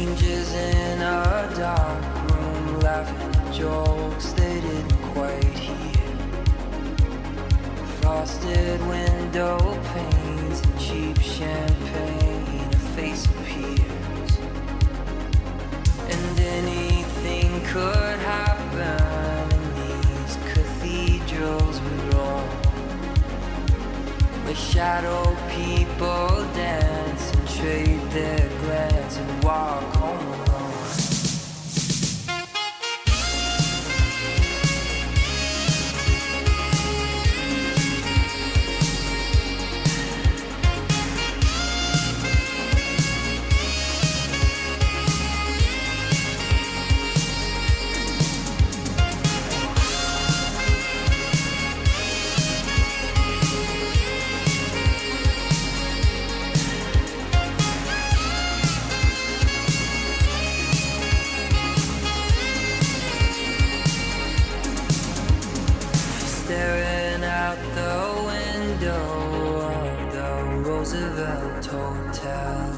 Strangers in a dark room laughing at jokes they didn't quite hear. Frosted window panes and cheap champagne, a face appears. And anything could happen in these cathedrals we roam, where shadow people dance and trade their glance and walk home alone. Staring out the window of the Roosevelt Hotel,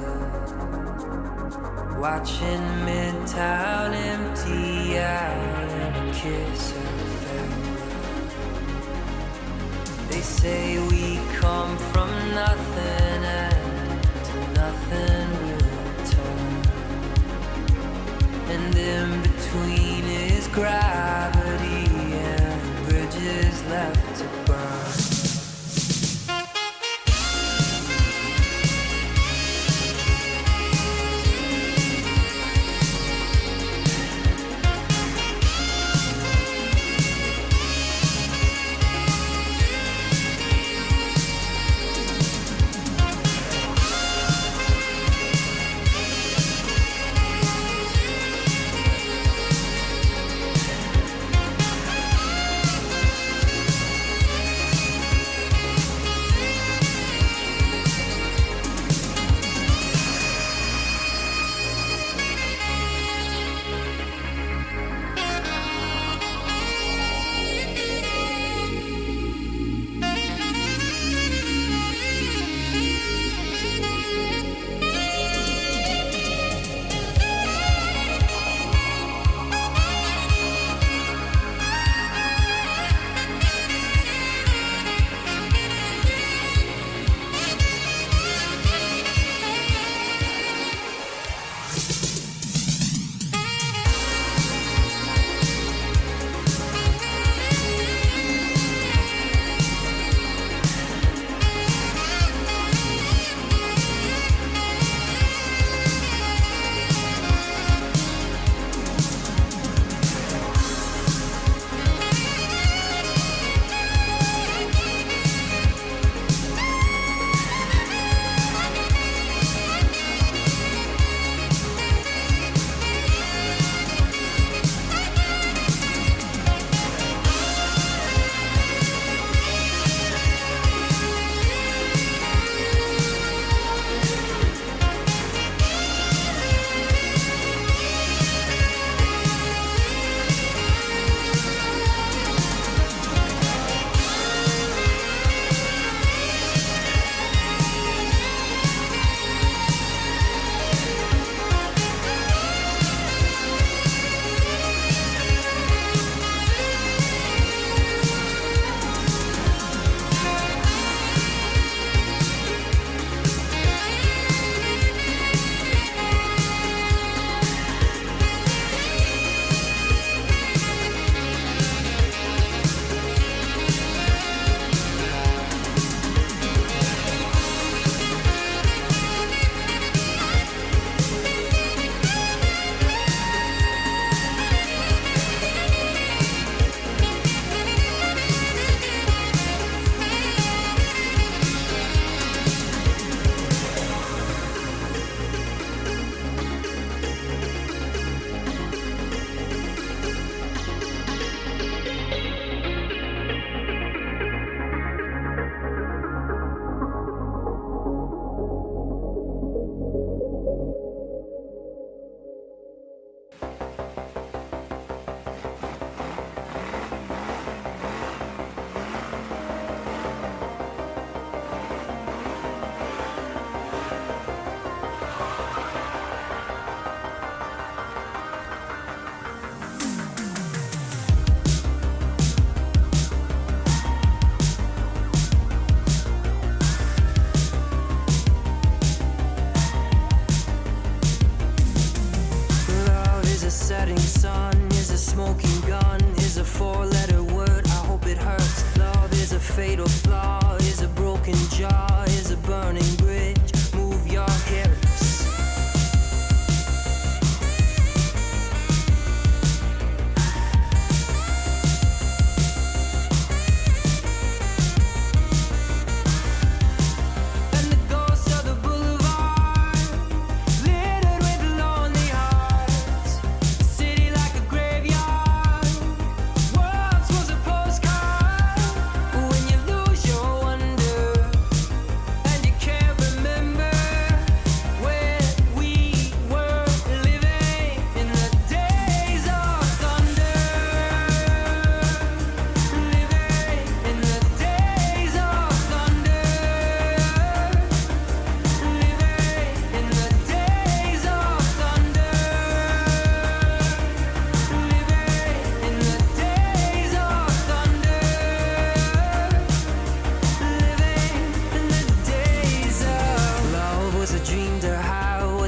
watching Midtown empty out and a kiss of farewell. They say we come from nothing and to nothing we'll return, and in between is gravity and bridges left to burn.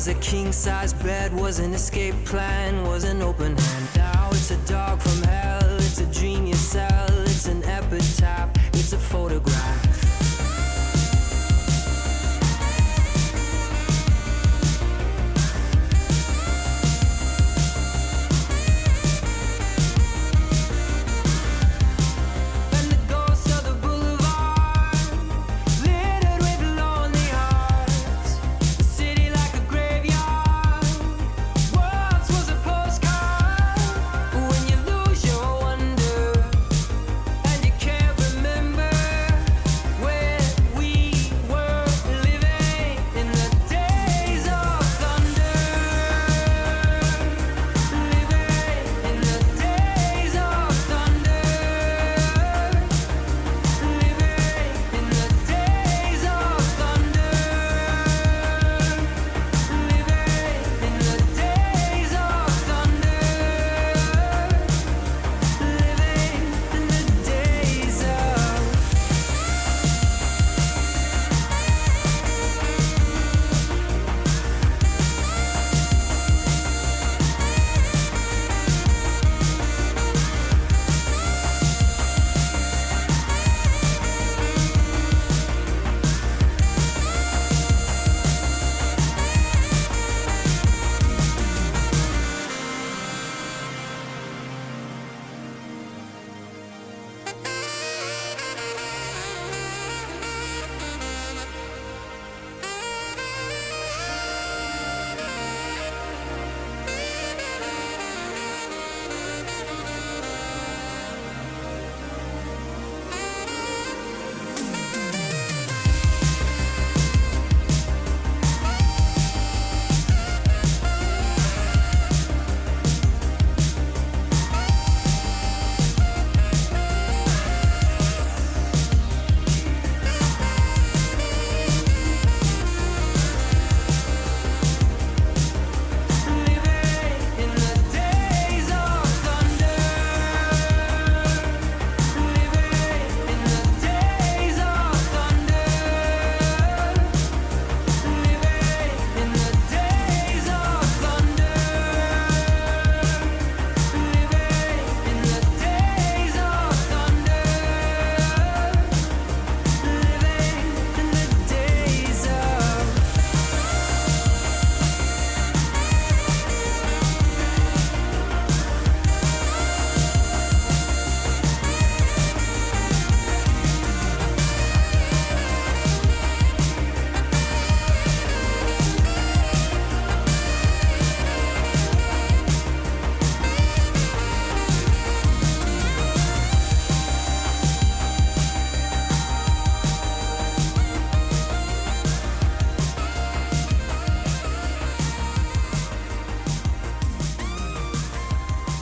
Was a king-size bed, was an escape plan, was an open hand. Now it's a dog from hell, it's a dream you sell, it's an epitaph, it's a photograph.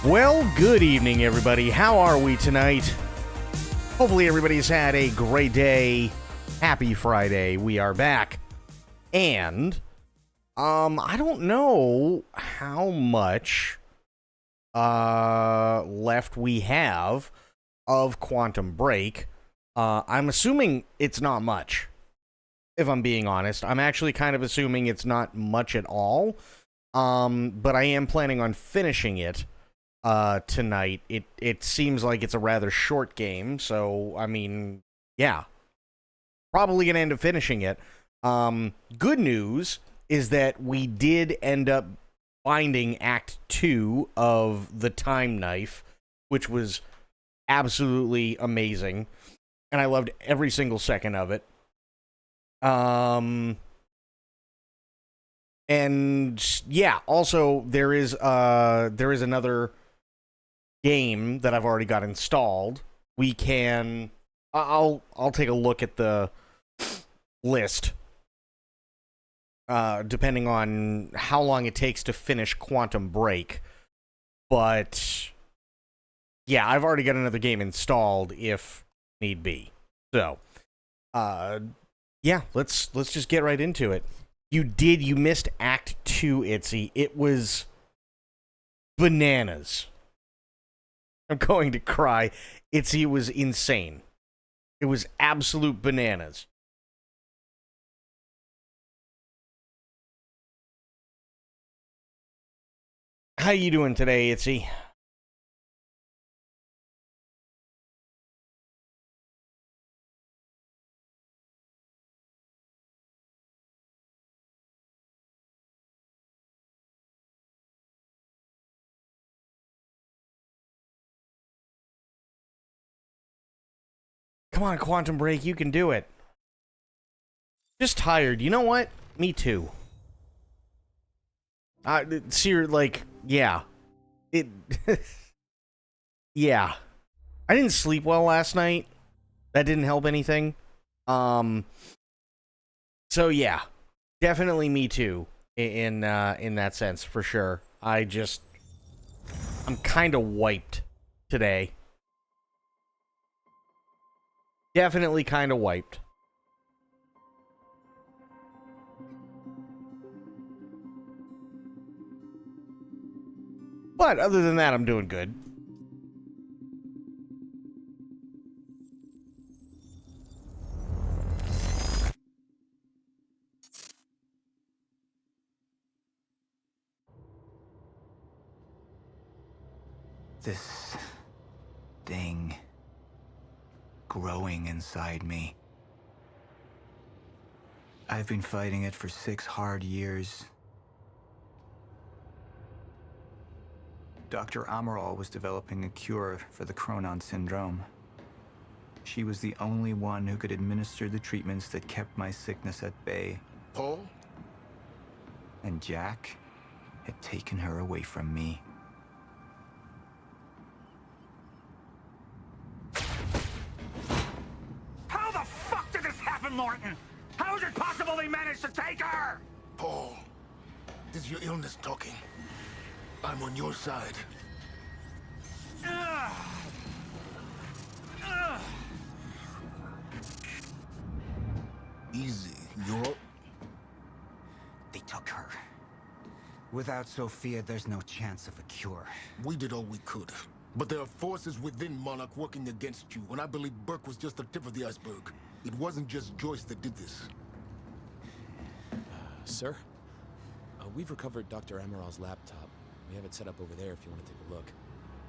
Well, good evening, everybody. How are we tonight? Hopefully everybody's had a great day. Happy Friday. We are back. And, I don't know how much, left we have of Quantum Break. I'm assuming it's not much, if I'm being honest. I'm actually kind of assuming it's not much at all. But I am planning on finishing it tonight. It seems like it's a rather short game, so I mean, yeah, probably gonna end up finishing it. Good news is that we did end up finding Act 2 of The Time Knife, which was absolutely amazing, and I loved every single second of it. And yeah, also there is another game that I've already got installed. We can I'll take a look at the list depending on how long it takes to finish Quantum Break. But yeah, I've already got another game installed if need be. So, yeah, let's just get right into it. You missed Act 2, Itzy. It was bananas. I'm going to cry. It was insane. It was absolute bananas. How you doing today, Itzy? Come on, Quantum Break, you can do it. Just tired. You know what? Me too. Like, yeah. It. Yeah. I didn't sleep well last night. That didn't help anything. So yeah, definitely me too. In that sense, for sure. I'm kind of wiped today. Definitely kind of wiped. But other than that, I'm doing good. This thing growing inside me. I've been fighting it for 6 hard years. Dr. Amaral was developing a cure for the Cronon syndrome. She was the only one who could administer the treatments that kept my sickness at bay. Paul? And Jack had taken her away from me. How the fuck did this happen, Morton? How is it possible they managed to take her? Paul, this is your illness talking. I'm on your side. Ugh. Ugh. Easy, you're... They took her. Without Sophia, there's no chance of a cure. We did all we could. But there are forces within Monarch working against you, and I believe Burke was just the tip of the iceberg. It wasn't just Joyce that did this. Sir? We've recovered Dr. Amaral's laptop. We have it set up over there if you want to take a look.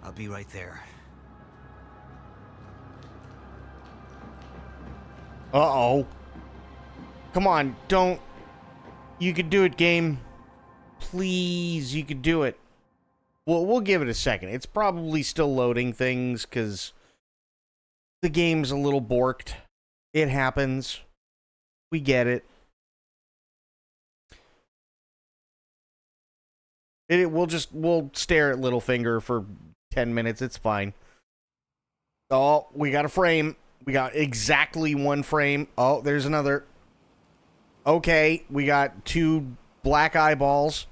I'll be right there. Uh-oh. Come on, don't... You could do it, game. Please, you could do it. Well, we'll give it a second. It's probably still loading things, because the game's a little borked. It happens. We get it. We'll stare at Littlefinger for 10 minutes. It's fine. Oh, we got a frame. We got exactly one frame. Oh, there's another. Okay, we got 2 black eyeballs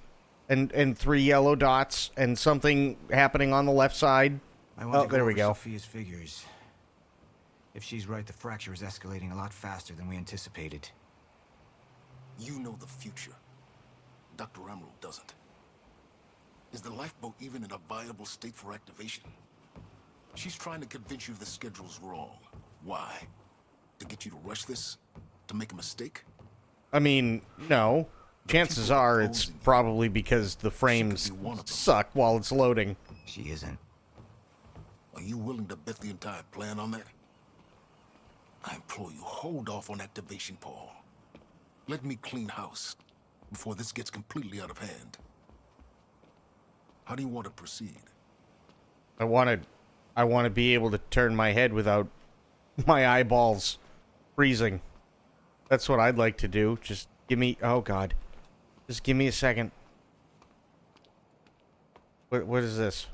and 3 yellow dots and something happening on the left side. There we go. Sophia's figures. If she's right, the fracture is escalating a lot faster than we anticipated. You know the future. Dr. Amaral doesn't. Is the lifeboat even in a viable state for activation? She's trying to convince you the schedule's wrong. Why? To get you to rush this? To make a mistake? I mean, no. Chances are it's probably because the frames suck while it's loading. She isn't. Are you willing to bet the entire plan on that? I implore you, hold off on activation, Paul. Let me clean house before this gets completely out of hand. How do you want to proceed? I want to be able to turn my head without my eyeballs freezing. That's what I'd like to do. Just give me... Oh, God. Just give me a second. What is this?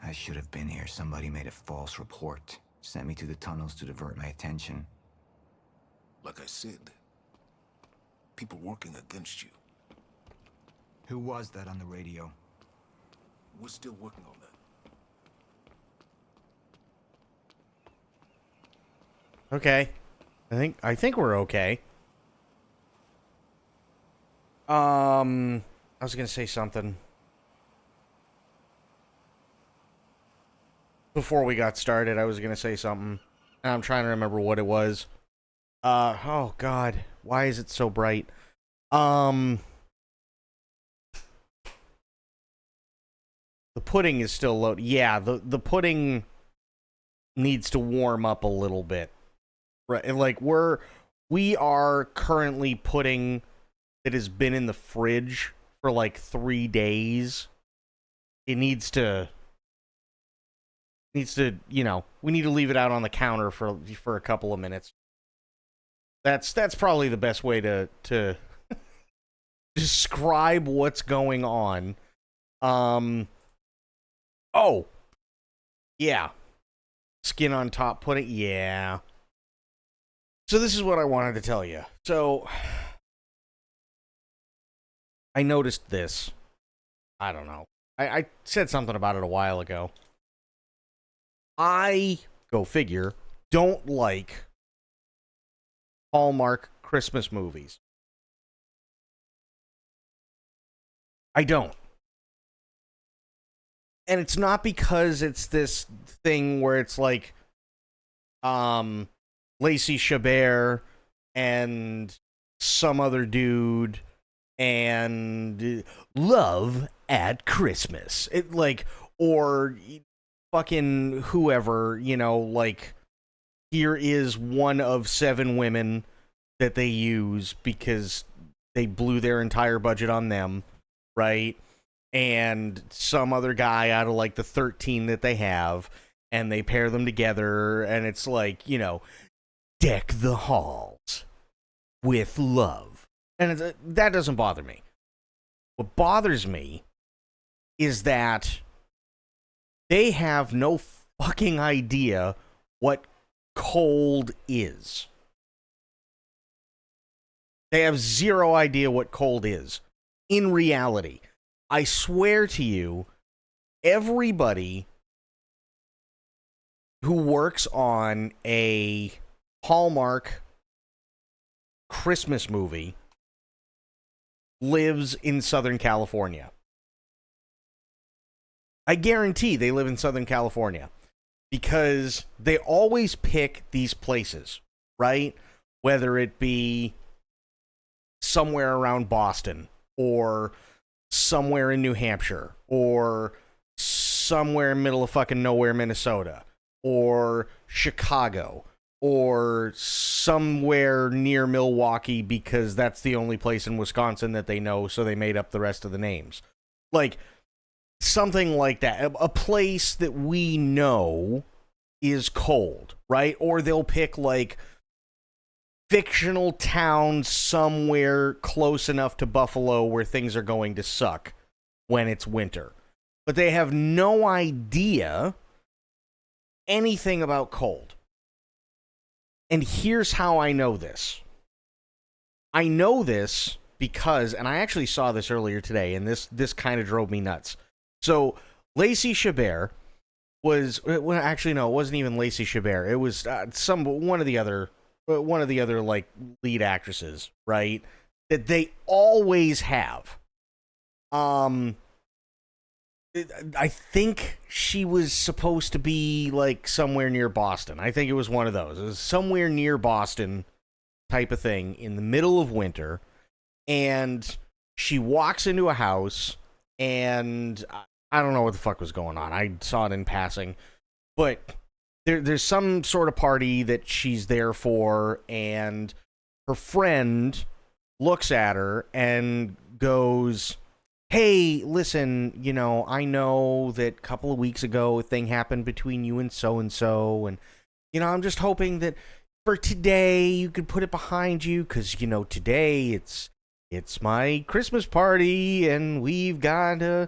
I should have been here. Somebody made a false report. Sent me to the tunnels to divert my attention. Like I said, people working against you. Who was that on the radio? We're still working on that. Okay. I think we're okay. I was gonna say something before we got started. I was gonna say something, and I'm trying to remember what it was. Oh God, why is it so bright? The pudding is still low. Yeah, the pudding needs to warm up a little bit. Right, and like we are currently pudding that has been in the fridge for like 3 days. It needs to, we need to leave it out on the counter for a couple of minutes. That's probably the best way to describe what's going on. Oh, yeah. Skin on top pudding, yeah. So this is what I wanted to tell you. So I noticed this. I don't know. I said something about it a while ago. I, go figure, don't like Hallmark Christmas movies. I don't. And it's not because it's this thing where it's like Lacey Chabert and some other dude and love at Christmas. It like, or fucking whoever, like, here is one of 7 women that they use because they blew their entire budget on them, right? And some other guy out of like the 13 that they have, and they pair them together, and it's like, deck the halls with love. And that doesn't bother me. What bothers me is that they have no fucking idea what cold is. They have zero idea what cold is. In reality, I swear to you, everybody who works on a Hallmark Christmas movie lives in Southern California. I guarantee they live in Southern California because they always pick these places, right? Whether it be somewhere around Boston or somewhere in New Hampshire or somewhere in middle of fucking nowhere, Minnesota, or Chicago, or somewhere near Milwaukee because that's the only place in Wisconsin that they know, so they made up the rest of the names. Like, something like that. A place that we know is cold, right? Or they'll pick, like, fictional town somewhere close enough to Buffalo where things are going to suck when it's winter. But they have no idea anything about cold. And here's how I know this. I know this because, and I actually saw this earlier today, and this kind of drove me nuts. So, Lacey Chabert was, well, actually, no, it wasn't even Lacey Chabert. It was one of the other like lead actresses, right? That they always have. I think she was supposed to be like somewhere near Boston. I think it was one of those. It was somewhere near Boston type of thing in the middle of winter. And she walks into a house and I don't know what the fuck was going on. I saw it in passing. But there's some sort of party that she's there for, and her friend looks at her and goes, hey, listen, I know that a couple of weeks ago a thing happened between you and so, and, I'm just hoping that for today you could put it behind you, because, today it's my Christmas party, and we've got a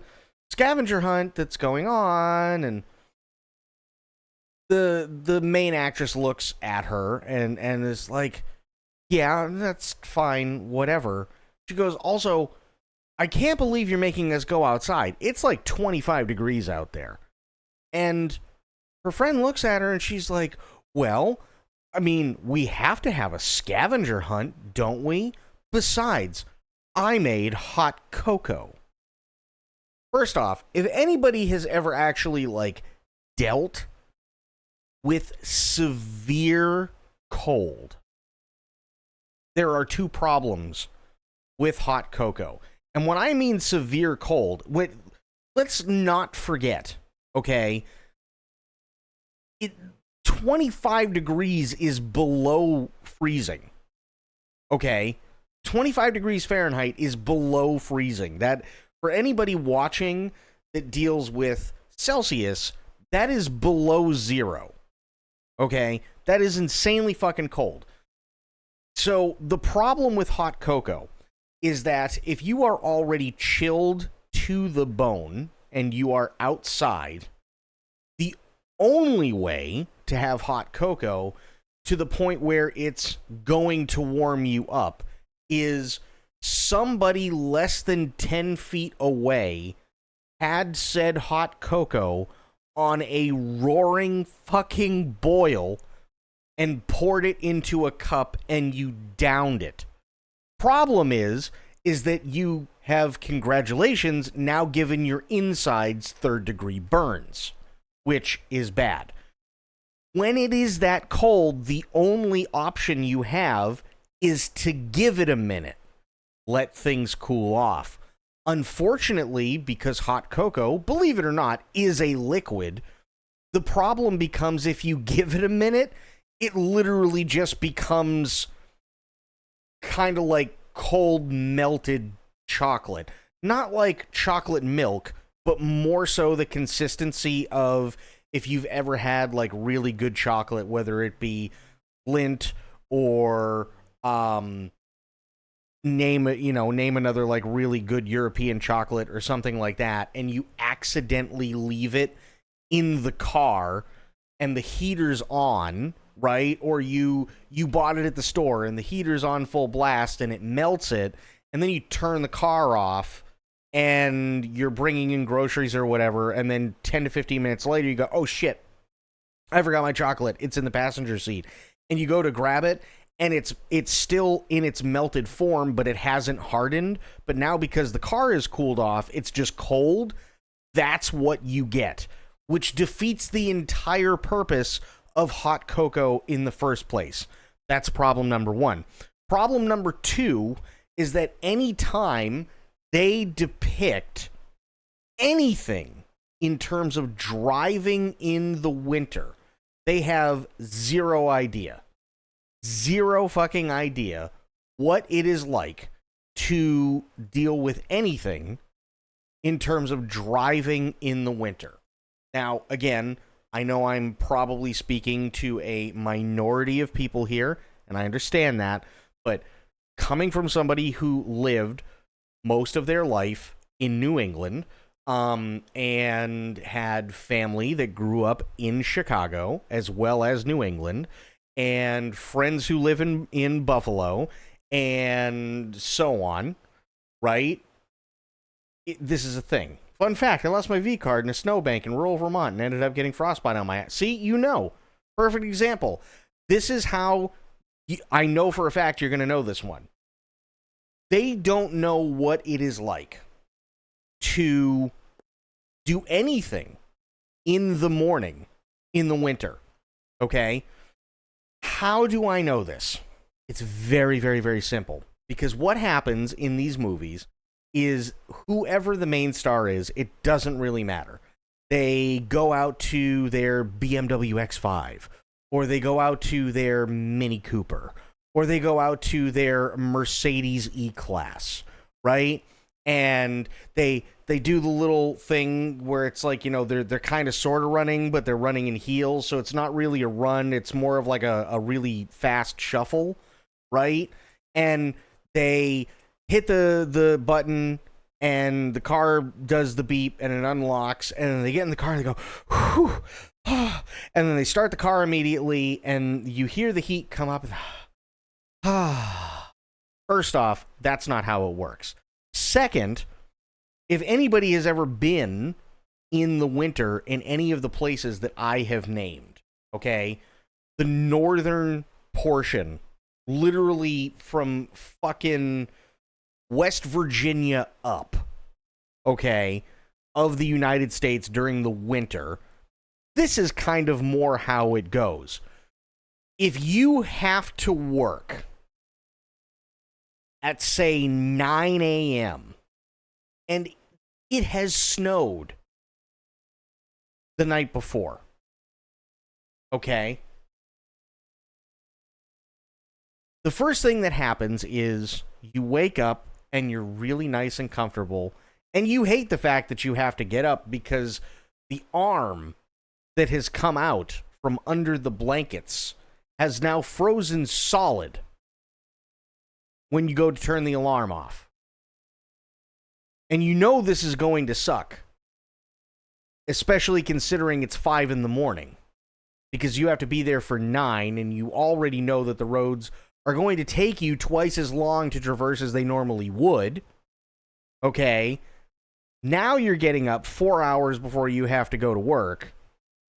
scavenger hunt that's going on, and the main actress looks at her and is like, yeah, that's fine, whatever. She goes, also, I can't believe you're making us go outside. It's like 25 degrees out there. And her friend looks at her and she's like, well, I mean, we have to have a scavenger hunt, don't we? Besides, I made hot cocoa. First off, if anybody has ever actually, like, dealt with severe cold, there are 2 problems with hot cocoa. And when I mean severe cold, let's not forget, okay, 25 degrees is below freezing. Okay? 25 degrees Fahrenheit is below freezing. That, for anybody watching that deals with Celsius, that is below zero. Okay? That is insanely fucking cold. So, the problem with hot cocoa is that if you are already chilled to the bone and you are outside, the only way to have hot cocoa to the point where it's going to warm you up is somebody less than 10 feet away had said hot cocoa on a roaring fucking boil and poured it into a cup and you downed it. Problem is that you have, congratulations, now given your insides third-degree burns, which is bad. When it is that cold, the only option you have is to give it a minute. Let things cool off. Unfortunately, because hot cocoa, believe it or not, is a liquid, the problem becomes if you give it a minute, it literally just becomes kind of like cold melted chocolate. Not like chocolate milk, but more so the consistency of if you've ever had like really good chocolate, whether it be Lindt or name another like really good European chocolate or something like that, and you accidentally leave it in the car and the heater's on, right? Or you bought it at the store and the heater's on full blast and it melts it, and then you turn the car off and you're bringing in groceries or whatever, and then 10 to 15 minutes later you go, oh shit, I forgot my chocolate, it's in the passenger seat, and you go to grab it and it's still in its melted form, but it hasn't hardened, but now because the car is cooled off, it's just cold. That's what you get, which defeats the entire purpose of hot cocoa in the first place. That's problem number one. Problem number two is that anytime they depict anything in terms of driving in the winter, they have zero fucking idea what it is like to deal with anything in terms of driving in the winter. Now, again, I know I'm probably speaking to a minority of people here, and I understand that, but coming from somebody who lived most of their life in New England, and had family that grew up in Chicago as well as New England, and friends who live in Buffalo, and so on, right? This is a thing. Fun fact, I lost my V card in a snowbank in rural Vermont and ended up getting frostbite on my ass. See, perfect example. This is how I know for a fact you're going to know this one. They don't know what it is like to do anything in the morning in the winter, okay? How do I know this? It's very, very, very simple. Because what happens in these movies is whoever the main star is, it doesn't really matter. They go out to their BMW X5, or they go out to their Mini Cooper, or they go out to their Mercedes E-Class, right? And they do the little thing where it's like, they're kind of sort of running, but they're running in heels, so it's not really a run, it's more of like a really fast shuffle, right? And they hit the button, and the car does the beep, and it unlocks, and then they get in the car, and they go, whew, and then they start the car immediately, and you hear the heat come up, First off, that's not how it works. Second, if anybody has ever been in the winter in any of the places that I have named, okay, the northern portion, literally from fucking West Virginia up, okay, of the United States during the winter, this is kind of more how it goes. If you have to work at, say, 9 a.m., and It has snowed the night before. Okay? The first thing that happens is you wake up and you're really nice and comfortable, and you hate the fact that you have to get up because the arm that has come out from under the blankets has now frozen solid when you go to turn the alarm off. And you know this is going to suck, especially considering it's 5 in the morning, because you have to be there for 9, and you already know that the roads are going to take you twice as long to traverse as they normally would. Okay? Now you're getting up 4 hours before you have to go to work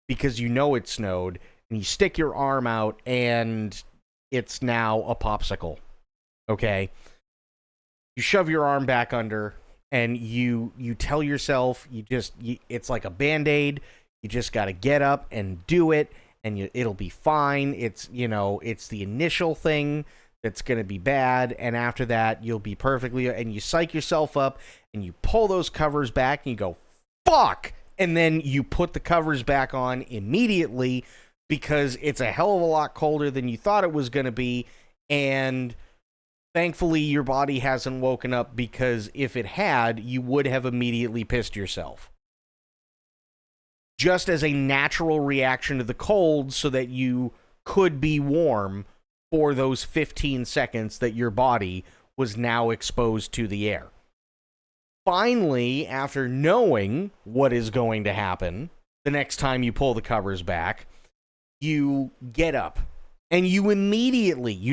because you know it snowed, and you stick your arm out, and it's now a popsicle. Okay? You shove your arm back under, and you tell yourself, it's like a Band-Aid. You just got to get up and do it, and it'll be fine. It's the initial thing that's going to be bad, and after that, you'll be perfectly, and you psych yourself up, and you pull those covers back, and you go, fuck! And then you put the covers back on immediately, because it's a hell of a lot colder than you thought it was going to be, and thankfully your body hasn't woken up, because if it had, you would have immediately pissed yourself. Just as a natural reaction to the cold, so that you could be warm for those 15 seconds that your body was now exposed to the air. Finally, after knowing what is going to happen, the next time you pull the covers back, you get up, and you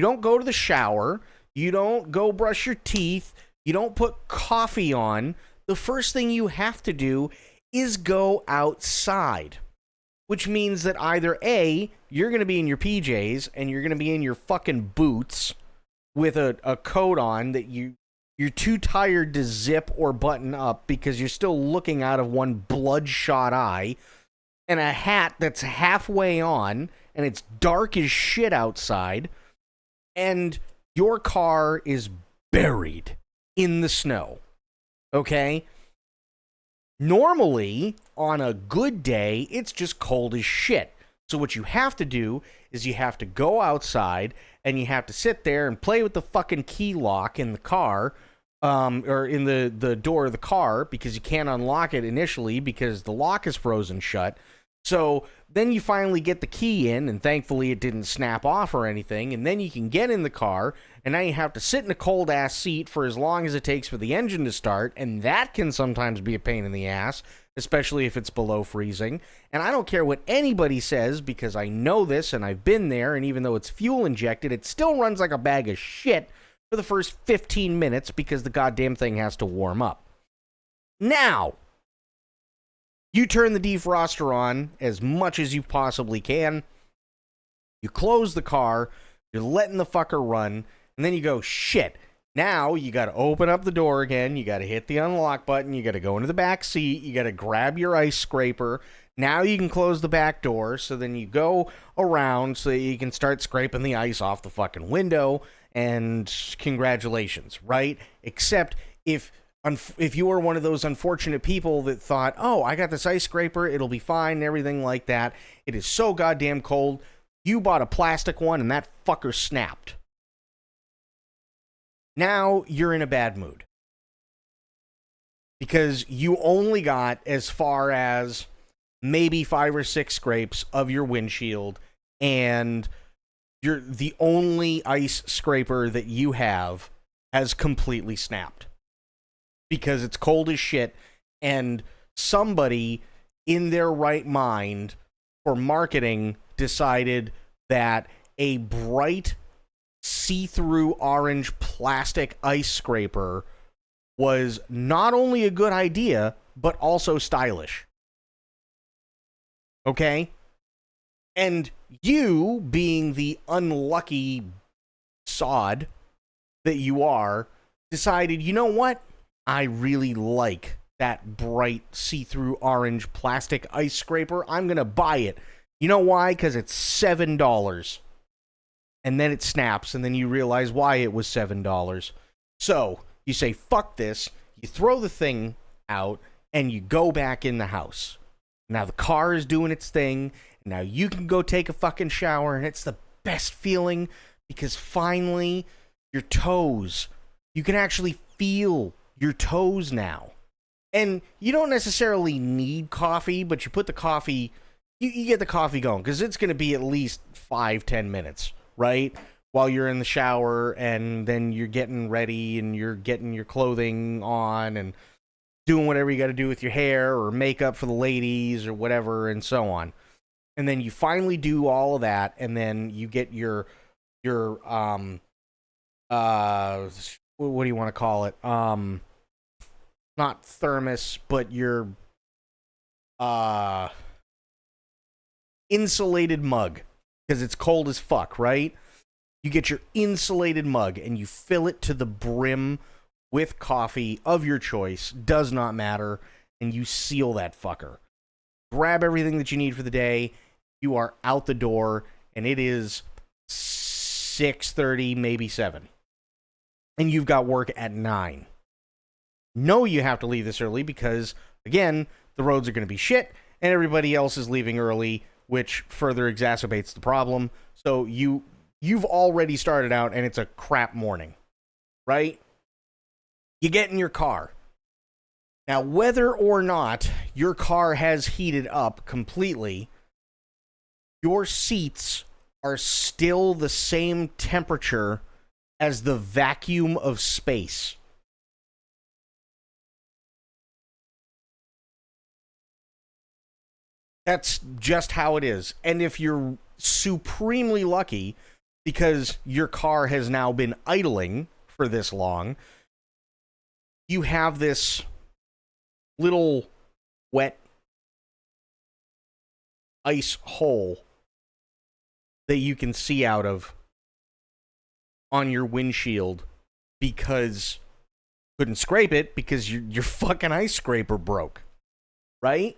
don't go to the shower, you don't go brush your teeth, you don't put coffee on. The first thing you have to do is go outside, which means that either A, you're going to be in your PJs and you're going to be in your fucking boots with a coat on that you're too tired to zip or button up because you're still looking out of one bloodshot eye, and a hat that's halfway on, and it's dark as shit outside, and your car is buried in the snow. Okay? Normally, on a good day, it's just cold as shit. So what you have to do is you have to go outside, and you have to sit there and play with the fucking key lock in the car, or in the door of the car, because you can't unlock it initially because the lock is frozen shut. So then you finally get the key in, and thankfully it didn't snap off or anything, and then you can get in the car, and now you have to sit in a cold-ass seat for as long as it takes for the engine to start, and that can sometimes be a pain in the ass, especially if it's below freezing. And I don't care what anybody says, because I know this, and I've been there, and even though it's fuel-injected, it still runs like a bag of shit for the first 15 minutes, because the goddamn thing has to warm up. Now, you turn the defroster on as much as you possibly can. You close the car. You're letting the fucker run. And then you go, shit. Now you got to open up the door again. You got to hit the unlock button. You got to go into the back seat. You got to grab your ice scraper. Now you can close the back door. So then you go around so that you can start scraping the ice off the fucking window. And congratulations, right? Except if you were one of those unfortunate people that thought, oh, I got this ice scraper, it'll be fine, and everything like that. It is so goddamn cold. You bought a plastic one, and that fucker snapped. Now you're in a bad mood. Because you only got as far as maybe 5 or 6 scrapes of your windshield, and the only ice scraper that you have has completely snapped. Because it's cold as shit, and somebody in their right mind for marketing decided that a bright see-through orange plastic ice scraper was not only a good idea, but also stylish. Okay? And you, being the unlucky sod that you are, decided, you know what? I really like that bright see-through orange plastic ice scraper. I'm going to buy it. You know why? Because it's $7. And then it snaps, and then you realize why it was $7. So, you say, fuck this. You throw the thing out. and you go back in the house. Now the car is doing its thing. Now you can go take a fucking shower, and it's the best feeling because finally your toes, you can actually feel your toes now. And you don't necessarily need coffee, but you put the coffee, you get the coffee going because it's going to be at least 5-10 minutes, right? While you're in the shower, and then you're getting ready and you're getting your clothing on and doing whatever you got to do with your hair or makeup for the ladies or whatever and so on. And then you finally do all of that, and then you get your what do you want to call it? Not thermos, but your insulated mug, because it's cold as fuck, right? You get your insulated mug and you fill it to the brim with coffee of your choice, does not matter, and you seal that fucker. Grab everything that you need for the day. You are out the door, and it is 6:30, maybe 7. And you've got work at 9. No, you have to leave this early because, again, the roads are going to be shit, and everybody else is leaving early, which further exacerbates the problem. So you've already started out, and it's a crap morning, right? You get in your car. Now, whether or not your car has heated up completely, your seats are still the same temperature as the vacuum of space. That's just how it is. And if you're supremely lucky, because your car has now been idling for this long, you have this little wet ice hole that you can see out of on your windshield because you couldn't scrape it because your fucking ice scraper broke, right?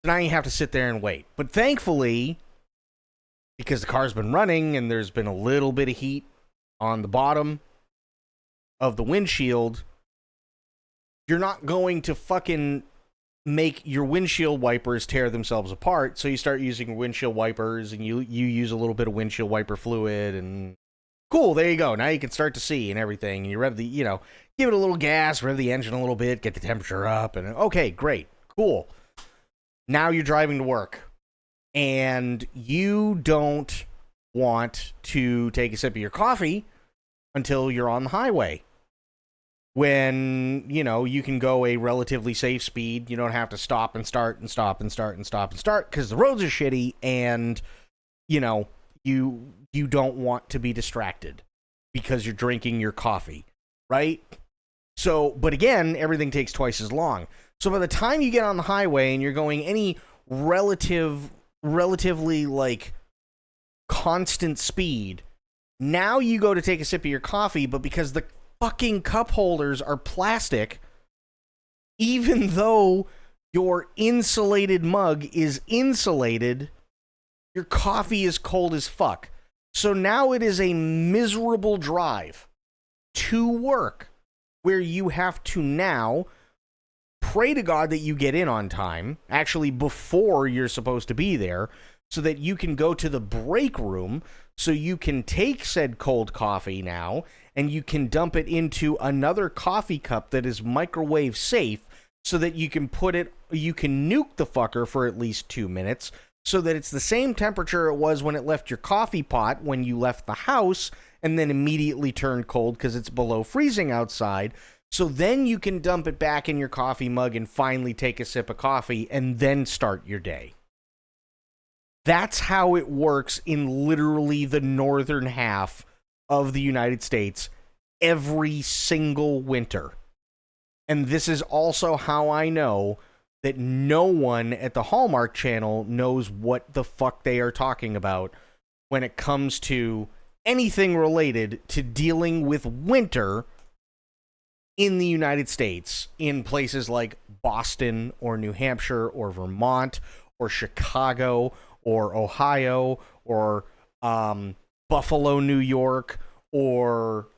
So now you have to sit there and wait. But thankfully, because the car's been running and there's been a little bit of heat on the bottom of the windshield, you're not going to fucking make your windshield wipers tear themselves apart. So you start using windshield wipers, and you use a little bit of windshield wiper fluid, and cool, there you go. Now you can start to see and everything. And you rev the, give it a little gas, rev the engine a little bit, get the temperature up, and okay, great, cool. Now you're driving to work, and you don't want to take a sip of your coffee until you're on the highway. When, you can go a relatively safe speed. You don't have to stop and start and stop and start and stop and start because the roads are shitty, and, you don't want to be distracted because you're drinking your coffee, right? So, but again, everything takes twice as long. So by the time you get on the highway and you're going any relatively, like, constant speed, now you go to take a sip of your coffee, but because the fucking cup holders are plastic, even though your insulated mug is insulated, your coffee is cold as fuck. So now it is a miserable drive to work where you have to now pray to God that you get in on time, actually before you're supposed to be there, so that you can go to the break room so you can take said cold coffee now, and you can dump it into another coffee cup that is microwave safe so that you can you can nuke the fucker for at least 2 minutes so that it's the same temperature it was when it left your coffee pot when you left the house, and then immediately turned cold because it's below freezing outside. So then you can dump it back in your coffee mug and finally take a sip of coffee and then start your day. That's how it works in literally the northern half of the United States every single winter. And this is also how I know that no one at the Hallmark Channel knows what the fuck they are talking about when it comes to anything related to dealing with winter in the United States, in places like Boston or New Hampshire or Vermont or Chicago or Ohio or Buffalo, New York, or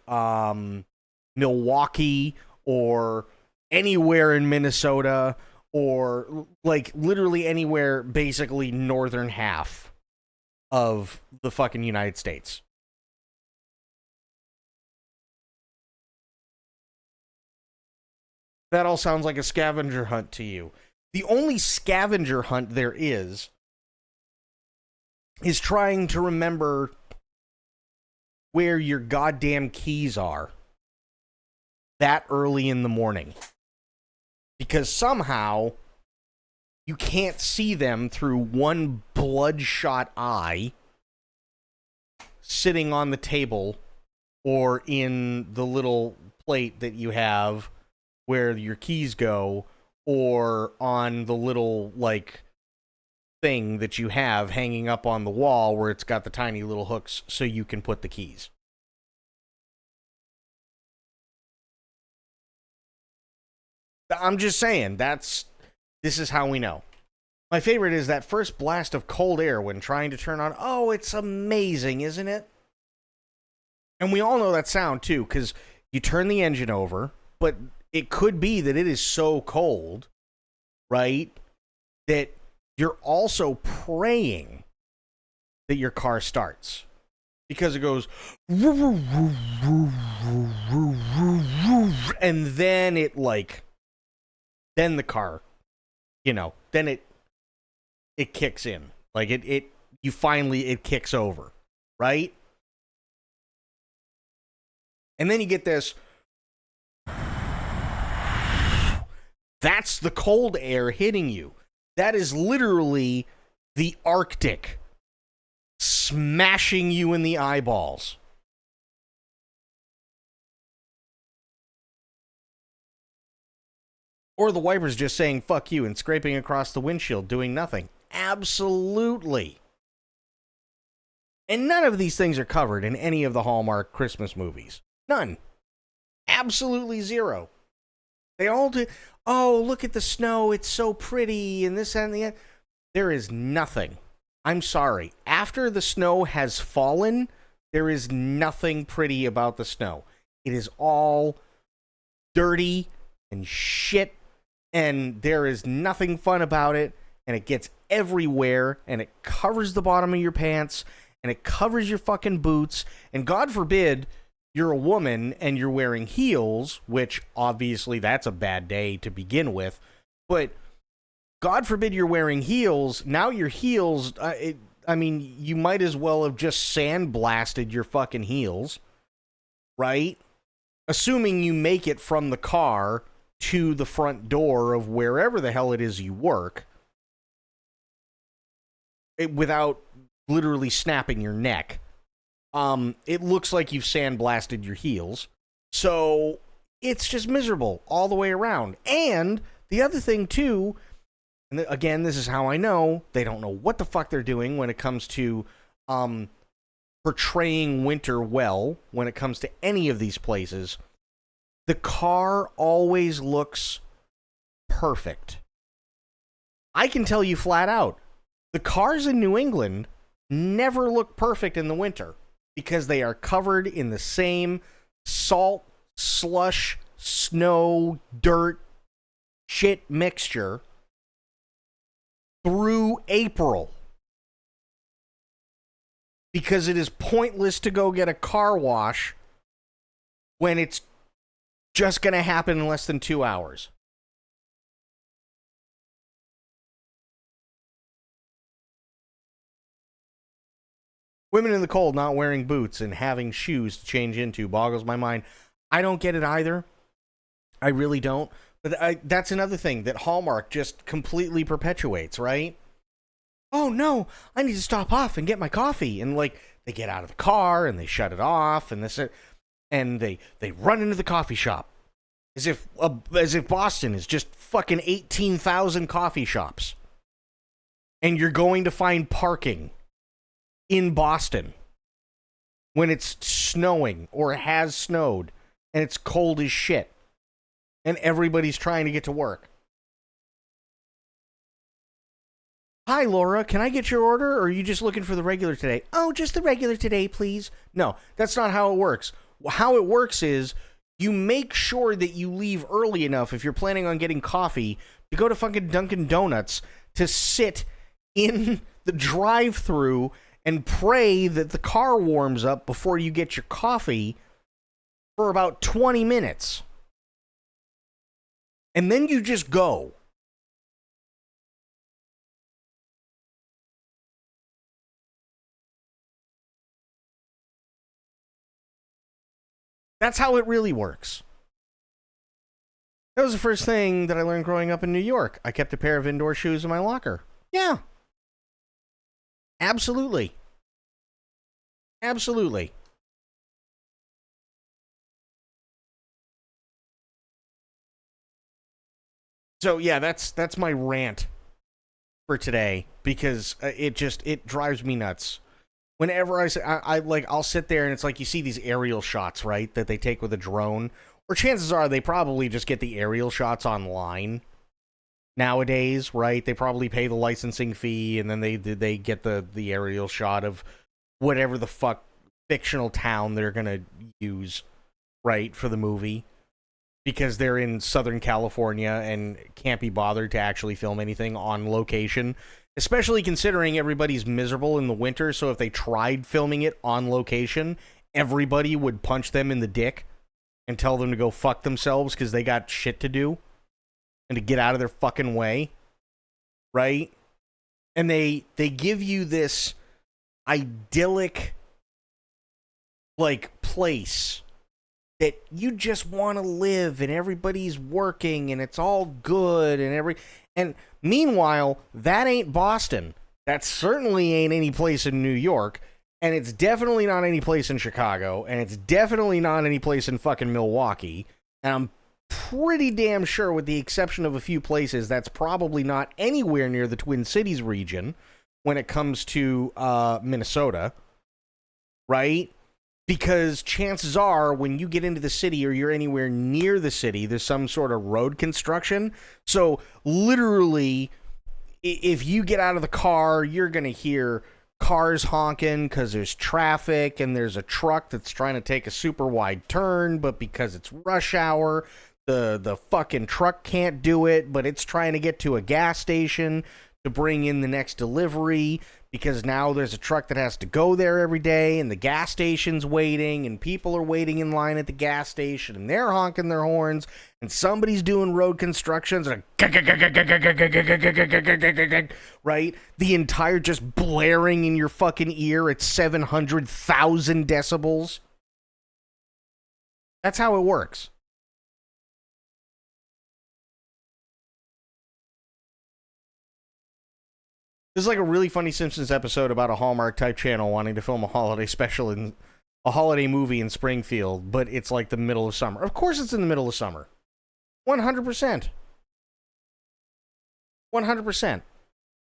Milwaukee, or anywhere in Minnesota or like literally anywhere, basically northern half of the fucking United States. That all sounds like a scavenger hunt to you. The only scavenger hunt there is trying to remember where your goddamn keys are that early in the morning. Because somehow you can't see them through one bloodshot eye sitting on the table or in the little plate that you have where your keys go, or on the little, like, thing that you have hanging up on the wall where it's got the tiny little hooks so you can put the keys. I'm just saying, this is how we know. My favorite is that first blast of cold air when trying to turn on. Oh, it's amazing, isn't it? And we all know that sound, too, because you turn the engine over, but it could be that it is so cold, right, that you're also praying that your car starts. Because it goes, and then it, like, then the car, then it kicks in. Like, it kicks over, right? And then you get this. That's the cold air hitting you. That is literally the Arctic smashing you in the eyeballs. Or the wipers just saying fuck you and scraping across the windshield doing nothing. Absolutely. And none of these things are covered in any of the Hallmark Christmas movies. None. Absolutely zero. They all do. Oh, look at the snow. It's so pretty. And this and the. There is nothing. I'm sorry. After the snow has fallen, there is nothing pretty about the snow. It is all dirty and shit. And there is nothing fun about it. And it gets everywhere. And it covers the bottom of your pants. And it covers your fucking boots. And God forbid you're a woman and you're wearing heels, which obviously that's a bad day to begin with. But God forbid you're wearing heels. Now your heels, you might as well have just sandblasted your fucking heels, right? Assuming you make it from the car to the front door of wherever the hell it is you work without literally snapping your neck. It looks like you've sandblasted your heels. So it's just miserable all the way around. And the other thing, too, and again, this is how I know, they don't know what the fuck they're doing when it comes to portraying winter well, when it comes to any of these places. The car always looks perfect. I can tell you flat out, the cars in New England never look perfect in the winter. Because they are covered in the same salt, slush, snow, dirt, shit mixture through April. Because it is pointless to go get a car wash when it's just going to happen in less than 2 hours. Women in the cold not wearing boots and having shoes to change into boggles my mind. I don't get it either. I really don't. But that's another thing that Hallmark just completely perpetuates, right? Oh no, I need to stop off and get my coffee. And like, they get out of the car and they shut it off and and they run into the coffee shop. As if Boston is just fucking 18,000 coffee shops. And you're going to find parking in Boston when it's snowing or has snowed and it's cold as shit and everybody's trying to get to work. Hi, Laura, can I get your order or are you just looking for the regular today? Oh, just the regular today, please. No, that's not how it works. How it works is you make sure that you leave early enough if you're planning on getting coffee to go to fucking Dunkin' Donuts to sit in the drive-thru and pray that the car warms up before you get your coffee for about 20 minutes. And then you just go. That's how it really works. That was the first thing that I learned growing up in New York. I kept a pair of indoor shoes in my locker. Yeah. Absolutely. Absolutely. So yeah, that's my rant for today, because it drives me nuts. Whenever I'll sit there and it's like you see these aerial shots, right, that they take with a drone, or chances are they probably just get the aerial shots online nowadays, right? They probably pay the licensing fee and then they get the aerial shot of whatever the fuck fictional town they're gonna use, right, for the movie, because they're in Southern California and can't be bothered to actually film anything on location. Especially considering everybody's miserable in the winter, so if they tried filming it on location, everybody would punch them in the dick and tell them to go fuck themselves because they got shit to do and to get out of their fucking way, right? And they give you this idyllic, like, place that you just want to live, and everybody's working and it's all good and meanwhile, that ain't Boston. That certainly ain't any place in New York, and it's definitely not any place in Chicago, and it's definitely not any place in fucking Milwaukee. And I'm pretty damn sure, with the exception of a few places, that's probably not anywhere near the Twin Cities region when it comes to Minnesota, right? Because chances are, when you get into the city or you're anywhere near the city, there's some sort of road construction. So literally, if you get out of the car, you're going to hear cars honking because there's traffic and there's a truck that's trying to take a super wide turn, but because it's rush hour, the fucking truck can't do it, but it's trying to get to a gas station to bring in the next delivery, because now there's a truck that has to go there every day, and the gas station's waiting, and people are waiting in line at the gas station, and they're honking their horns, and somebody's doing road constructions, and right? The entire just blaring in your fucking ear at 700,000 decibels. That's how it works. This is like a really funny Simpsons episode about a Hallmark type channel wanting to film a holiday special in a holiday movie in Springfield, but it's like the middle of summer. Of course it's in the middle of summer. 100%. 100%.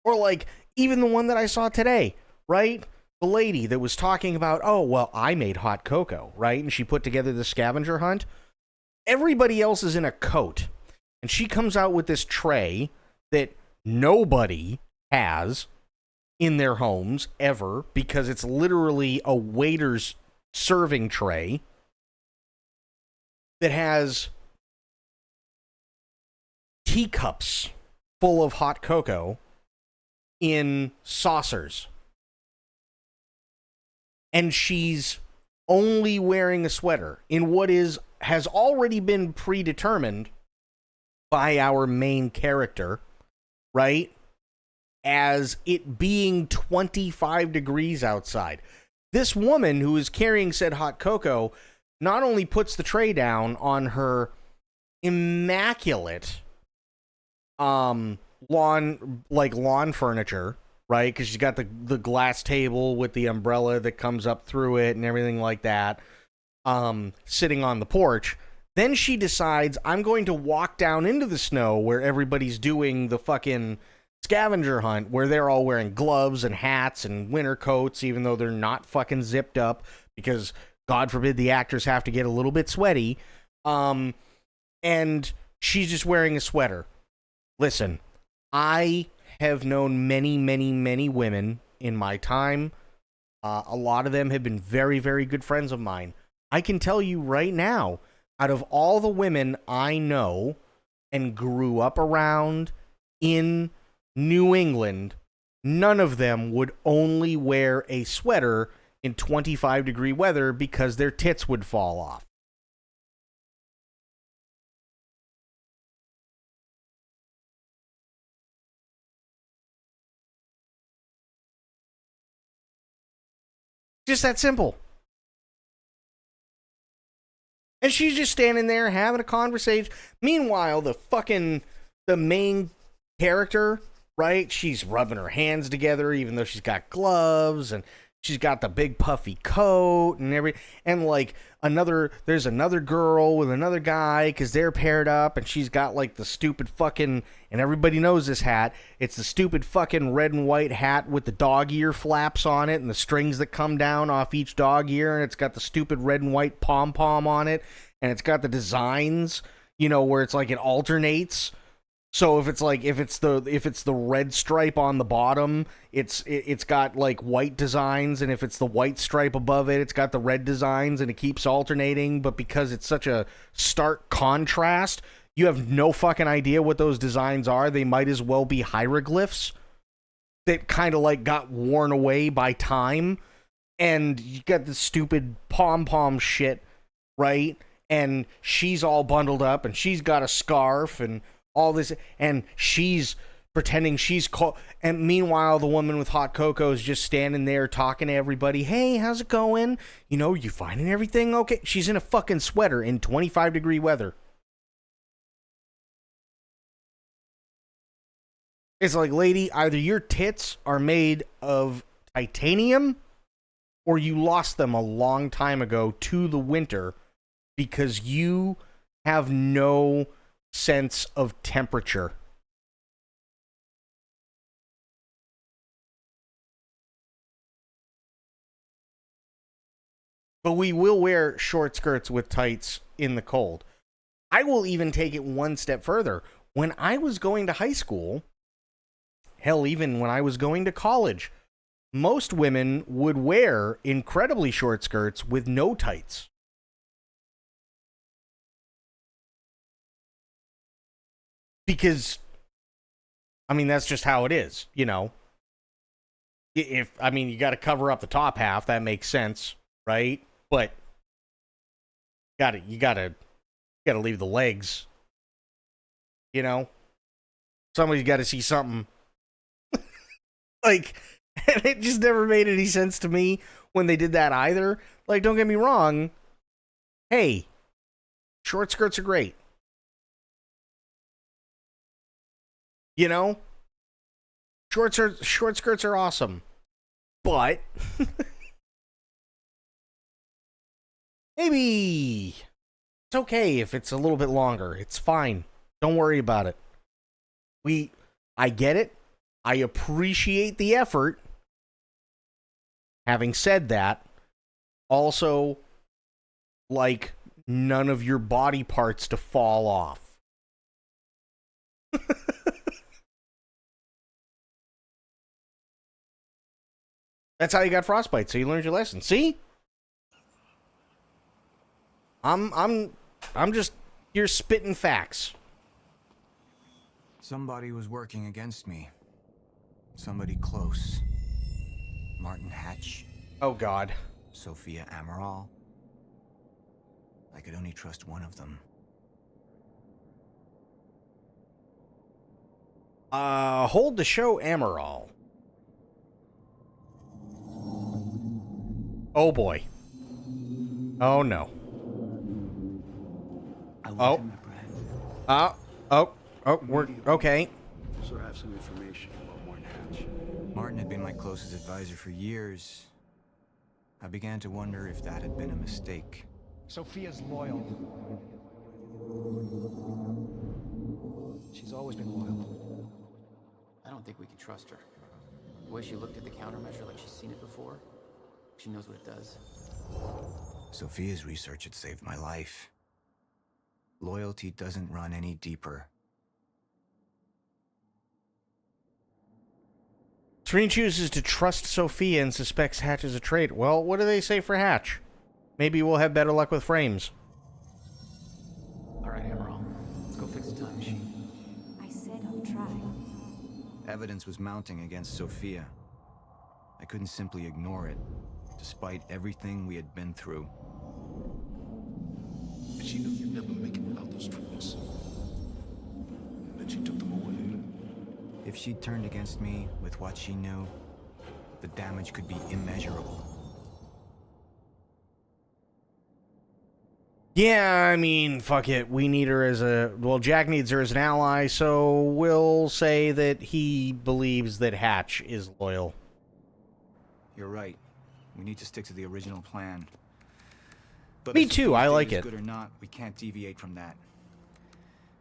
Or like even the one that I saw today, right? The lady that was talking about, oh, well, I made hot cocoa, right? And she put together the scavenger hunt. Everybody else is in a coat. And she comes out with this tray that nobody has in their homes ever, because it's literally a waiter's serving tray that has teacups full of hot cocoa in saucers. And she's only wearing a sweater in what has already been predetermined by our main character, right? As it being 25 degrees outside. This woman who is carrying said hot cocoa not only puts the tray down on her immaculate lawn furniture, right? Because she's got the glass table with the umbrella that comes up through it and everything like that, sitting on the porch. Then she decides, I'm going to walk down into the snow where everybody's doing the fucking scavenger hunt, where they're all wearing gloves and hats and winter coats, even though they're not fucking zipped up, because God forbid the actors have to get a little bit sweaty. And she's just wearing a sweater. Listen, I have known many, many, many women in my time. A lot of them have been very, very good friends of mine. I can tell you right now out of all the women I know and grew up around in New England, none of them would only wear a sweater in 25-degree weather because their tits would fall off. Just that simple. And she's just standing there having a conversation. Meanwhile, the main character, right? She's rubbing her hands together even though she's got gloves, and she's got the big puffy coat and like there's another girl with another guy because they're paired up, and she's got like the stupid fucking, and everybody knows this hat. It's the stupid fucking red and white hat with the dog ear flaps on it and the strings that come down off each dog ear, and it's got the stupid red and white pom-pom on it, and it's got the designs, where it's like it alternates. So if it's the red stripe on the bottom, it's got like white designs, and if it's the white stripe above it, it's got the red designs, and it keeps alternating. But because it's such a stark contrast, you have no fucking idea what those designs are. They might as well be hieroglyphs that kind of like got worn away by time. And you got the stupid pom-pom shit, right? And she's all bundled up, and she's got a scarf and all this, and she's pretending she's and meanwhile the woman with hot cocoa is just standing there talking to everybody. Hey, how's it going? You finding everything okay? She's in a fucking sweater in 25-degree weather. It's like, lady, either your tits are made of titanium or you lost them a long time ago to the winter because you have no sense of temperature. But we will wear short skirts with tights in the cold. I will even take it one step further. When I was going to high school, hell, even when I was going to college, most women would wear incredibly short skirts with no tights. Because, that's just how it is, If, you got to cover up the top half, that makes sense, right? But you gotta leave the legs, Somebody's got to see something. Like, and it just never made any sense to me when they did that either. Like, don't get me wrong. Hey, short skirts are great. Short skirts are awesome. But maybe it's okay if it's a little bit longer. It's fine. Don't worry about it. I get it. I appreciate the effort. Having said that, also, like, none of your body parts to fall off. That's how you got frostbite, so you learned your lesson. See? I'm just here spitting facts. Somebody was working against me. Somebody close. Martin Hatch. Oh, God. Sophia Amaral. I could only trust one of them. Hold the show, Amaral. Oh, boy. Oh, no. Oh. We're okay. So I have some information about Martin Hatch. Martin had been my closest advisor for years. I began to wonder if that had been a mistake. Sophia's loyal. She's always been loyal. I don't think we can trust her. The way she looked at the countermeasure like she's seen it before, she knows what it does. Sophia's research had saved my life. Loyalty doesn't run any deeper. Serene chooses to trust Sophia and suspects Hatch is a traitor. Well, what do they say for Hatch? Maybe we'll have better luck with frames. Evidence was mounting against Sophia. I couldn't simply ignore it, despite everything we had been through. She knew you'd never make it without those treatments. And then she took them away. If she'd turned against me with what she knew, the damage could be immeasurable. Yeah, I mean, fuck it. We need her as a... Well, Jack needs her as an ally, so we'll say that he believes that Hatch is loyal. You're right. We need to stick to the original plan. But Me if too, Sophia's I date like is it. good or not, we can't deviate from that.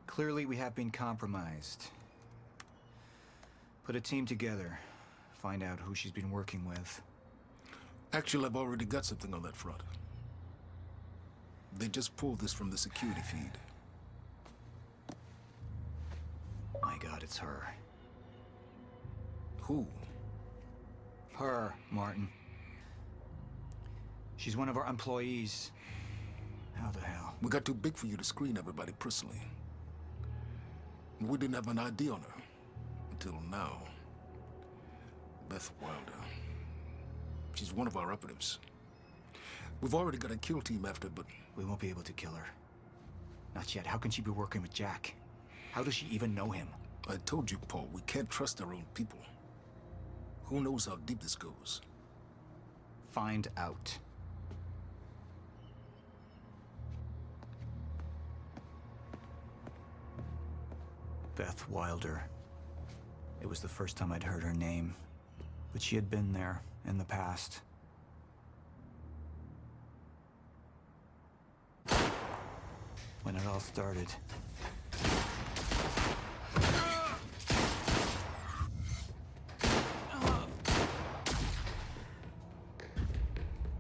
Clearly, we have been compromised. Put a team together. Find out who she's been working with. Actually, I've already got something on that front. They just pulled this from the security feed. My God, it's her. Who? Her, Martin. She's one of our employees. How the hell? We got too big for you to screen everybody personally. We didn't have an ID on her. Until now. Beth Wilder. She's one of our operatives. We've already got a kill team after, but... We won't be able to kill her. Not yet. How can she be working with Jack? How does she even know him? I told you, Paul, we can't trust our own people. Who knows how deep this goes? Find out. Beth Wilder. It was the first time I'd heard her name, but she had been there in the past. When it all started.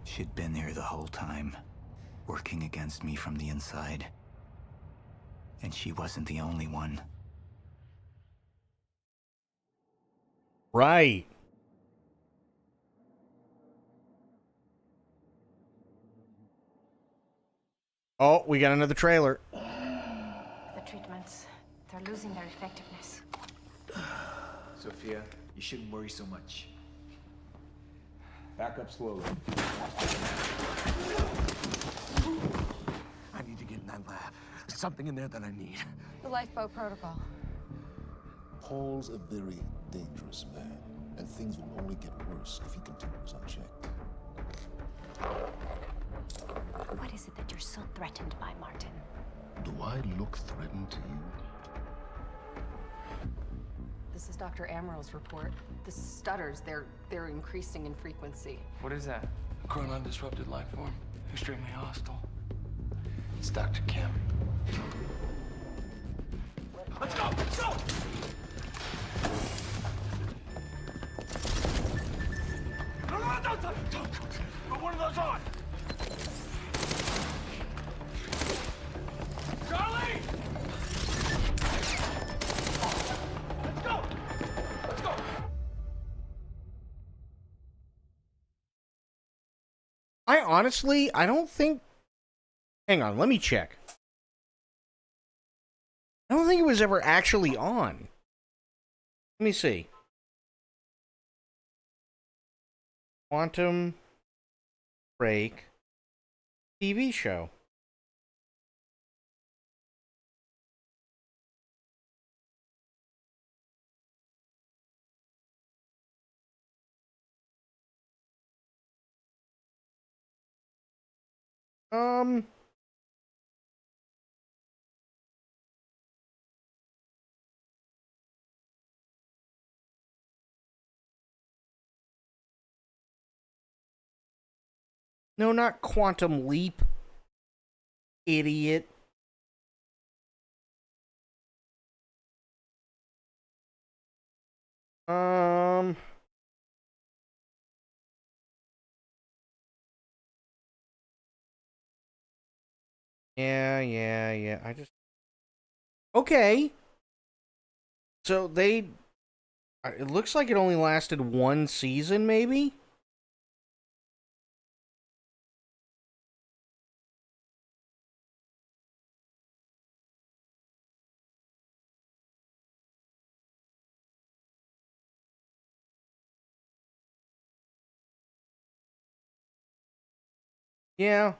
She'd been there the whole time, working against me from the inside. And she wasn't the only one. Right. Oh, we got another trailer. The treatments, they're losing their effectiveness. Sophia, you shouldn't worry so much. Back up slowly. I need to get in that lab. There's something in there that I need. The lifeboat protocol. Paul's a very dangerous man, and things will only get worse if he continues unchecked. What is it that you're so threatened by, Martin? Do I look threatened to you? This is Dr. Amaril's report. The stutters, they're increasing in frequency. What is that? A chronon-disrupted life form. Extremely hostile. It's Dr. Kim. Let's go! Let's go! No, don't. Put one of those on! Charlie! Let's go! Let's go! I don't think... Hang on, let me check. I don't think it was ever actually on. Let me see. Quantum Break TV show. No, not Quantum Leap. Idiot. Yeah. I just... Okay. So they... It looks like it only lasted one season, maybe? Yeah.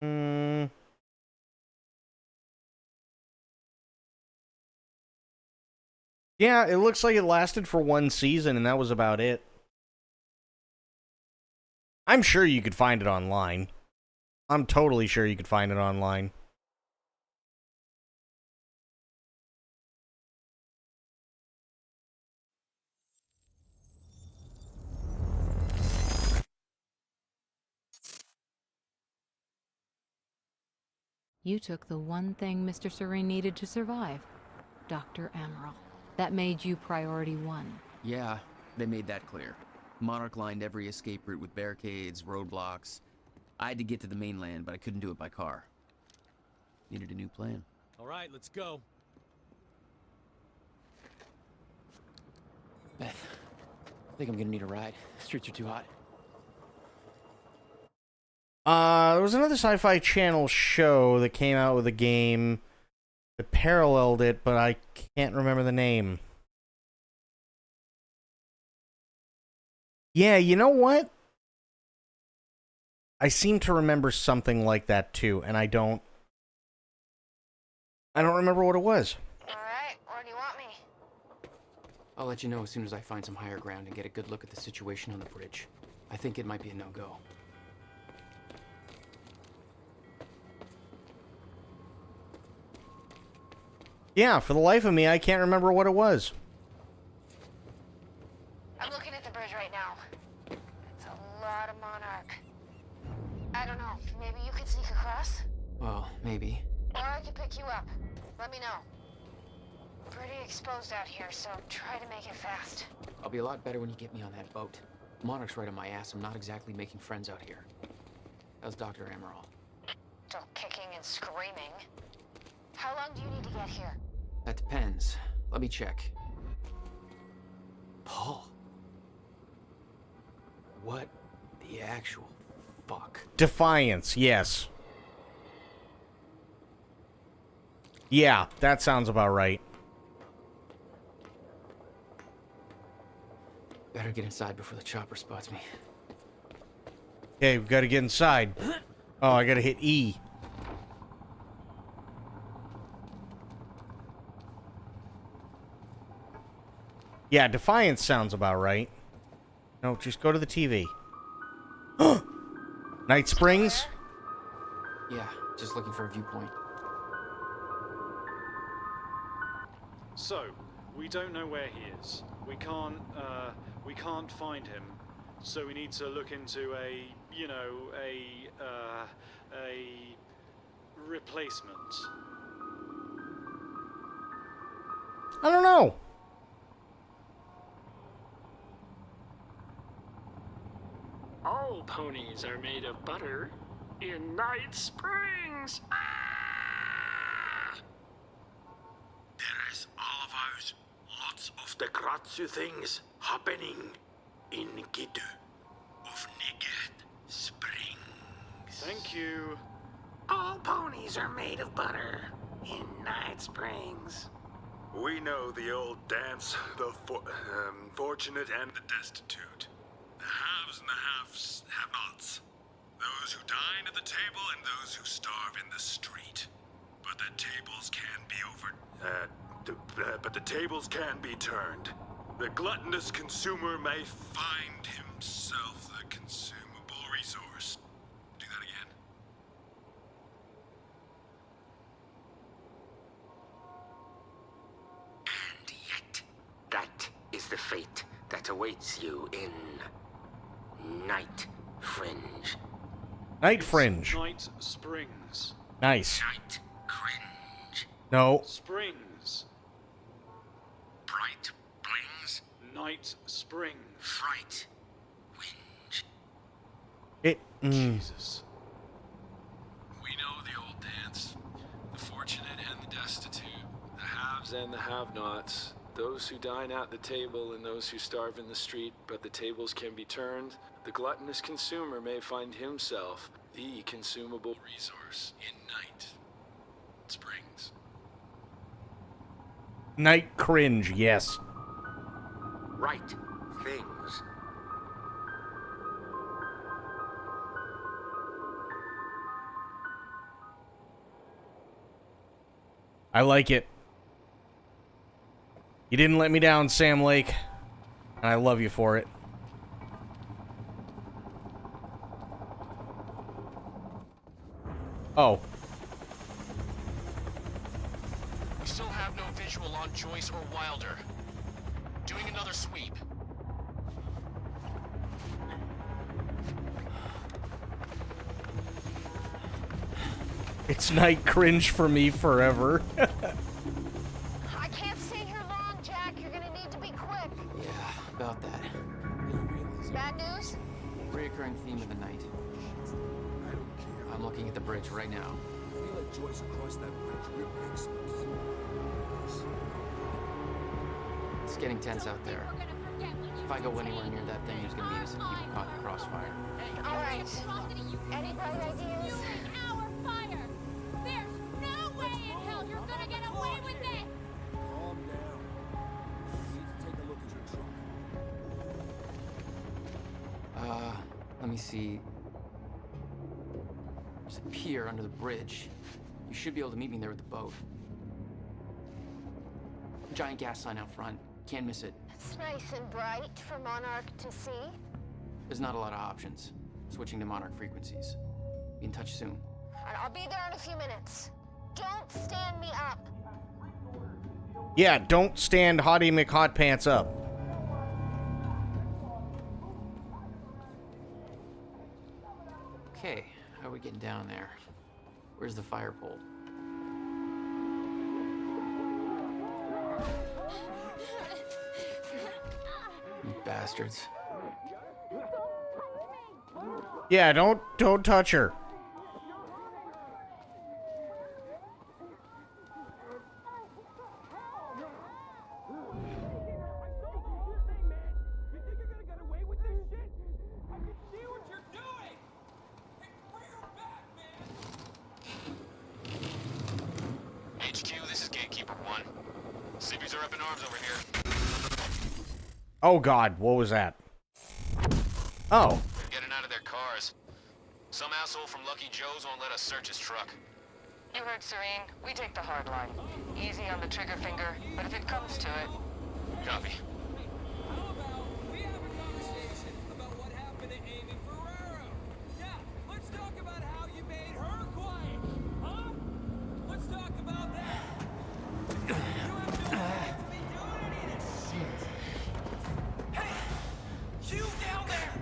Hmm. Yeah, it looks like it lasted for one season, and that was about it. I'm sure you could find it online. I'm totally sure you could find it online. You took the one thing Mr. Serene needed to survive, Dr. Amaral. That made you priority one. Yeah, they made that clear. Monarch lined every escape route with barricades, roadblocks. I had to get to the mainland, but I couldn't do it by car. Needed a new plan. All right, let's go. Beth, I think I'm gonna need a ride. The streets are too hot. There was another Sci-Fi Channel show that came out with a game that paralleled it, but I can't remember the name. Yeah, you know what? I seem to remember something like that too, and I don't remember what it was. Alright, where do you want me? I'll let you know as soon as I find some higher ground and get a good look at the situation on the bridge. I think it might be a no-go. Yeah, for the life of me, I can't remember what it was. I'm looking at the bridge right now. It's a lot of Monarch. I don't know, maybe you could sneak across? Well, maybe. Or I could pick you up. Let me know. Pretty exposed out here, so try to make it fast. I'll be a lot better when you get me on that boat. Monarch's right on my ass. I'm not exactly making friends out here. How's Dr. Amaral? Still kicking and screaming. How long do you need to get here? That depends. Let me check. Paul. What the actual fuck? Defiance, yes. Yeah, that sounds about right. Better get inside before the chopper spots me. Okay, we've got to get inside. Oh, I got to hit E. Yeah, Defiance sounds about right. No, just go to the TV. Night Springs? Yeah, just looking for a viewpoint. So, we don't know where he is. We can't find him. So we need to look into a replacement. I don't know. All ponies are made of butter in Night Springs. Ah! There is all of ours. Lots of the Kratzu things happening in Gitu of Nigat Springs. Thank you. All ponies are made of butter in Night Springs. We know the old dance, the fortunate and the destitute. The haves and the have-nots. Those who dine at the table and those who starve in the street. But the tables can be but the tables can be turned. The gluttonous consumer may find himself the consumable resource. Do that again. And yet, that is the fate that awaits you in Night Fringe. Night Fringe. Night Springs. Nice. Night Cringe. No. Springs. Bright Blings. Night Springs. Fright. Winge. Jesus. We know the old dance. The fortunate and the destitute. The haves and the have-nots. Those who dine at the table and those who starve in the street, but the tables can be turned. The gluttonous consumer may find himself the consumable resource in Night Springs. Night cringe, yes. Right things. I like it. You didn't let me down, Sam Lake. And I love you for it. Oh. We still have no visual on Joyce or Wilder. Doing another sweep. It's night cringe for me forever. I can't stay here long, Jack. You're gonna need to be quick. Yeah, about that. Bad news? Reoccurring theme of the night. I'm looking at the bridge right now. If we let Joyce across that bridge, we're big slips. It's getting tense out there. If I go anywhere near that thing, there's gonna be innocent people caught in the crossfire. All right. Any bright ideas? There's no way in hell you're gonna get away with this! Calm down. We need to take a look at your truck. Let me see. There's a pier under the bridge. You should be able to meet me there with the boat. Giant gas sign out front. Can't miss it. It's nice and bright for Monarch to see. There's not a lot of options. Switching to Monarch frequencies. Be in touch soon. All right, I'll be there in a few minutes. Don't stand me up. Yeah, don't stand Hottie McHotpants up. Okay, how are we getting down there? Where's the fire pole? You bastards. Yeah, don't touch her. HQ, this is Gatekeeper 1. Sleepies are up in arms over here. Oh God, what was that? Oh. They're getting out of their cars. Some asshole from Lucky Joe's won't let us search his truck. You heard Serene. We take the hard line. Easy on the trigger finger, but if it comes to it... Copy. You down there!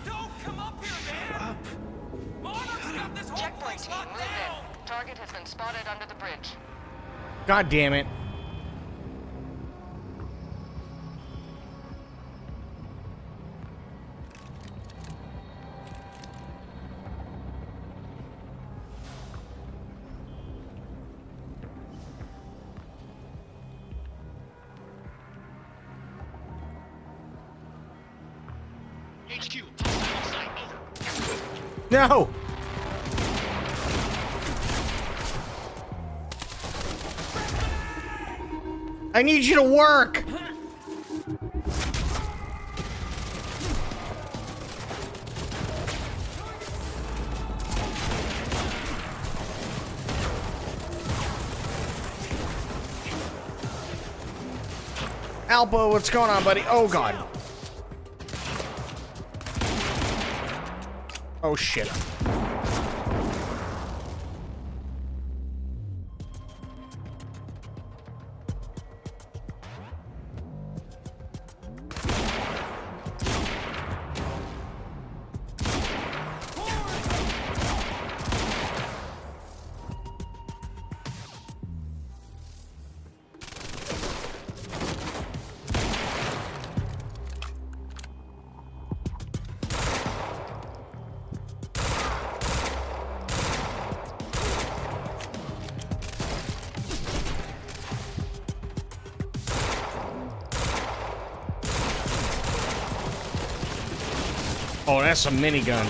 Don't come up here, man! Monarch's got this whole Checkpoint place team, locked move down! in. Target has been spotted under the bridge. God damn it. HQ, No! I need you to work! Alpo, what's going on, buddy? Oh, God. Oh, shit. Oh, that's a minigun.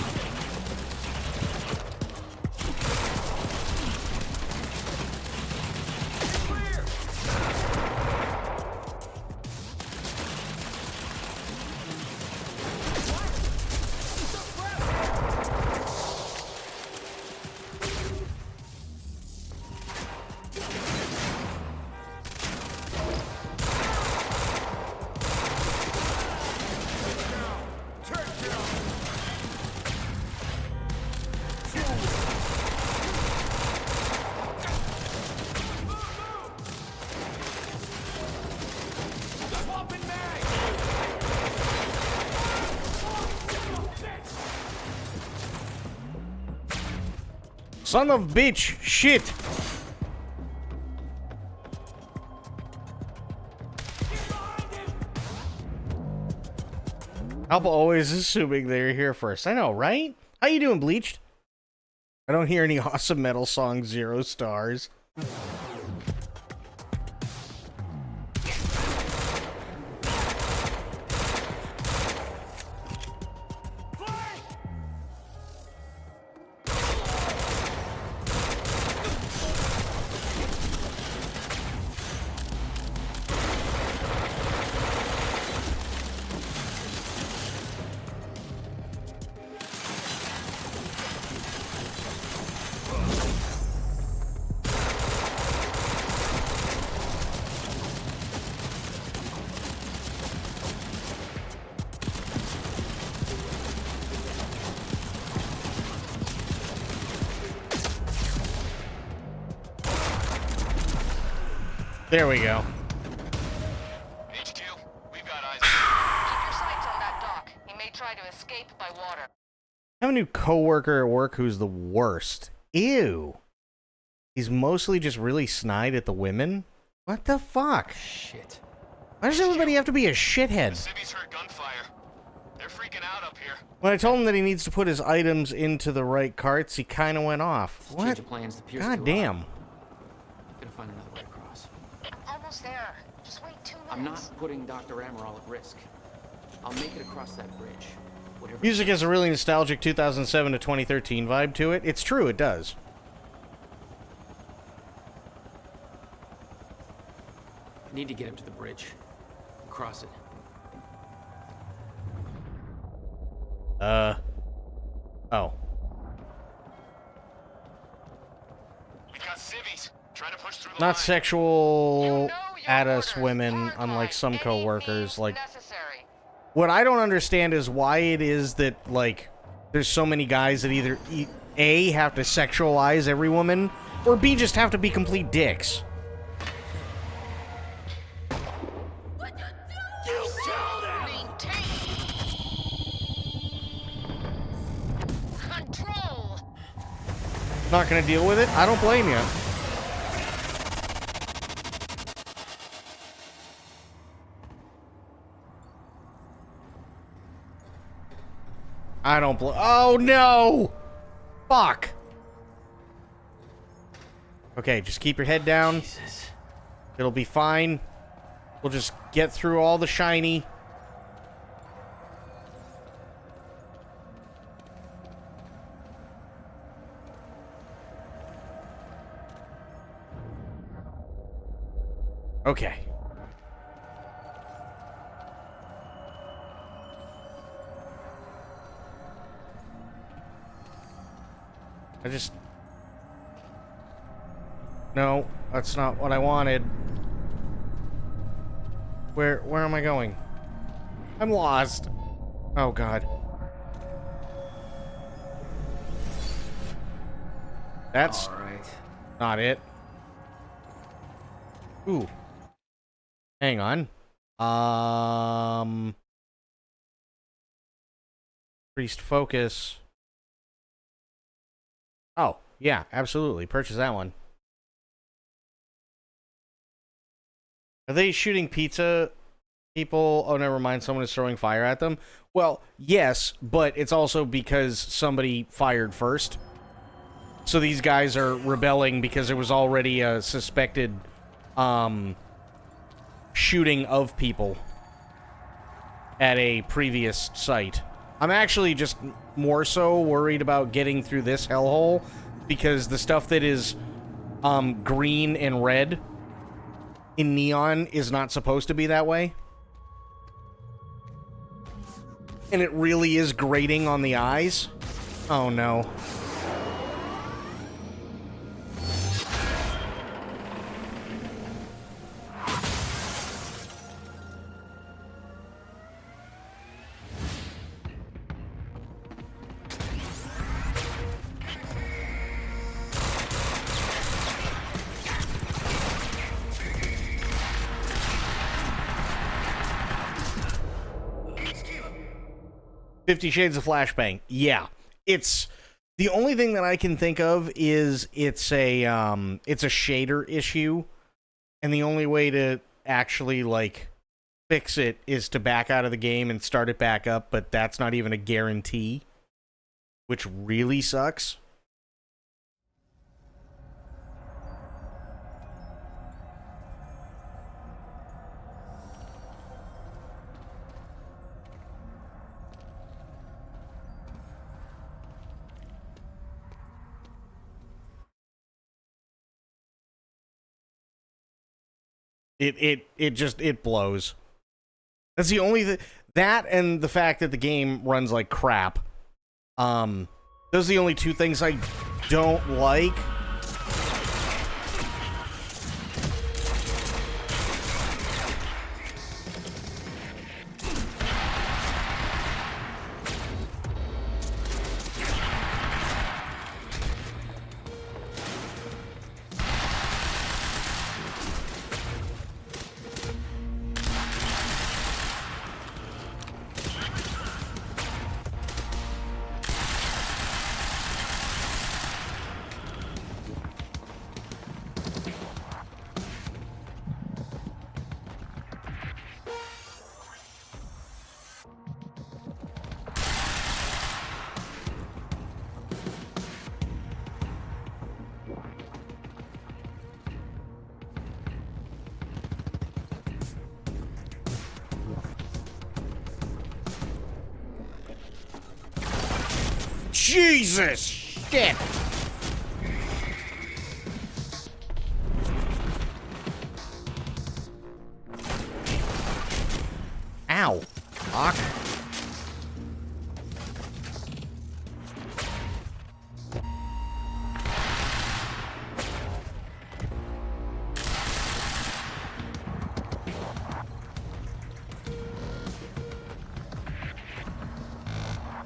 Son of bitch! Shit! Alpha always assuming they're here first. I know, right? How you doing, Bleached? I don't hear any awesome metal songs, 0 stars. There we go. HQ, we've got eyes. Keep your sights on that dock. He may try to escape by water. I have a new coworker at work who's the worst. Ew. He's mostly just really snide at the women. What the fuck? Shit. Why does everybody have to be a shithead? Civvies heard gunfire. They're freaking out up here. When I told him that he needs to put his items into the right carts, he kind of went off. Change What? of plans appears God too damn. hard. Gonna find another way across. Almost there. Just wait 2 minutes. I'm not putting Dr. Amaral at risk. I'll make it across that bridge. Whatever. Music has a really nostalgic 2007 to 2013 vibe to it. It's true, it does. I need to get him to the bridge. Cross it. Oh. We got civvies trying to push through the Not line. sexual at us women, unlike some coworkers. Like, what I don't understand is why it is that, like, there's so many guys that either A, have to sexualize every woman, or B, just have to be complete dicks. Not gonna deal with it? I don't blame you. I don't oh no! Fuck! Okay, just keep your head down. Jesus. It'll be fine. We'll just get through all the shiny. Okay. No, that's not what I wanted. Where am I going? I'm lost. Oh god. That's all right. Not it. Ooh. Hang on. Priest focus. Oh, yeah, absolutely. Purchase that one. Are they shooting pizza people? Oh, never mind. Someone is throwing fire at them. Well, yes, but it's also because somebody fired first. So these guys are rebelling because there was already a suspected shooting of people at a previous site. I'm actually just more so worried about getting through this hellhole because the stuff that is green and red in neon is not supposed to be that way. And it really is grating on the eyes. Oh no. $50 Shades of Flashbang. Yeah. It's The only thing that I can think of is it's a shader issue, and the only way to actually like fix it is to back out of the game and start it back up, but that's not even a guarantee, which really sucks. It blows. That's the only that and the fact that the game runs like crap. Those are the only two things I don't like. Jesus shit! Ow. Fuck.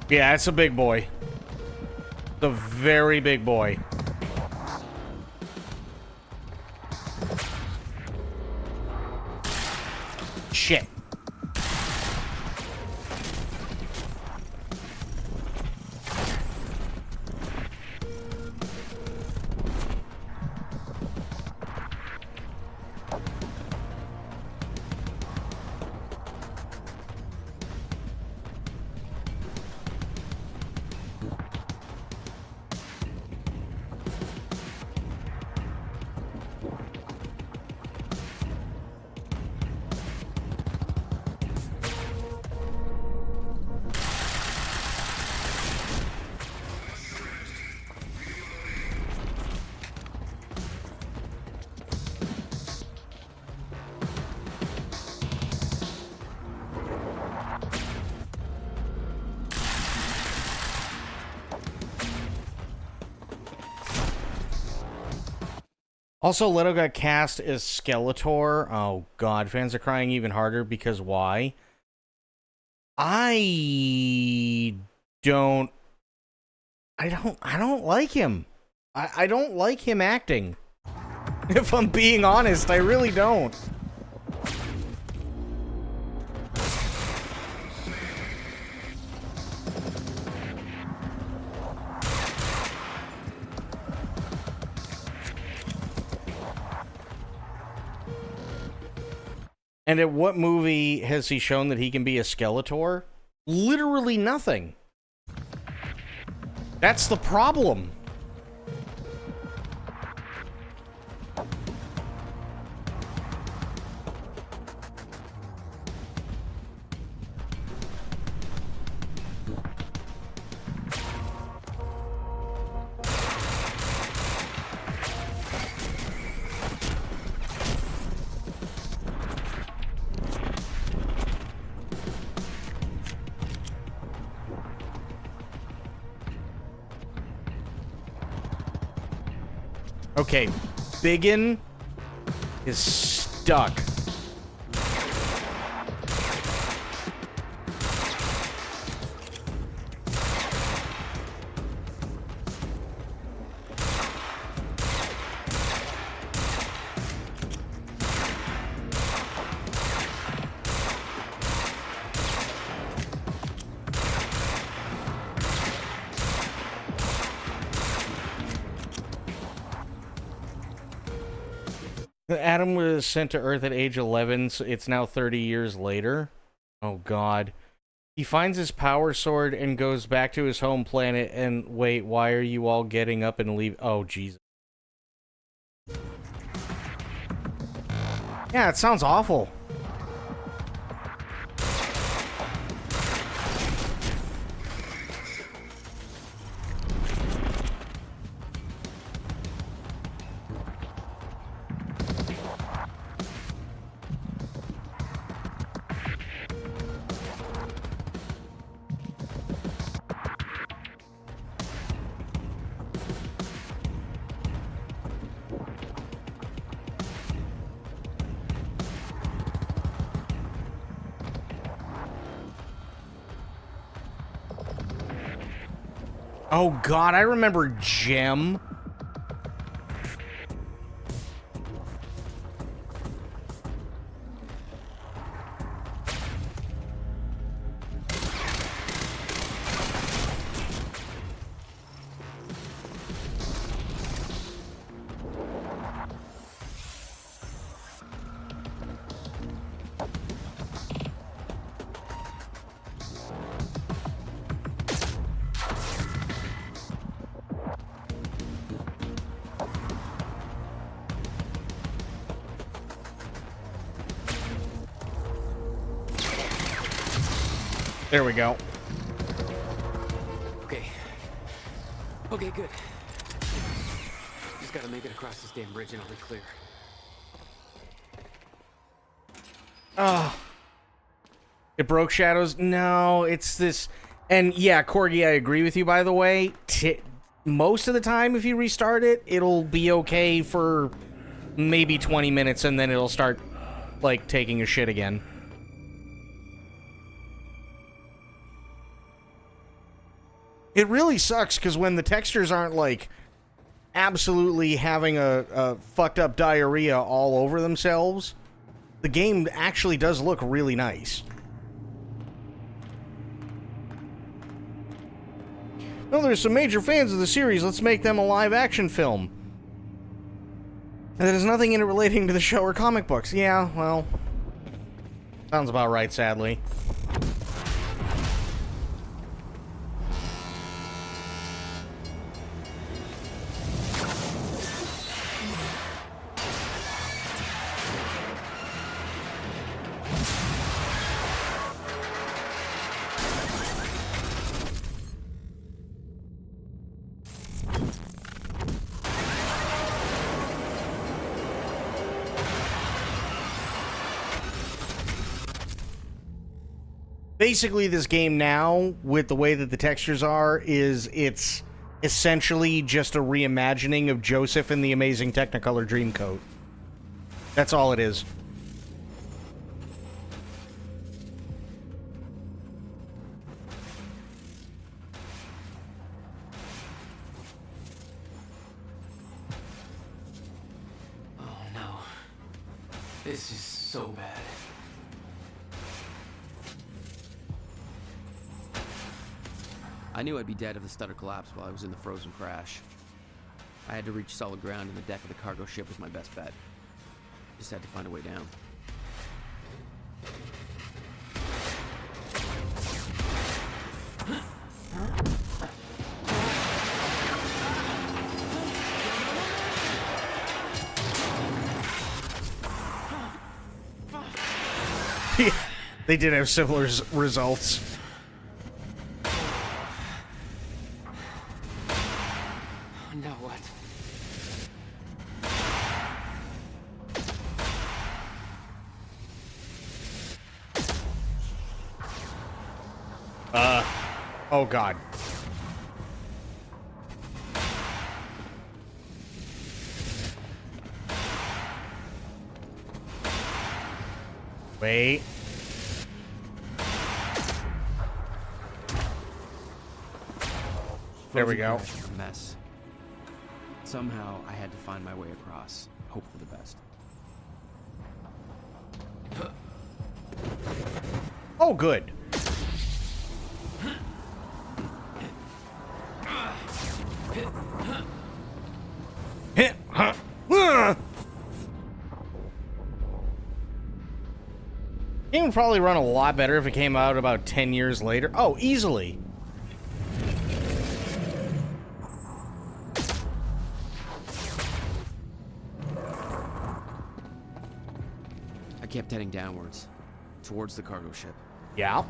Yeah, it's a big boy. The very big boy. Shit. Also, Leto got cast as Skeletor. Oh god, fans are crying even harder because why? I don't like him. I don't like him acting. If I'm being honest, I really don't. And at what movie has he shown that he can be a Skeletor? Literally nothing. That's the problem. Okay, Biggin is stuck. Adam was sent to Earth at age 11, so it's now 30 years later. Oh, God. He finds his power sword and goes back to his home planet, and wait, why are you all getting up and leave? Oh, Jesus. Yeah, it sounds awful. Oh, God, I remember Gem. There we go. Okay. Okay, good. Just gotta make it across this damn bridge and I'll be clear. It broke Shadows? No, it's this... And yeah, Corgi, I agree with you, by the way. Most of the time, if you restart it, it'll be okay for maybe 20 minutes, and then it'll start, like, taking a shit again. It really sucks, because when the textures aren't, like, absolutely having a fucked up diarrhea all over themselves, the game actually does look really nice. No, there's some major fans of the series. Let's make them a live-action film. And there's nothing in it relating to the show or comic books. Yeah, well, sounds about right, sadly. Basically, this game now, with the way that the textures are, it's essentially just a reimagining of Joseph in the Amazing Technicolor Dreamcoat. That's all it is. Oh no. This is so bad. I knew I'd be dead if the stutter collapsed while I was in the frozen crash. I had to reach solid ground, and the deck of the cargo ship was my best bet. Just had to find a way down. They did have similar results. Now what? Oh God. Wait. There we go. A mess. Somehow I had to find my way across. Hope for the best. Oh, good. Game would probably run a lot better if it came out about 10 years later. Oh, easily. I kept heading downwards, towards the cargo ship. Yeah.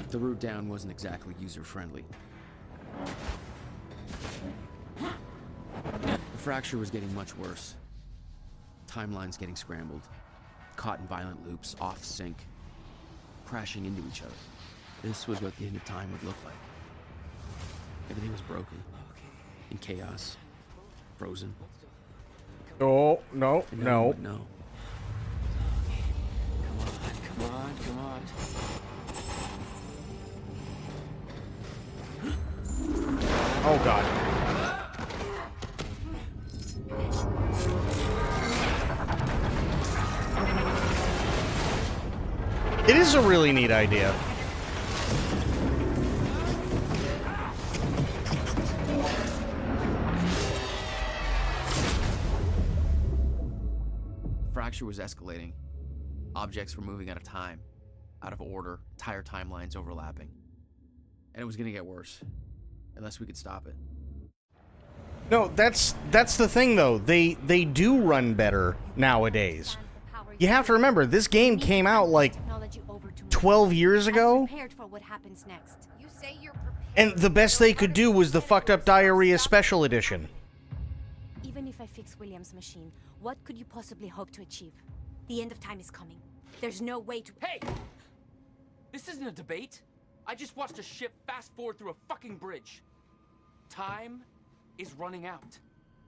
The route down wasn't exactly user-friendly. The fracture was getting much worse. Timelines getting scrambled. Caught in violent loops, off sync. Crashing into each other. This was what the end of time would look like. Everything was broken. In chaos. Frozen. Oh, no, And no. one would know. Come on, come on. Oh, God. It is a really neat idea. Fracture was escalating. Objects were moving out of time, out of order, entire timelines overlapping. And it was gonna get worse, unless we could stop it. No, that's the thing though. They do run better nowadays. You have to remember, this game came out like 12 years ago, Prepared for what happens next. You say you're prepared. and the best they could do was the fucked up diarrhea special edition. Even if I fix William's machine, what could you possibly hope to achieve? The end of time is coming. There's no way to. Hey! This isn't a debate. I just watched a ship fast forward through a fucking bridge. Time is running out,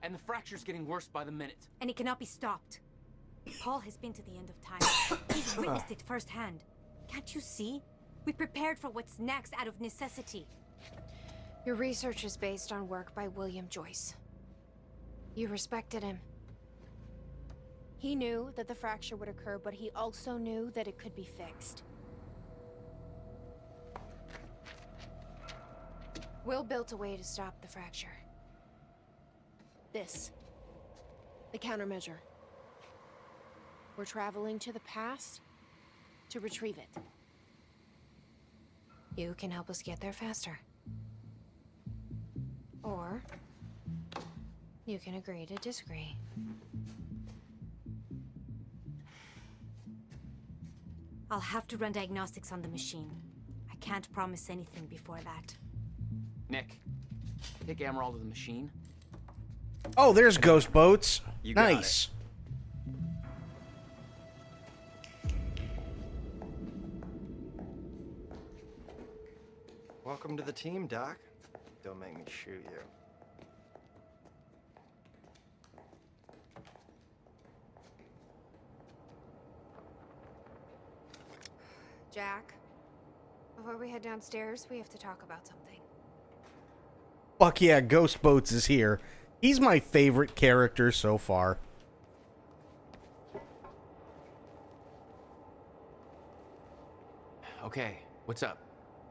and the fracture's getting worse by the minute. And it cannot be stopped. Paul has been to the end of time. He's witnessed it firsthand. Can't you see? We prepared for what's next out of necessity. Your research is based on work by William Joyce. You respected him. He knew that the fracture would occur, but he also knew that it could be fixed. Will built a way to stop the fracture. This. The countermeasure. We're traveling to the past to retrieve it. You can help us get there faster. Or you can agree to disagree. I'll have to run diagnostics on the machine. I can't promise anything before that. Nick, take Emerald to the machine. Oh, there's ghost boats. You got Nice. Welcome to the team, Doc. Don't make me shoot you. Jack, before we head downstairs, we have to talk about something. Fuck yeah, Ghost Boats is here. He's my favorite character so far. Okay, what's up?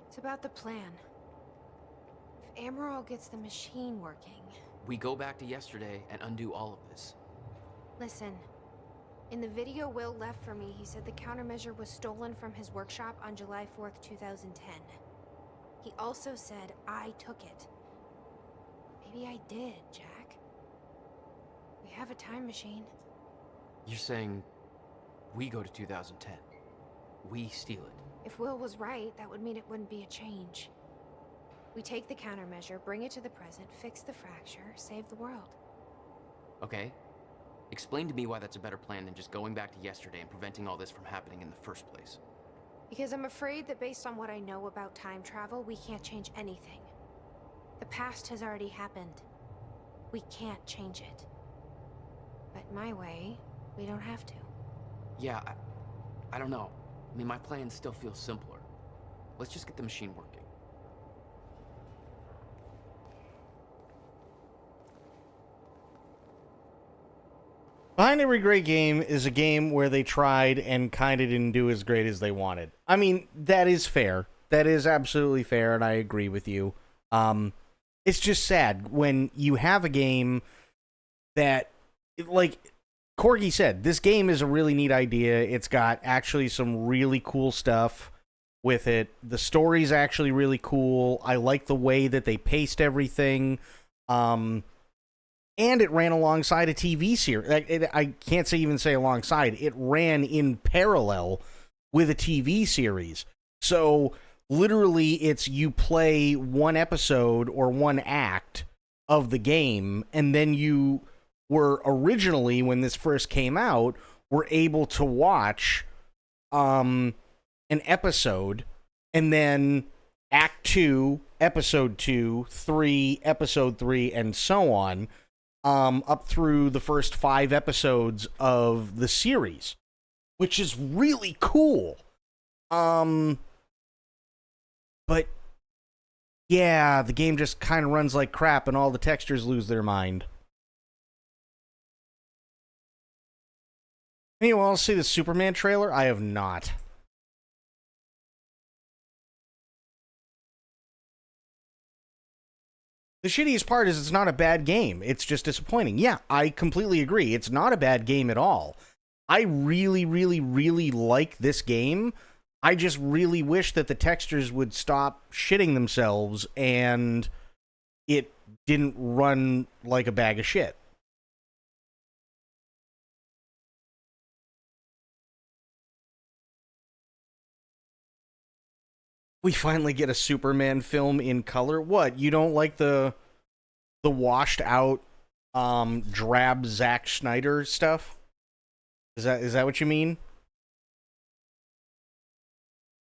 It's about the plan. If Amaral gets the machine working... We go back to yesterday and undo all of this. Listen. In the video Will left for me, he said the countermeasure was stolen from his workshop on July 4th, 2010. He also said I took it. Maybe I did, Jack. We have a time machine. You're saying we go to 2010. We steal it. If Will was right, that would mean it wouldn't be a change. We take the countermeasure, bring it to the present, fix the fracture, save the world. Okay. Explain to me why that's a better plan than just going back to yesterday and preventing all this from happening in the first place. Because I'm afraid that based on what I know about time travel, we can't change anything. The past has already happened. We can't change it. But my way, we don't have to. Yeah, I don't know. I mean, my plan still feels simpler. Let's just get the machine working. Behind every great game is a game where they tried and kind of didn't do as great as they wanted. I mean, that is fair. That is absolutely fair, and I agree with you. It's just sad when you have a game that, like Corgi said, this game is a really neat idea. It's got actually some really cool stuff with it. The story's actually really cool. I like the way that they paced everything. And it ran alongside a TV series. I can't even say alongside. It ran in parallel with a TV series. So literally, it's you play one episode or one act of the game, and then you were originally, when this first came out, were able to watch an episode, and then Act 2, Episode 2, 3, Episode 3, and so on, up through the first 5 episodes of the series, which is really cool. But yeah, the game just kind of runs like crap, and all the textures lose their mind. Anyone else see the Superman trailer? I have not. The shittiest part is it's not a bad game. It's just disappointing. Yeah, I completely agree. It's not a bad game at all. I really, really, really like this game. I just really wish that the textures would stop shitting themselves and it didn't run like a bag of shit. We finally get a Superman film in color. What? You don't like the washed out drab Zack Snyder stuff? Is that what you mean?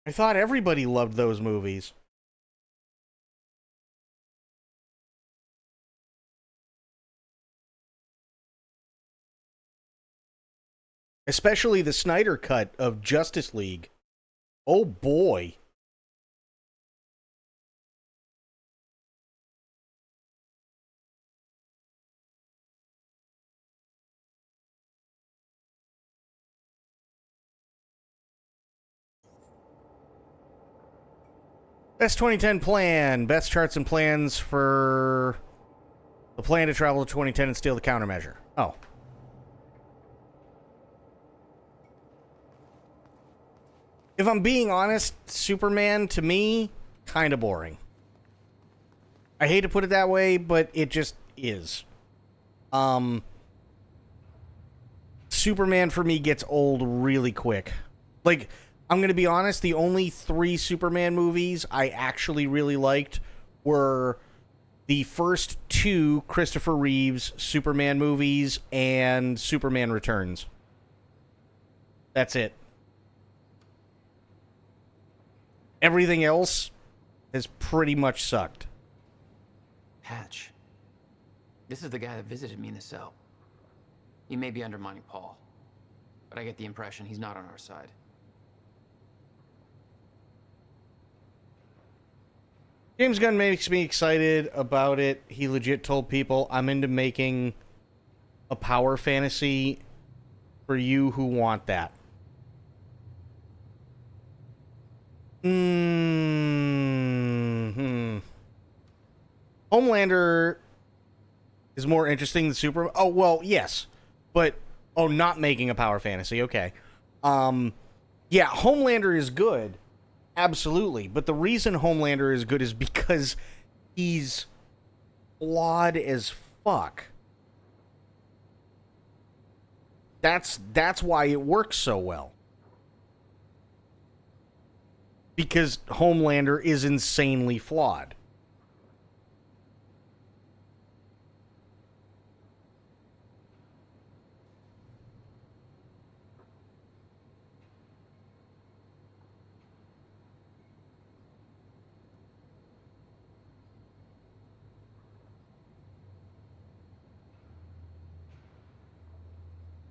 I thought everybody loved those movies. Especially the Snyder cut of Justice League. Oh boy. Best 2010 plan. Best charts and plans for the plan to travel to 2010 and steal the countermeasure. Oh. If I'm being honest, Superman, to me, kind of boring. I hate to put it that way, but it just is. Superman, for me, gets old really quick. Like, I'm going to be honest, the only 3 Superman movies I actually really liked were the first 2 Christopher Reeves Superman movies and Superman Returns. That's it. Everything else has pretty much sucked. Hatch. This is the guy that visited me in the cell. He may be undermining Paul, but I get the impression he's not on our side. James Gunn makes me excited about it. He legit told people, I'm into making a power fantasy for you who want that. Homelander is more interesting than Superman. Oh, well, yes. But, not making a power fantasy. Okay. Yeah, Homelander is good. Absolutely. But the reason Homelander is good is because he's flawed as fuck. That's why it works so well. Because Homelander is insanely flawed.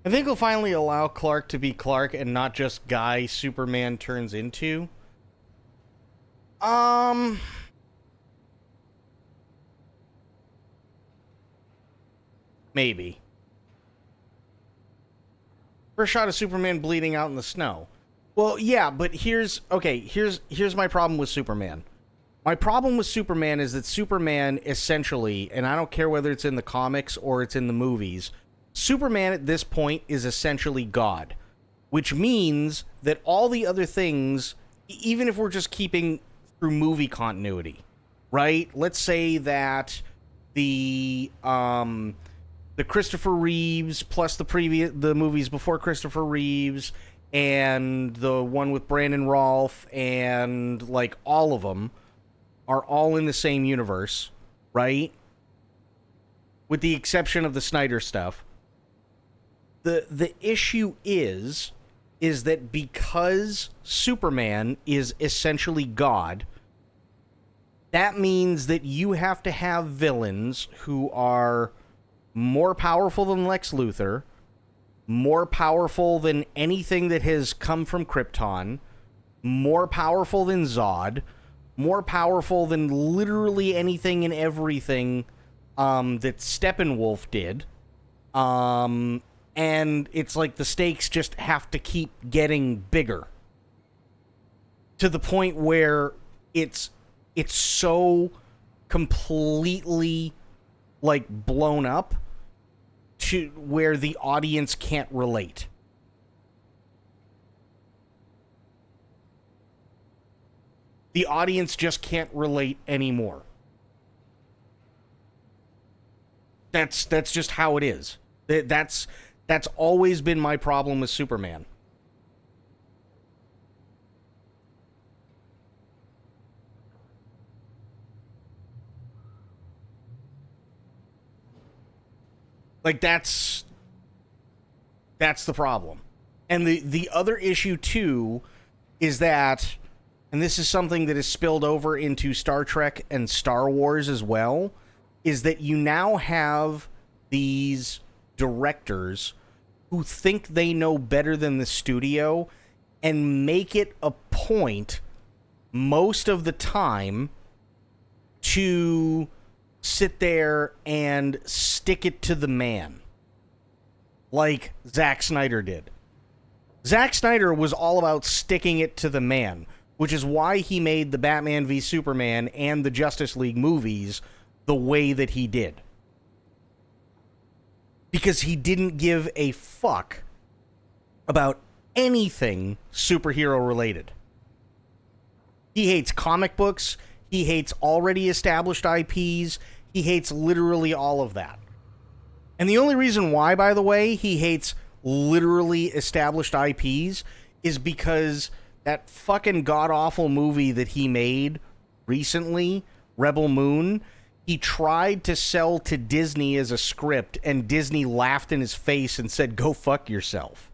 I think he'll finally allow Clark to be Clark and not just guy Superman turns into. Maybe. First shot of Superman bleeding out in the snow. Well, yeah, but here's my problem with Superman. My problem with Superman is that Superman essentially, and I don't care whether it's in the comics or it's in the movies, Superman at this point is essentially God, which means that all the other things, even if we're just keeping through movie continuity, right? Let's say that the Christopher Reeves plus the movies before Christopher Reeves and the one with Brandon Routh and like all of them are all in the same universe, right? With the exception of the Snyder stuff. The issue is that because Superman is essentially God, that means that you have to have villains who are more powerful than Lex Luthor, more powerful than anything that has come from Krypton, more powerful than Zod, more powerful than literally anything and everything that Steppenwolf did. And it's like the stakes just have to keep getting bigger. To the point where it's so completely like blown up to where the audience can't relate. The audience just can't relate anymore. That's just how it is. That's always been my problem with Superman. Like, that's the problem. And the other issue, too, is that, and this is something that has spilled over into Star Trek and Star Wars as well, is that you now have these directors who think they know better than the studio and make it a point most of the time to sit there and stick it to the man. Like Zack Snyder did. Zack Snyder was all about sticking it to the man, which is why he made the Batman v Superman and the Justice League movies the way that he did. Because he didn't give a fuck about anything superhero related. He hates comic books. He hates already established IPs. He hates literally all of that. And the only reason why, by the way, he hates literally established IPs is because that fucking god-awful movie that he made recently, Rebel Moon, he tried to sell to Disney as a script, and Disney laughed in his face and said, "Go fuck yourself."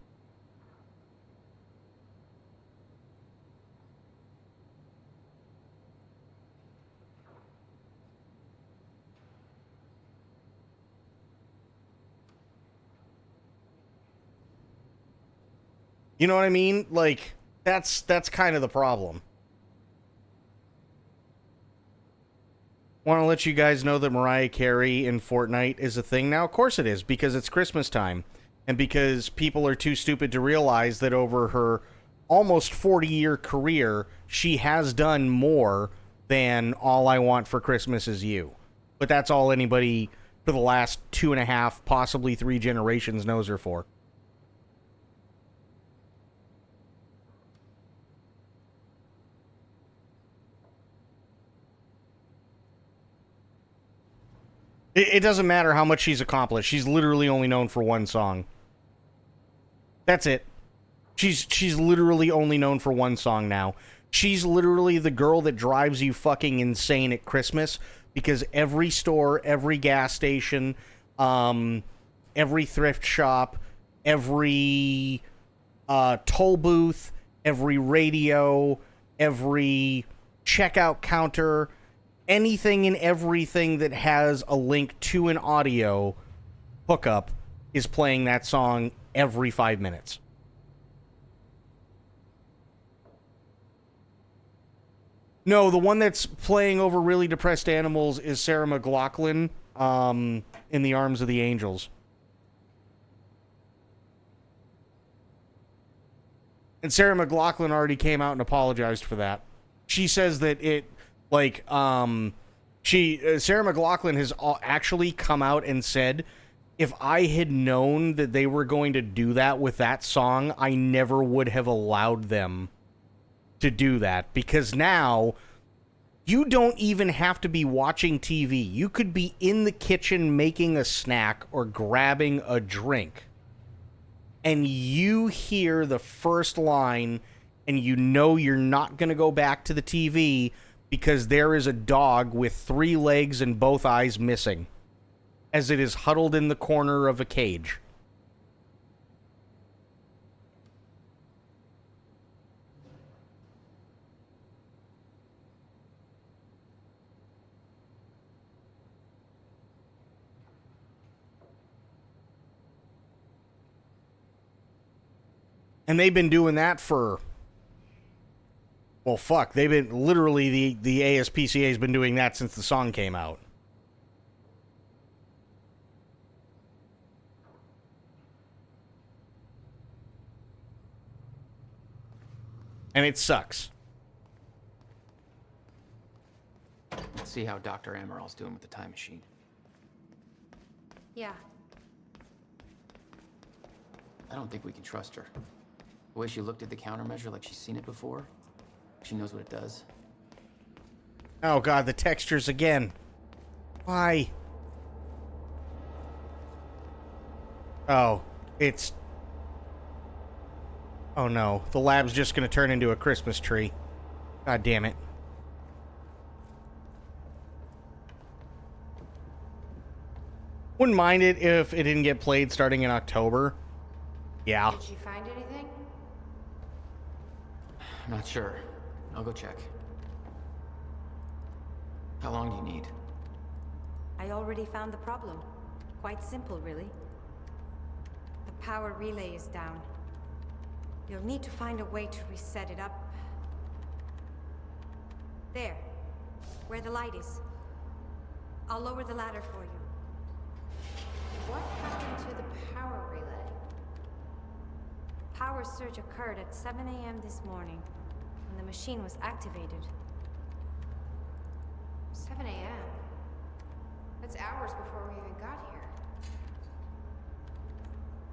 You know what I mean? Like, that's kind of the problem. Want to let you guys know that Mariah Carey in Fortnite is a thing now? Of course it is, because it's Christmas time. And because people are too stupid to realize that over her almost 40-year career, she has done more than All I Want for Christmas Is You. But that's all anybody for the last 2.5, possibly 3 generations knows her for. It doesn't matter how much she's accomplished. She's literally only known for one song. That's it. She's literally only known for one song now. She's literally the girl that drives you fucking insane at Christmas because every store, every gas station, every thrift shop, every toll booth, every radio, every checkout counter, anything and everything that has a link to an audio hookup is playing that song every 5 minutes. No, the one that's playing over Really Depressed Animals is Sarah McLachlan, In the Arms of the Angels. And Sarah McLachlan already came out and apologized for that. She says that it, like, Sarah McLachlan has actually come out and said, if I had known that they were going to do that with that song, I never would have allowed them to do that. Because now, you don't even have to be watching TV. You could be in the kitchen making a snack or grabbing a drink. And you hear the first line, and you know you're not going to go back to the TV because there is a dog with 3 legs and both eyes missing, as it is huddled in the corner of a cage. And they've been doing that for, well, fuck. They've been, literally, the ASPCA has been doing that since the song came out. And it sucks. Let's see how Dr. Amaral's doing with the time machine. Yeah. I don't think we can trust her. The way she looked at the countermeasure like she's seen it before. She knows what it does. Oh god, the textures again. Why? Oh, it's... Oh no, the lab's just gonna turn into a Christmas tree. God damn it. Wouldn't mind it if it didn't get played starting in October. Yeah. Did you find anything? I'm not sure. I'll go check. How long do you need? I already found the problem. Quite simple, really. The power relay is down. You'll need to find a way to reset it up. There. Where the light is. I'll lower the ladder for you. What happened to the power relay? Power surge occurred at 7 a.m. this morning, when the machine was activated. 7 a.m.? That's hours before we even got here.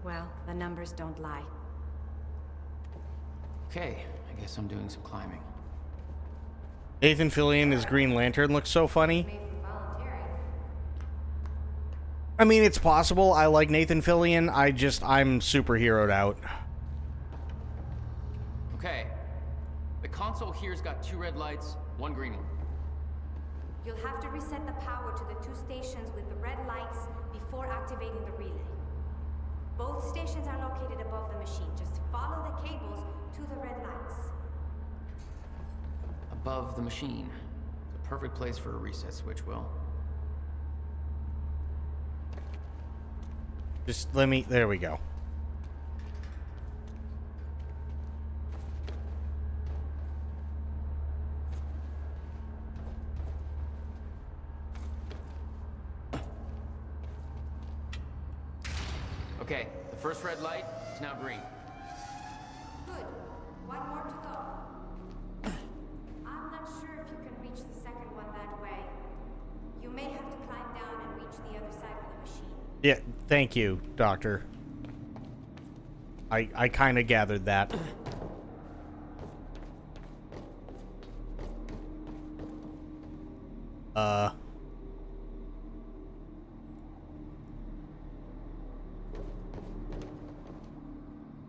Well, the numbers don't lie. Okay, I guess I'm doing some climbing. Nathan Fillion as Green Lantern looks so funny. I mean, it's possible. I like Nathan Fillion. I'm superheroed out. Okay. The console here's got 2 red lights, 1 green one. You'll have to reset the power to the 2 stations with the red lights before activating the relay. Both stations are located above the machine. Just follow the cables to the red lights. Above the machine. The perfect place for a reset switch, Will. Just let me... There we go. Okay, the first red light is now green. Good. 1 more to go. I'm not sure if you can reach the second one that way. You may have to climb down and reach the other side of the machine. Yeah, thank you, Doctor. I kind of gathered that.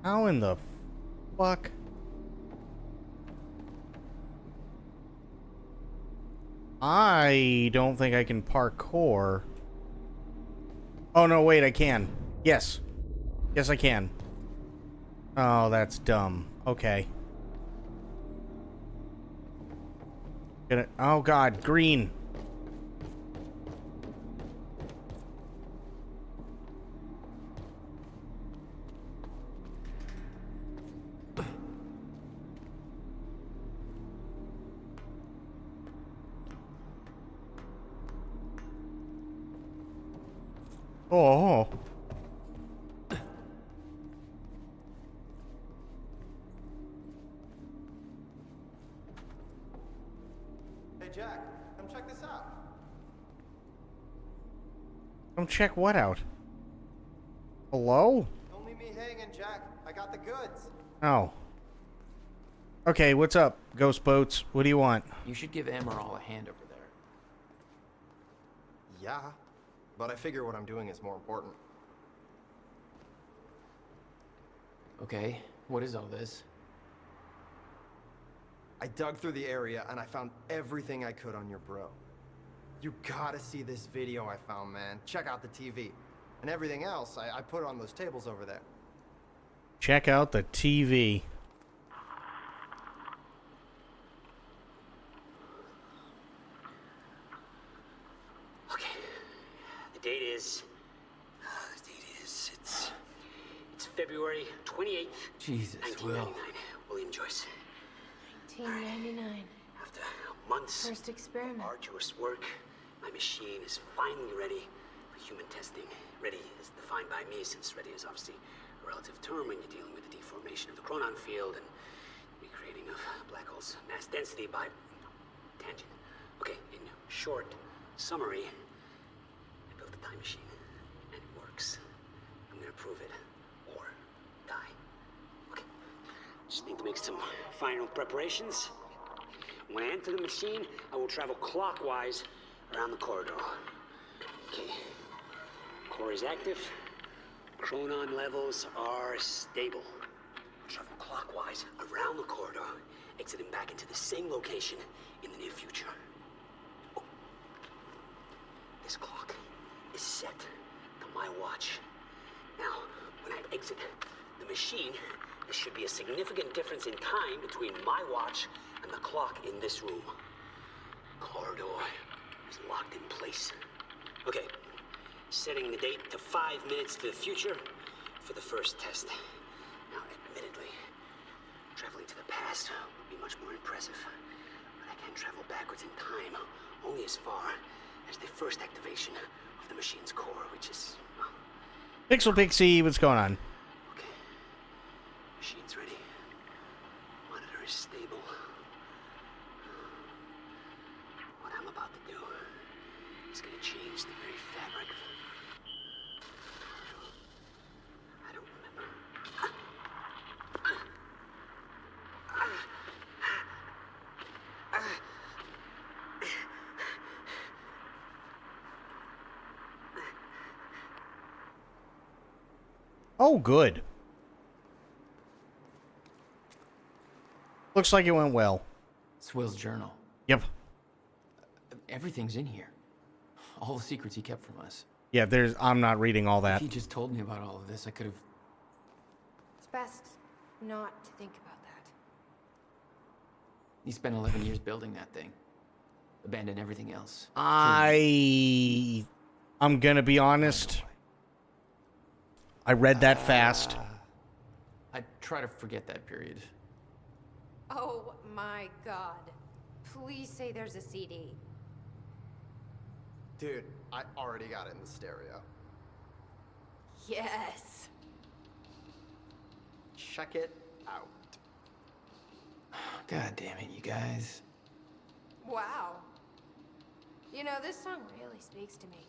How in the fuck? I don't think I can parkour. Oh, no, wait, I can. Yes. Yes, I can. Oh, that's dumb. Okay. Oh, God, green. Oh. Jack, come check this out. Come check what out? Hello? Don't leave me hanging, Jack. I got the goods. Oh. Okay, what's up, Ghost Boats? What do you want? You should give Amaral a hand over there. Yeah, but I figure what I'm doing is more important. Okay, what is all this? I dug through the area and I found everything I could on your bro. You gotta see this video I found, man. Check out the TV. And everything else, I put on those tables over there. Check out the TV. Okay. The date is... It's February 28th, Jesus, 1999. William Joyce. 1999. After months First experiment. of arduous work, my machine is finally ready for human testing. Ready is defined by me, since ready is obviously a relative term when you're dealing with the deformation of the chronon field and recreating of black holes' mass density by tangent. Okay, in short summary, I built a time machine, and it works. I'm gonna prove it, or die. Okay, just need to make some final preparations. When I enter the machine, I will travel clockwise around the corridor. Okay. Core is active. Chronon levels are stable. Travel clockwise around the corridor, exiting back into the same location in the near future. Oh. This clock is set to my watch. Now, when I exit the machine, there should be a significant difference in time between my watch and the clock in this room. Corridor is locked in place. Okay, setting the date to 5 minutes to the future for the first test. Now, admittedly, traveling to the past would be much more impressive, but I can travel backwards in time only as far as the first activation of the machine's core, which is, well... Pixel Pixie, what's going on? Machine's ready. Monitor is stable. What I'm about to do is going to change the very fabric of... I don't remember. Oh, good. Looks like it went well. It's Will's journal. Yep. Everything's in here. All the secrets he kept from us. Yeah, I'm not reading all that. If he just told me about all of this, I could have... It's best not to think about that. He spent 11 years building that thing. Abandoned everything else. I'm gonna be honest. I read that fast. I try to forget that period. Oh my god. Please say there's a CD. Dude, I already got it in the stereo. Yes. Check it out. God damn it, you guys. Wow. You know, this song really speaks to me.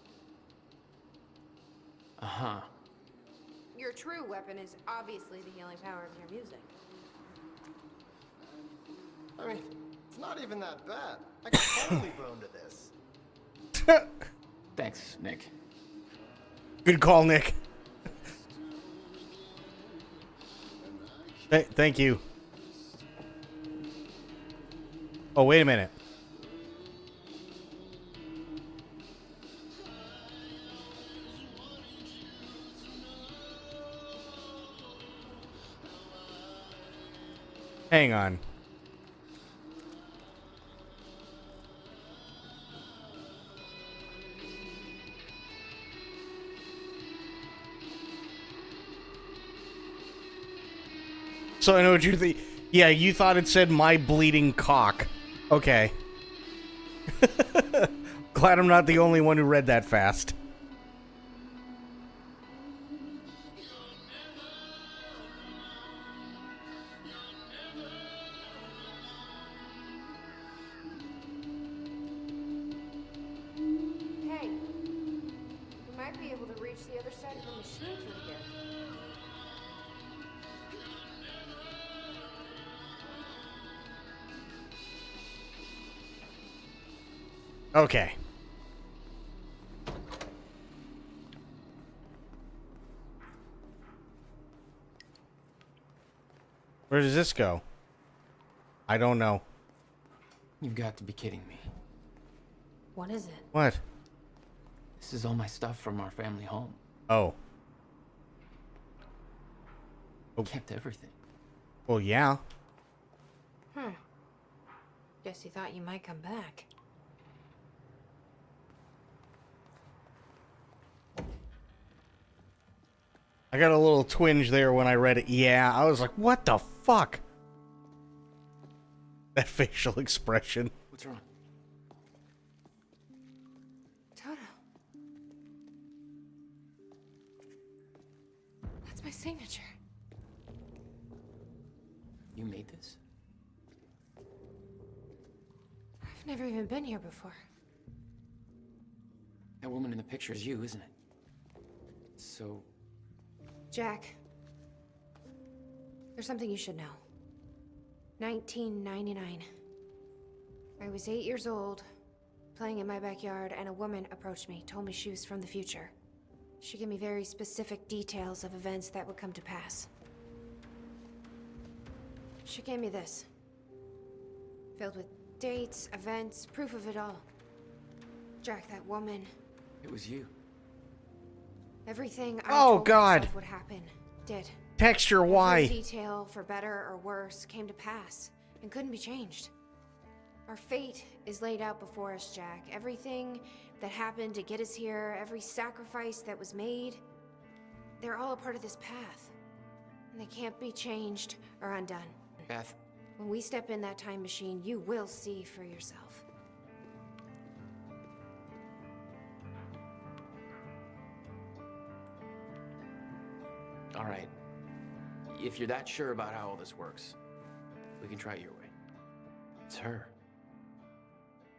Uh-huh. Your true weapon is obviously the healing power of your music. I mean, it's not even that bad. I can totally bone to this. Thanks, Nick. Good call, Nick. Thank you. Oh, wait a minute. Hang on. So I know what you think. Yeah, you thought it said "my bleeding cock." Okay. Glad I'm not the only one who read that fast. might be able to reach the other side of the machine through here. Okay. Where does this go? I don't know. You've got to be kidding me. What is it? What? This is all my stuff from our family home. Oh. Kept everything. Well, yeah. Guess you thought you might come back. I got a little twinge there when I read it. Yeah, I was like, what the fuck? That facial expression. What's wrong? Toto. That's my signature. You made this? I've never even been here before. That woman in the picture is you, isn't it? So, Jack, there's something you should know. 1999. I was 8 years old, playing in my backyard, and a woman approached me, told me she was from the future. She gave me very specific details of events that would come to pass. She gave me this, filled with dates, events, proof of it all. Jack, that woman, it was you. everything I Oh, told God. myself would happen, did. Texture, Every why? detail, for better or worse, came to pass and couldn't be changed. Our fate is laid out before us, Jack. Everything that happened to get us here, every sacrifice that was made, they're all a part of this path. And they can't be changed or undone. Beth. When we step in that time machine, you will see for yourself. All right. If you're that sure about how all this works, we can try it your way. It's her.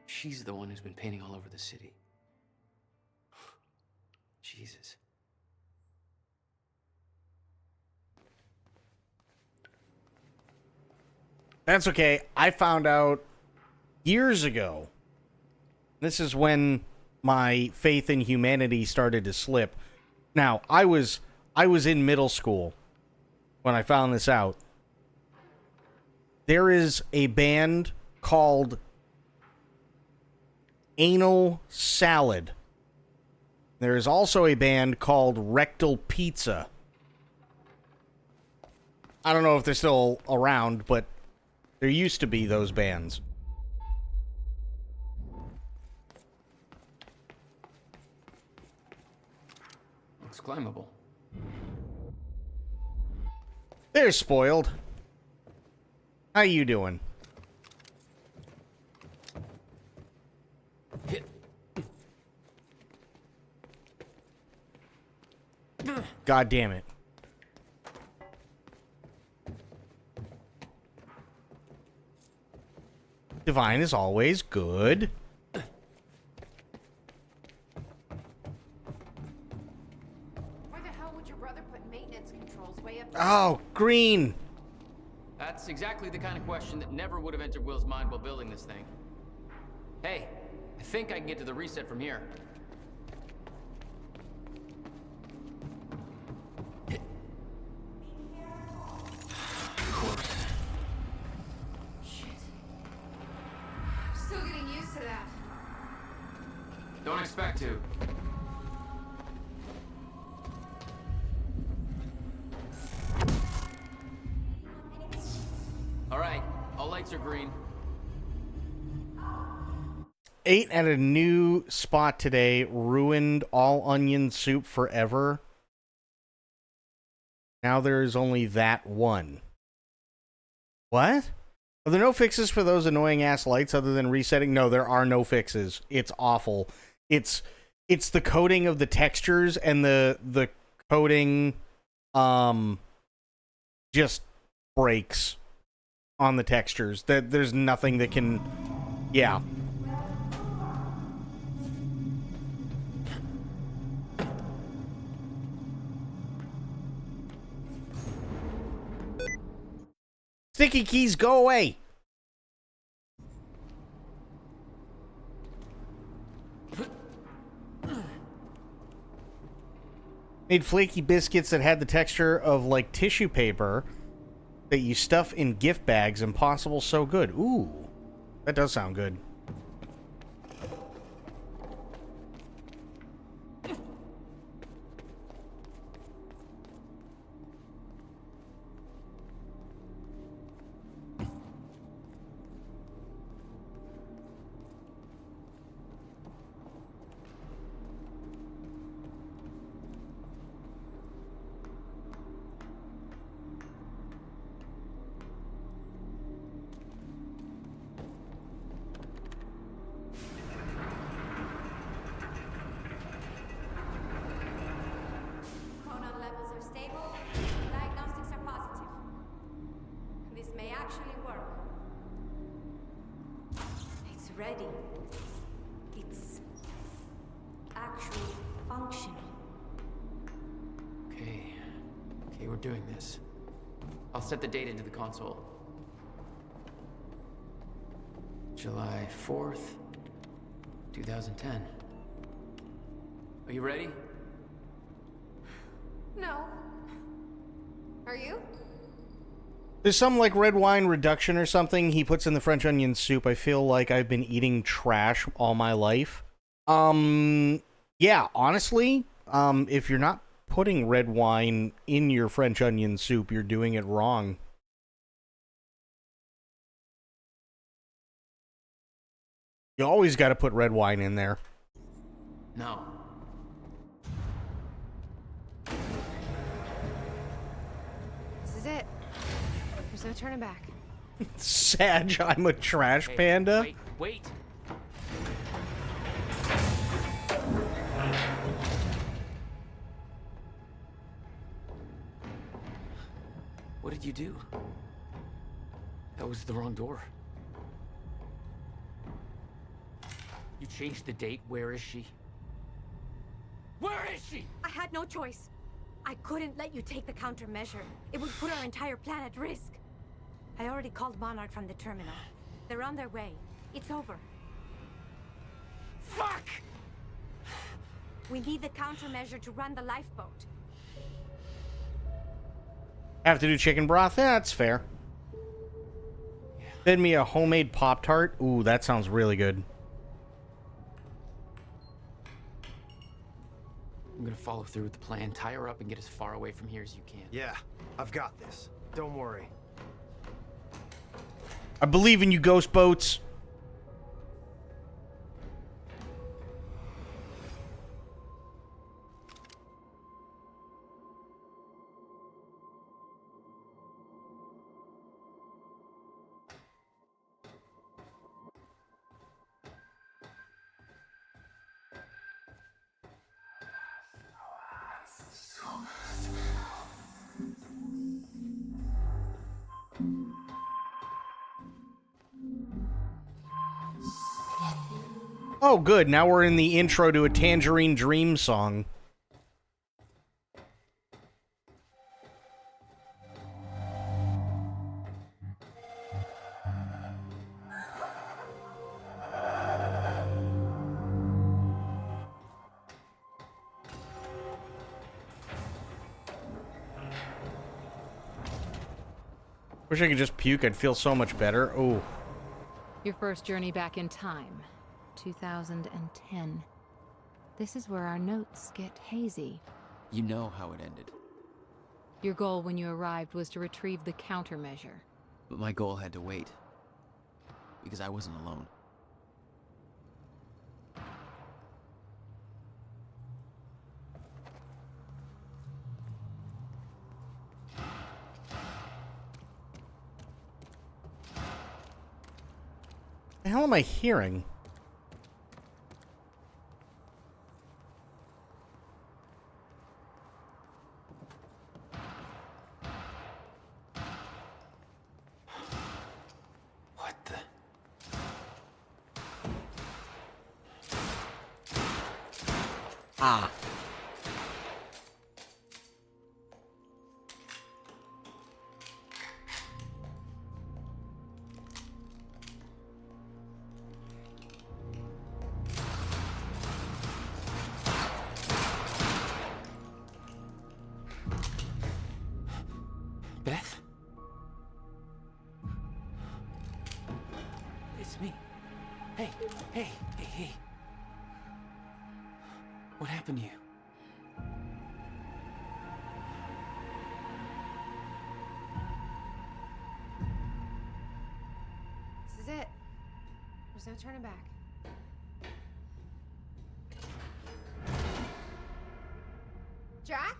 She's the one who's been painting all over the city. Jesus. That's okay. I found out years ago. This is when my faith in humanity started to slip. Now, I was in middle school when I found this out. There is a band called Anal Salad. There is also a band called Rectal Pizza. I don't know if they're still around, but there used to be those bands. Looks climbable. They're spoiled. How you doing? God damn it. Divine is always good. Why the hell would your brother put maintenance controls way up there? Oh, green. That's exactly the kind of question that never would have entered Will's mind while building this thing. Hey, I think I can get to the reset from here. Of course. Shit. I'm still getting used to that. Don't expect to. All right, all lights are green. 8 at a new spot today. Ruined all onion soup forever. Now there is only that one. What? Are there no fixes for those annoying ass lights other than resetting? No, there are no fixes. It's awful. It's the coding of the textures and the coding just breaks on the textures. That there's nothing that can Sticky keys, go away. Made flaky biscuits that had the texture of like tissue paper that you stuff in gift bags. Impossible so good. Ooh, that does sound good. Chronon levels are stable. Diagnostics are positive. This may actually work. It's ready. It's actually functional. Okay, we're doing this. I'll set the date into the console. July 4th, 2010. Are you ready? No. Are you? There's some like red wine reduction or something he puts in the French onion soup. I feel like I've been eating trash all my life. Yeah, honestly, if you're not putting red wine in your French onion soup, you're doing it wrong. You always got to put red wine in there. No. This is it. There's no turning back. Sag, I'm a trash panda. Wait. What did you do? That was the wrong door. You changed the date. Where is she? Where is she? I had no choice. I couldn't let you take the countermeasure. It would put our entire plan at risk. I already called Monarch from the terminal. They're on their way. It's over. Fuck! We need the countermeasure to run the lifeboat. Have to do chicken broth? Yeah, that's fair. Send me a homemade Pop-Tart. Ooh, that sounds really good. I'm gonna follow through with the plan. Tie her up and get as far away from here as you can. Yeah, I've got this. Don't worry. I believe in you, Ghost Boats. Oh, good. Now we're in the intro to a Tangerine Dream song. Wish I could just puke. I'd feel so much better. Oh. Your first journey back in time, 2010. This is where our notes get hazy. You know how it ended. Your goal when you arrived was to retrieve the countermeasure. But my goal had to wait. Because I wasn't alone. The hell am I hearing? What the? Ah. Hey, hey, hey. What happened to you? This is it. There's no turning back. Jack?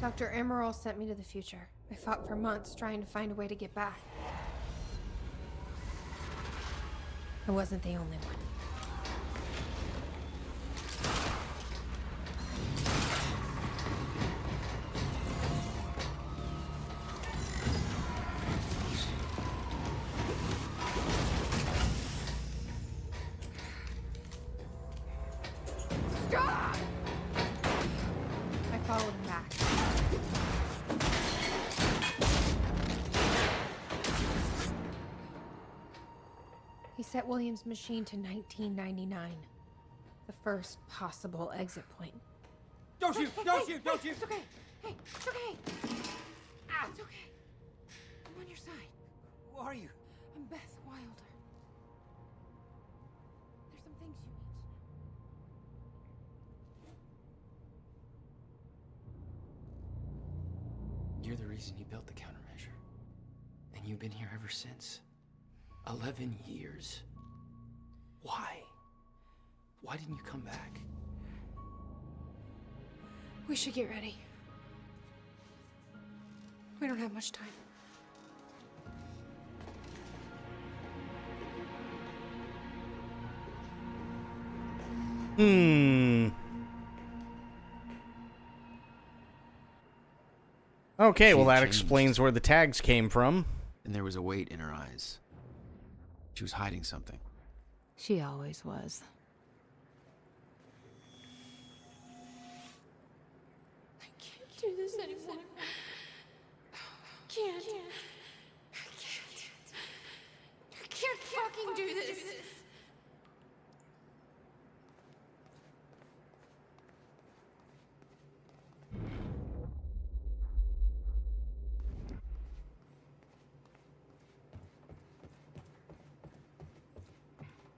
Dr. Emerald sent me to the future. I fought for months trying to find a way to get back. I wasn't the only one. Stop! I followed him back. He set Williams' machine to 1999. The first possible exit point. Don't shoot! Don't shoot! Don't shoot! It's okay. Hey, it's okay. Ah, it's okay. I'm on your side. Who are you? I'm Beth Wilder. There's some things you need to know. You're the reason he built the countermeasure. And you've been here ever since. 11 years. Why? Why didn't you come back? We should get ready. We don't have much time. Okay, well She had that changed. explains where the tags came from. And there was a weight in her eyes. She was hiding something. She always was. I can't do this anymore. I can't. I can't fucking do this.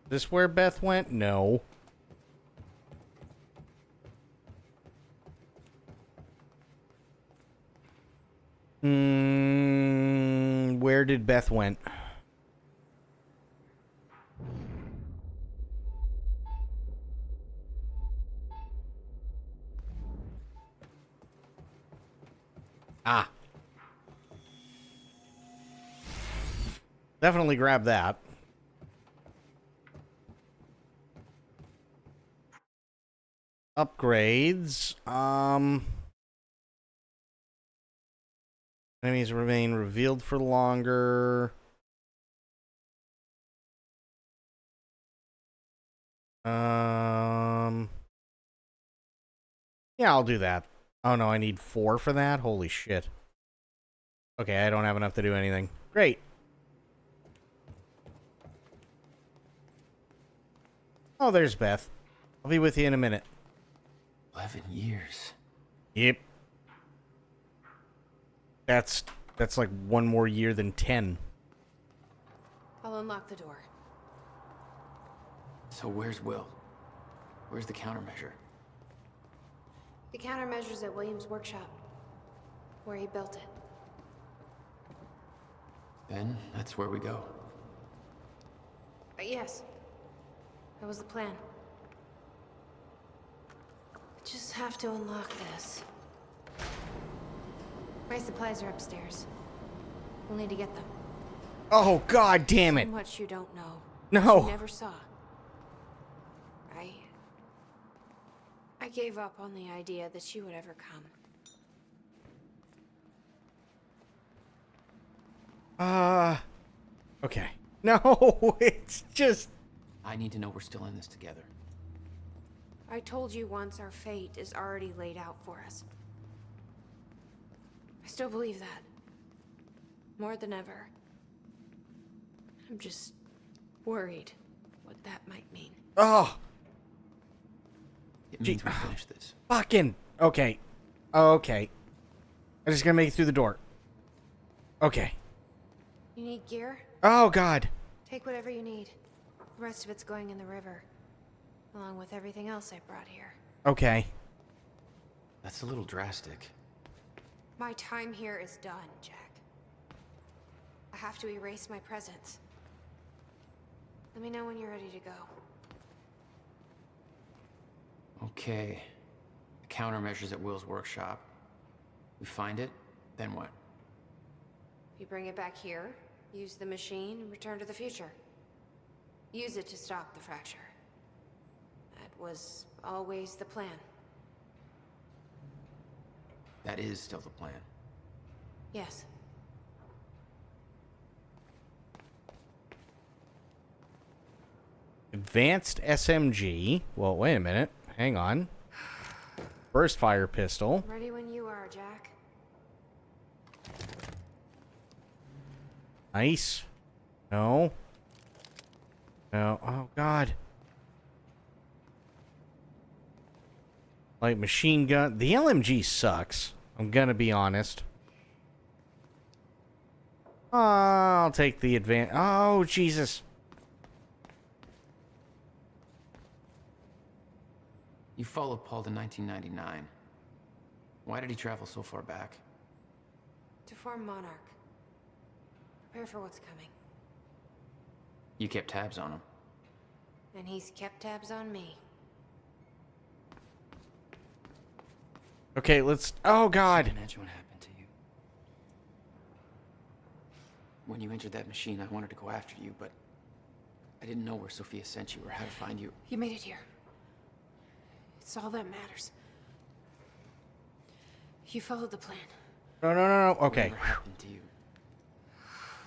This where Beth went? No. Where did Beth went? Ah. Definitely grab that. Upgrades. Enemies remain revealed for longer. Yeah, I'll do that. Oh no, I need 4 for that? Holy shit. Okay, I don't have enough to do anything. Great. Oh, there's Beth. I'll be with you in a minute. 11 years. Yep. That's like one more year than 10. I'll unlock the door. So where's Will? Where's the countermeasure? The countermeasure's at Williams' workshop, where he built it. Then that's where we go. Yes, that was the plan. I just have to unlock this. My supplies are upstairs. We'll need to get them. Oh, god damn it. So much you don't know. No. You never saw. I gave up on the idea that she would ever come. Okay. No, it's just... I need to know we're still in this together. I told you once our fate is already laid out for us. I still believe that. More than ever. I'm just worried what that might mean. Oh! It means we finish this. Fucking... Okay. Okay. I'm just gonna make it through the door. Okay. You need gear? Oh, God. Take whatever you need. The rest of it's going in the river. Along with everything else I brought here. Okay. That's a little drastic. My time here is done, Jack. I have to erase my presence. Let me know when you're ready to go. Okay. The countermeasures at Will's workshop. We find it, then what? You bring it back here, use the machine, and return to the future. Use it to stop the fracture. That was always the plan. That is still the plan. Yes. Advanced SMG. Well, wait a minute. Hang on. Burst fire pistol. Ready when you are, Jack. Nice. No. No. Oh, God. Light machine gun. The LMG sucks. I'm gonna be honest. I'll take the advance. Oh, Jesus. You followed Paul to 1999. Why did he travel so far back? To form Monarch. Prepare for what's coming. You kept tabs on him. And he's kept tabs on me. Okay, let's... Oh, God. Imagine what happened to you. When you entered that machine, I wanted to go after you, but I didn't know where Sophia sent you or how to find you. You made it here. It's all that matters. You followed the plan. No, no, no, no. Okay. Whatever happened to you?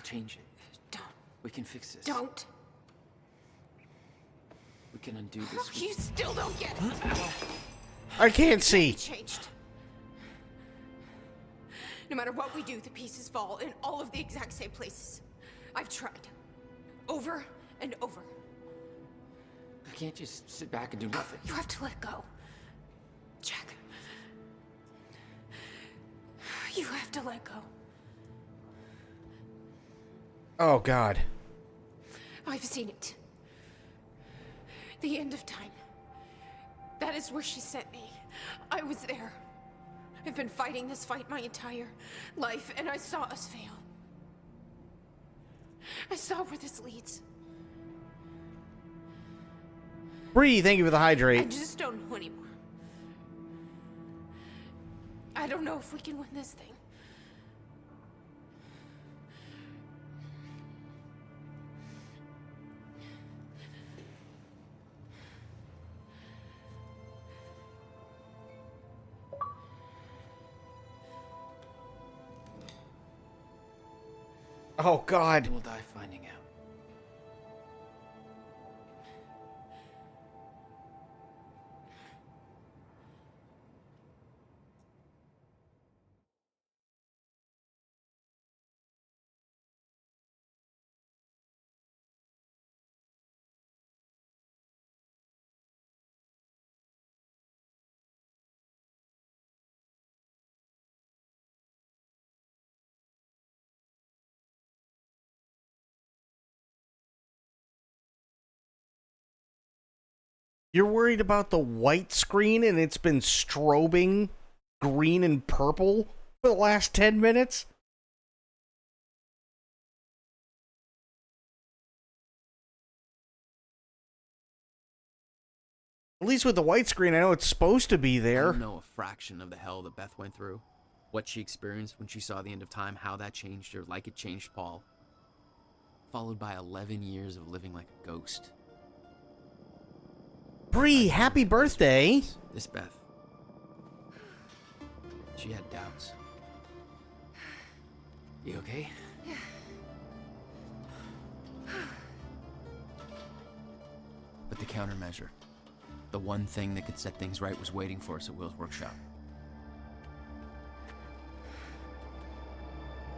Change it. Don't. We can fix this. Don't. We can undo this. You still don't get it. I can't see. Changed. No matter what we do, the pieces fall in all of the exact same places. I've tried. Over and over. I can't just sit back and do nothing. You have to let go. Jack. You have to let go. Oh, God. I've seen it. The end of time. That is where she sent me. I was there. I've been fighting this fight my entire life, and I saw us fail. I saw where this leads. Bree, thank you for the hydrate. I just don't know anymore. I don't know if we can win this thing. Oh, God. We'll die finding out. You're worried about the white screen and it's been strobing green and purple for the last 10 minutes? At least with the white screen, I know it's supposed to be there. I don't know a fraction of the hell that Beth went through. What she experienced when she saw the end of time, how that changed her like it changed Paul. Followed by 11 years of living like a ghost. Bree, happy birthday. This Beth. She had doubts. You okay? Yeah. But the countermeasure, the one thing that could set things right, was waiting for us at Will's workshop.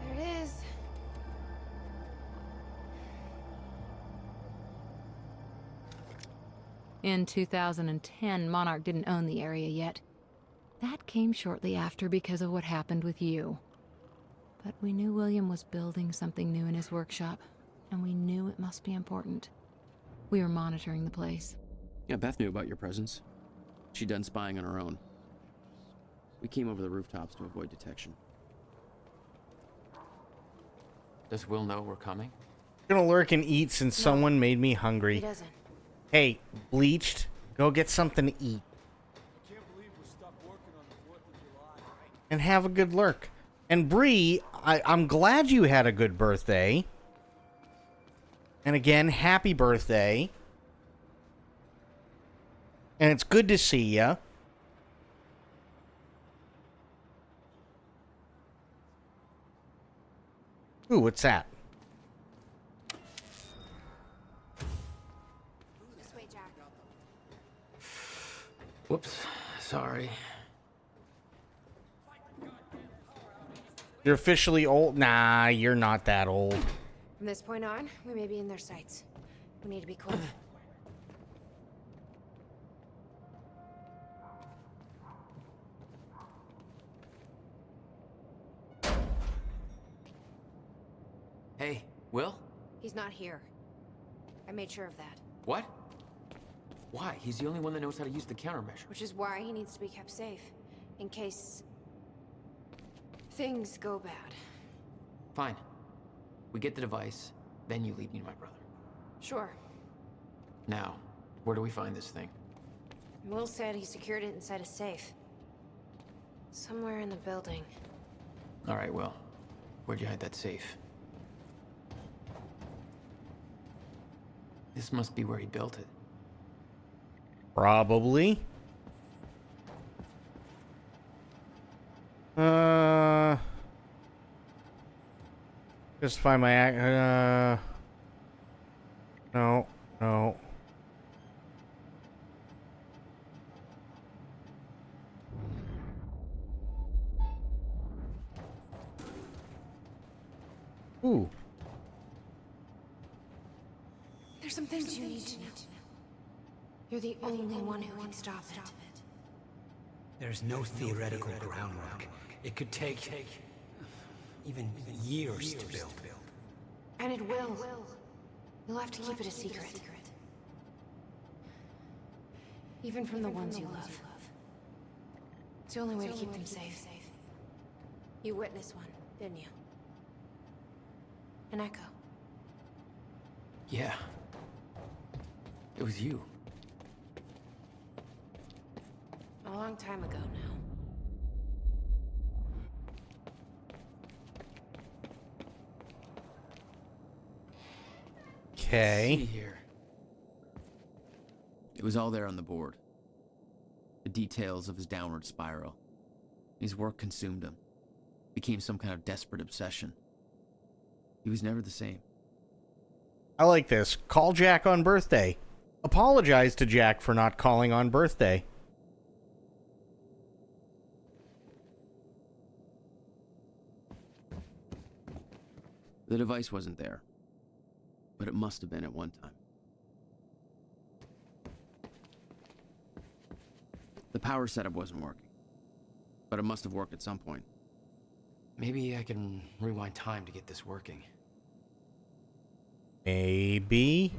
There it is. In 2010, Monarch didn't own the area yet. That came shortly after because of what happened with you. But we knew William was building something new in his workshop, and we knew it must be important. We were monitoring the place. Yeah, Beth knew about your presence. She'd done spying on her own. We came over the rooftops to avoid detection. Does Will know we're coming? I'm gonna lurk and eat since someone made me hungry. He doesn't. Hey, Bleached, go get something to eat. And have a good lurk. And Bree, I'm glad you had a good birthday. And again, happy birthday. And it's good to see ya. Ooh, what's that? This way, Jack. Whoops, sorry. You're officially old? Nah, you're not that old. From this point on, we may be in their sights. We need to be cool. Hey, Will? He's not here. I made sure of that. What? Why? He's the only one that knows how to use the countermeasure. Which is why he needs to be kept safe. In case... things go bad. Fine. We get the device, then you lead me to my brother. Sure. Now, where do we find this thing? Will said he secured it inside a safe. Somewhere in the building. All right, Will. Where'd you hide that safe? This must be where he built it. Probably. Just find my no. Ooh. There's some things you need to know. You're the only one who can stop it. There's no theoretical groundwork. It could take even years to build. And it will. You'll have to keep it a secret. Even from the ones you love. It's the only way to keep them safe. You witnessed one, didn't you? An echo. Yeah. It was you. A long time ago now. Okay. See here. It was all there on the board. The details of his downward spiral. His work consumed him. Became some kind of desperate obsession. He was never the same. I like this. Call Jack on birthday. Apologize to Jack for not calling on birthday. The device wasn't there, but it must have been at one time. The power setup wasn't working, but it must have worked at some point. Maybe I can rewind time to get this working. Maybe.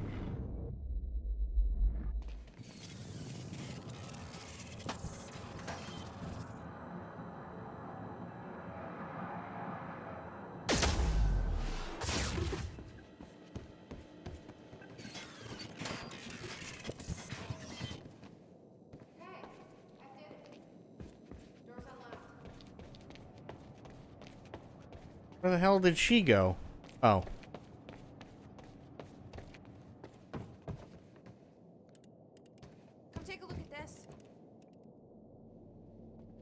Where the hell did she go? Oh. Come take a look at this.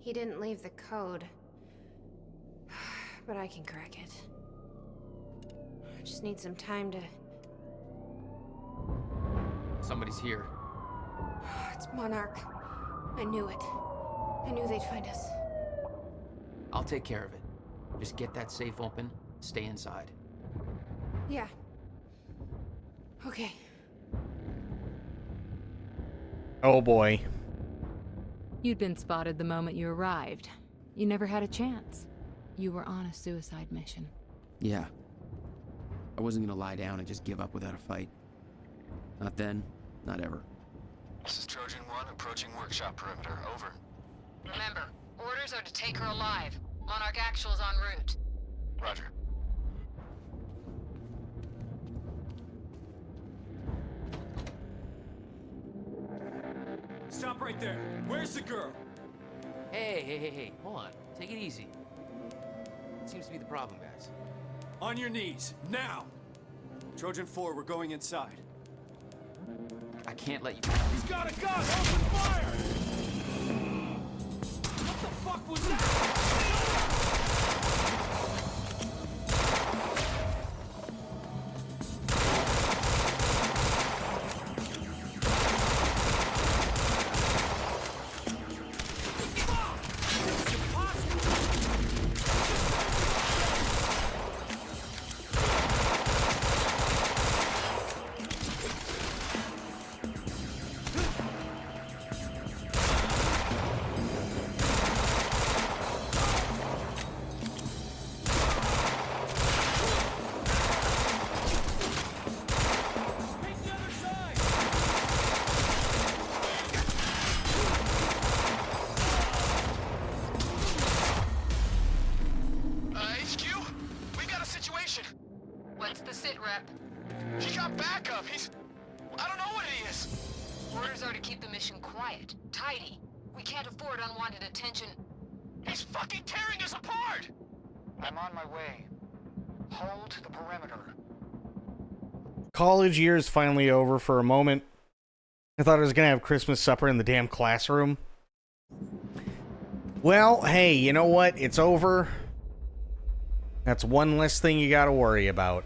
He didn't leave the code. But I can crack it. I just need some time to... Somebody's here. It's Monarch. I knew it. I knew they'd find us. I'll take care of it. Just get that safe open, stay inside. Yeah. Okay. Oh boy. You'd been spotted the moment you arrived. You never had a chance. You were on a suicide mission. Yeah. I wasn't gonna lie down and just give up without a fight. Not then, not ever. This is Trojan 1 approaching workshop perimeter. Over. Remember, orders are to take her alive. Monarch Actual's en route. Roger. Stop right there. Where's the girl? Hey, hold on. Take it easy. What seems to be the problem, guys? On your knees, now! Trojan 4, we're going inside. I can't let you... He's got a gun! Open fire! What the fuck was that? What's the sit rep? He got backup. I don't know what he is. Orders are to keep the mission quiet, tidy. We can't afford unwanted attention. He's fucking tearing us apart! I'm on my way. Hold the perimeter. College year's finally over for a moment. I thought I was gonna have Christmas supper in the damn classroom. Well, hey, you know what? It's over. That's one less thing you gotta worry about.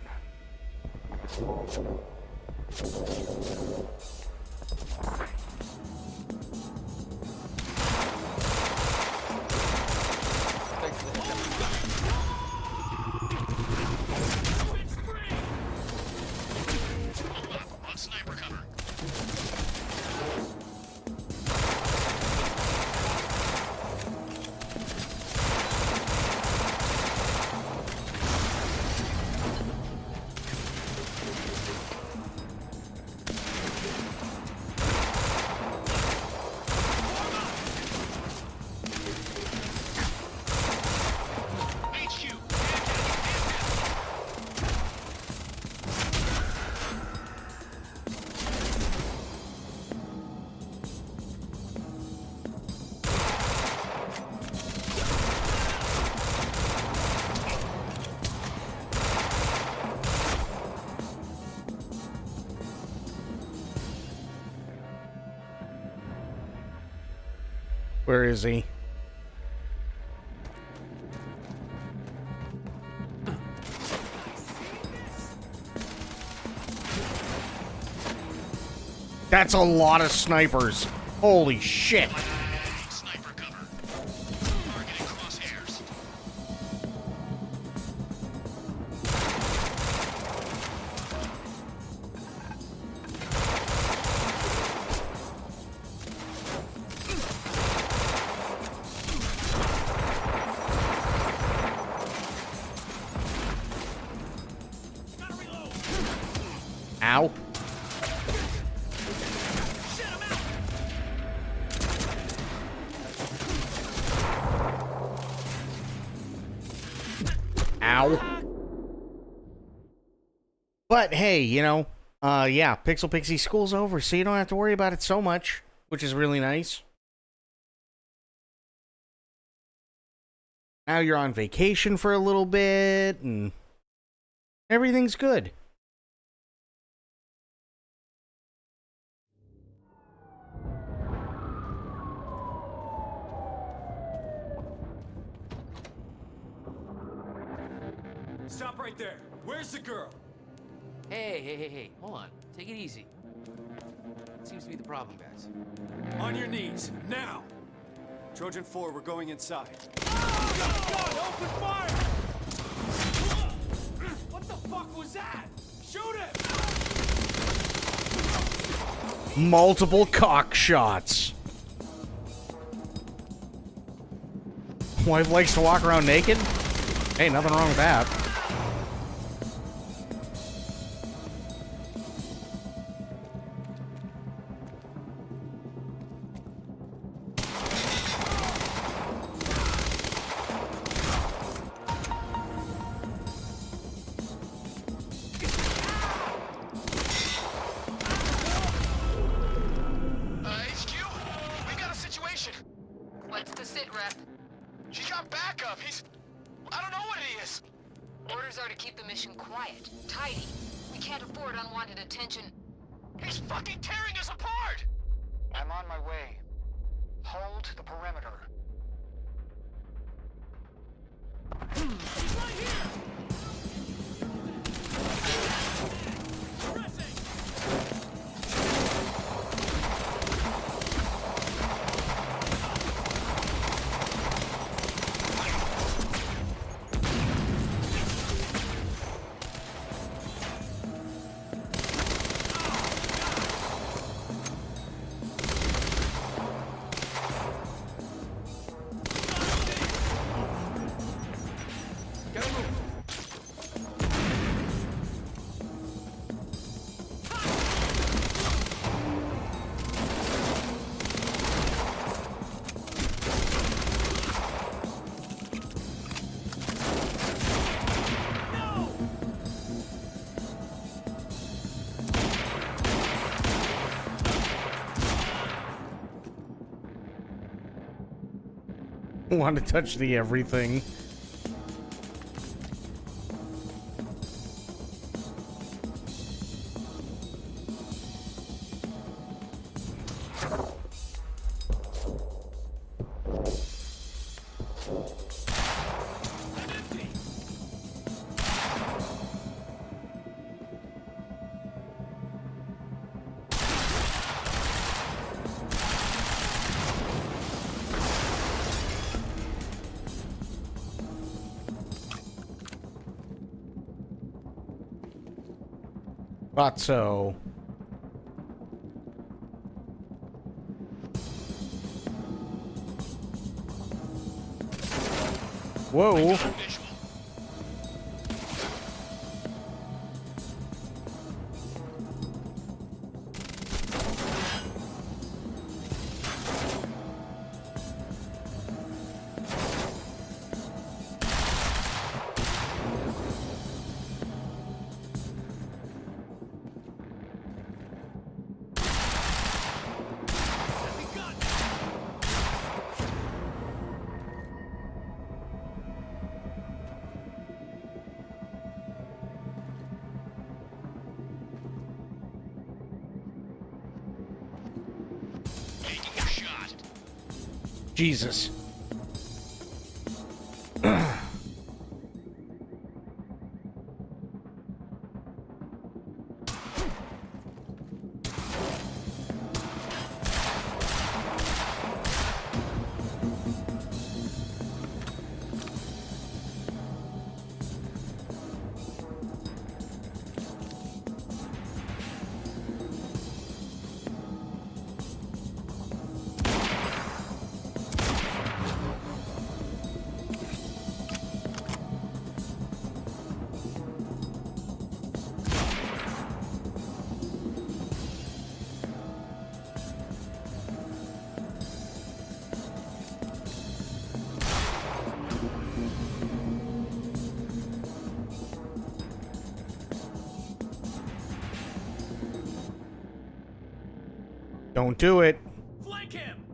On sniper cover. Where is he? That's a lot of snipers. Holy shit. Sniper cover. Targeting crosshairs. Ow. Ow. But hey, you know, yeah, Pixel Pixie school's over, so you don't have to worry about it so much, which is really nice. Now you're on vacation for a little bit, and everything's good. Stop right there. Where's the girl? Hey, hold on. Take it easy. What seems to be the problem, guys? On your knees, now! Trojan 4, we're going inside. God, open fire! What the fuck was that? Shoot him! Multiple cock shots. Wife likes to walk around naked? Hey, nothing wrong with that. Orders are to keep the mission quiet, tidy. We can't afford unwanted attention. He's fucking tearing us apart! I'm on my way. Hold the perimeter. He's right here! Want to touch the everything. Thought so. Whoa. Jesus. Don't do it. Flank him!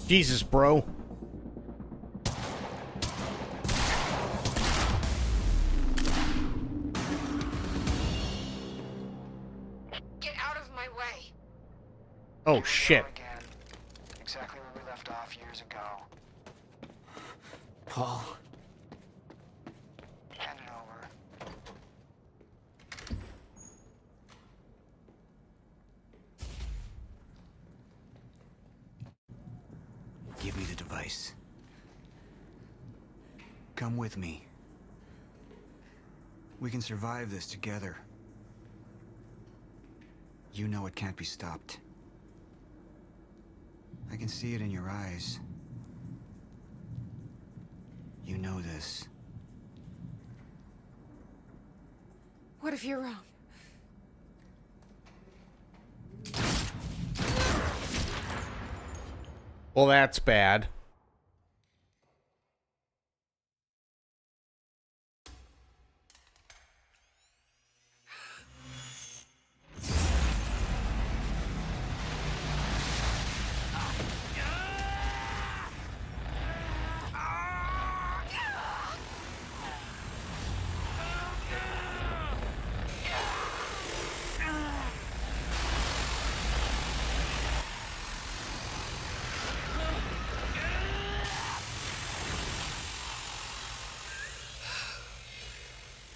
Jesus, bro. Get out of my way. Oh, shit. Again. Exactly where we left off years ago. Paul. Hand it over. Give me the device. Come with me. We can survive this together. You know it can't be stopped. I can see it in your eyes. You know this. What if you're wrong? Well, that's bad.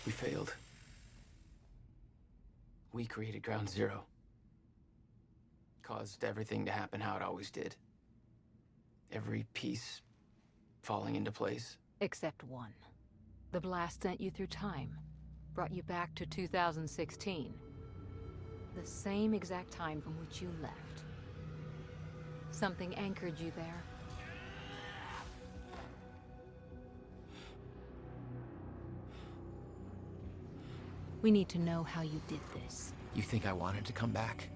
We failed. We created Ground Zero. Caused everything to happen how it always did. Every piece falling into place. Except one. The blast sent you through time. Brought you back to 2016. The same exact time from which you left. Something anchored you there. We need to know how you did this. You think I wanted to come back?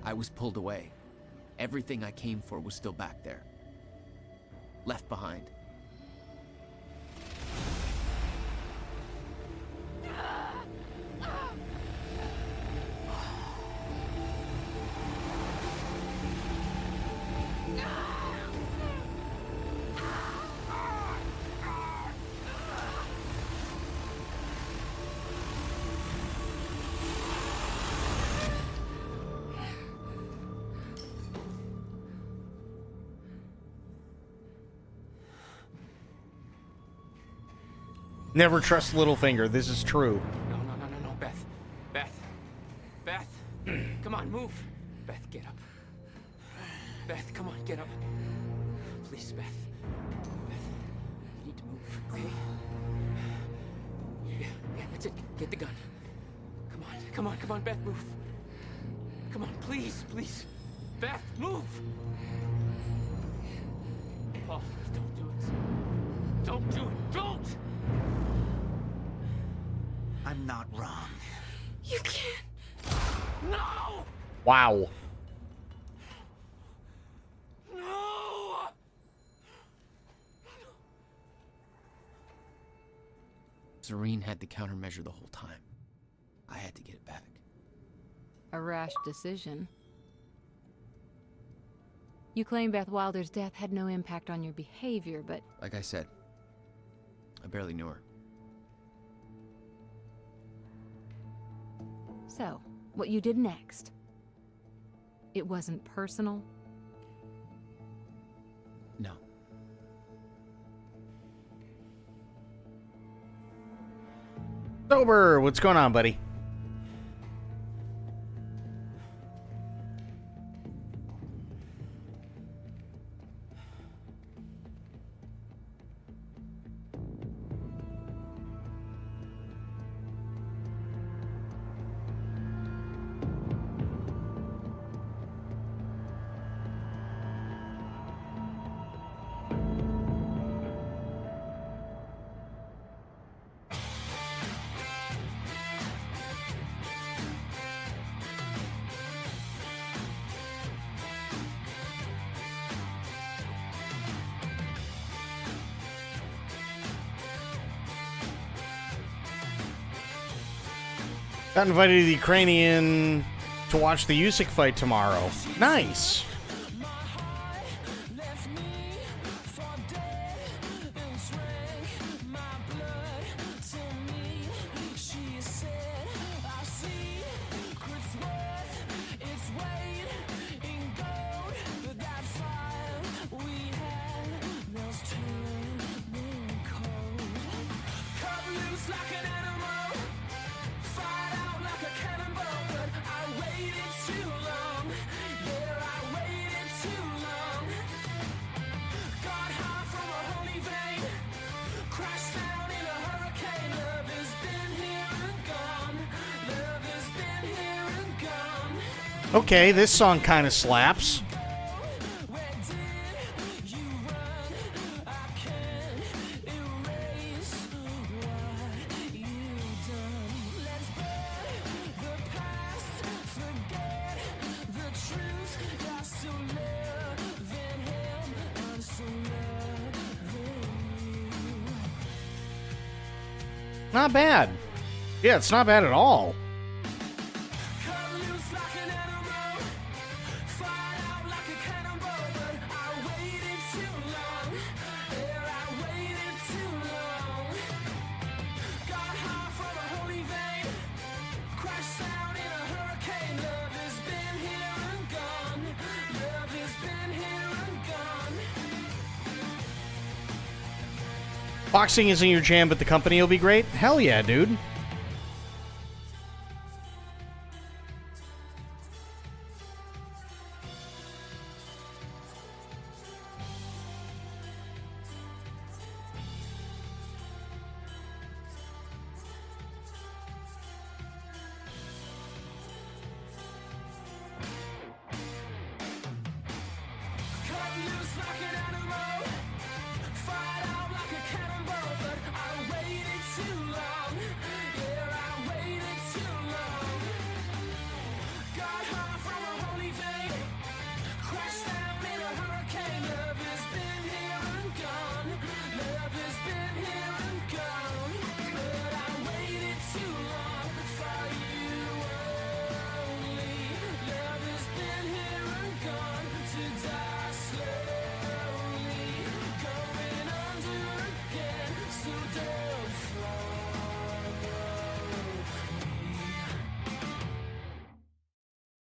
I was pulled away. Everything I came for was still back there. Left behind. Never trust Littlefinger. This is true. No, Beth. Beth. Come on, move. Beth, get up. Beth, come on, get up. Please, Beth. Beth, you need to move, okay? Yeah, that's it. Get the gun. Come on, Beth, move. Come on, please. Beth, move! Paul, don't do it. Don't do it. Don't! I'm not wrong. You can't. No! Wow. No! Serene had the countermeasure the whole time. I had to get it back. A rash decision. You claim Beth Wilder's death had no impact on your behavior, but... Like I said, I barely knew her. So, what you did next? It wasn't personal? No. Sober, what's going on, buddy? Got invited to the Ukrainian to watch the Usyk fight tomorrow. Nice. Okay, this song kind of slaps. Not bad. Yeah, it's not bad at all. Boxing isn't your jam, but the company will be great? Hell yeah, dude.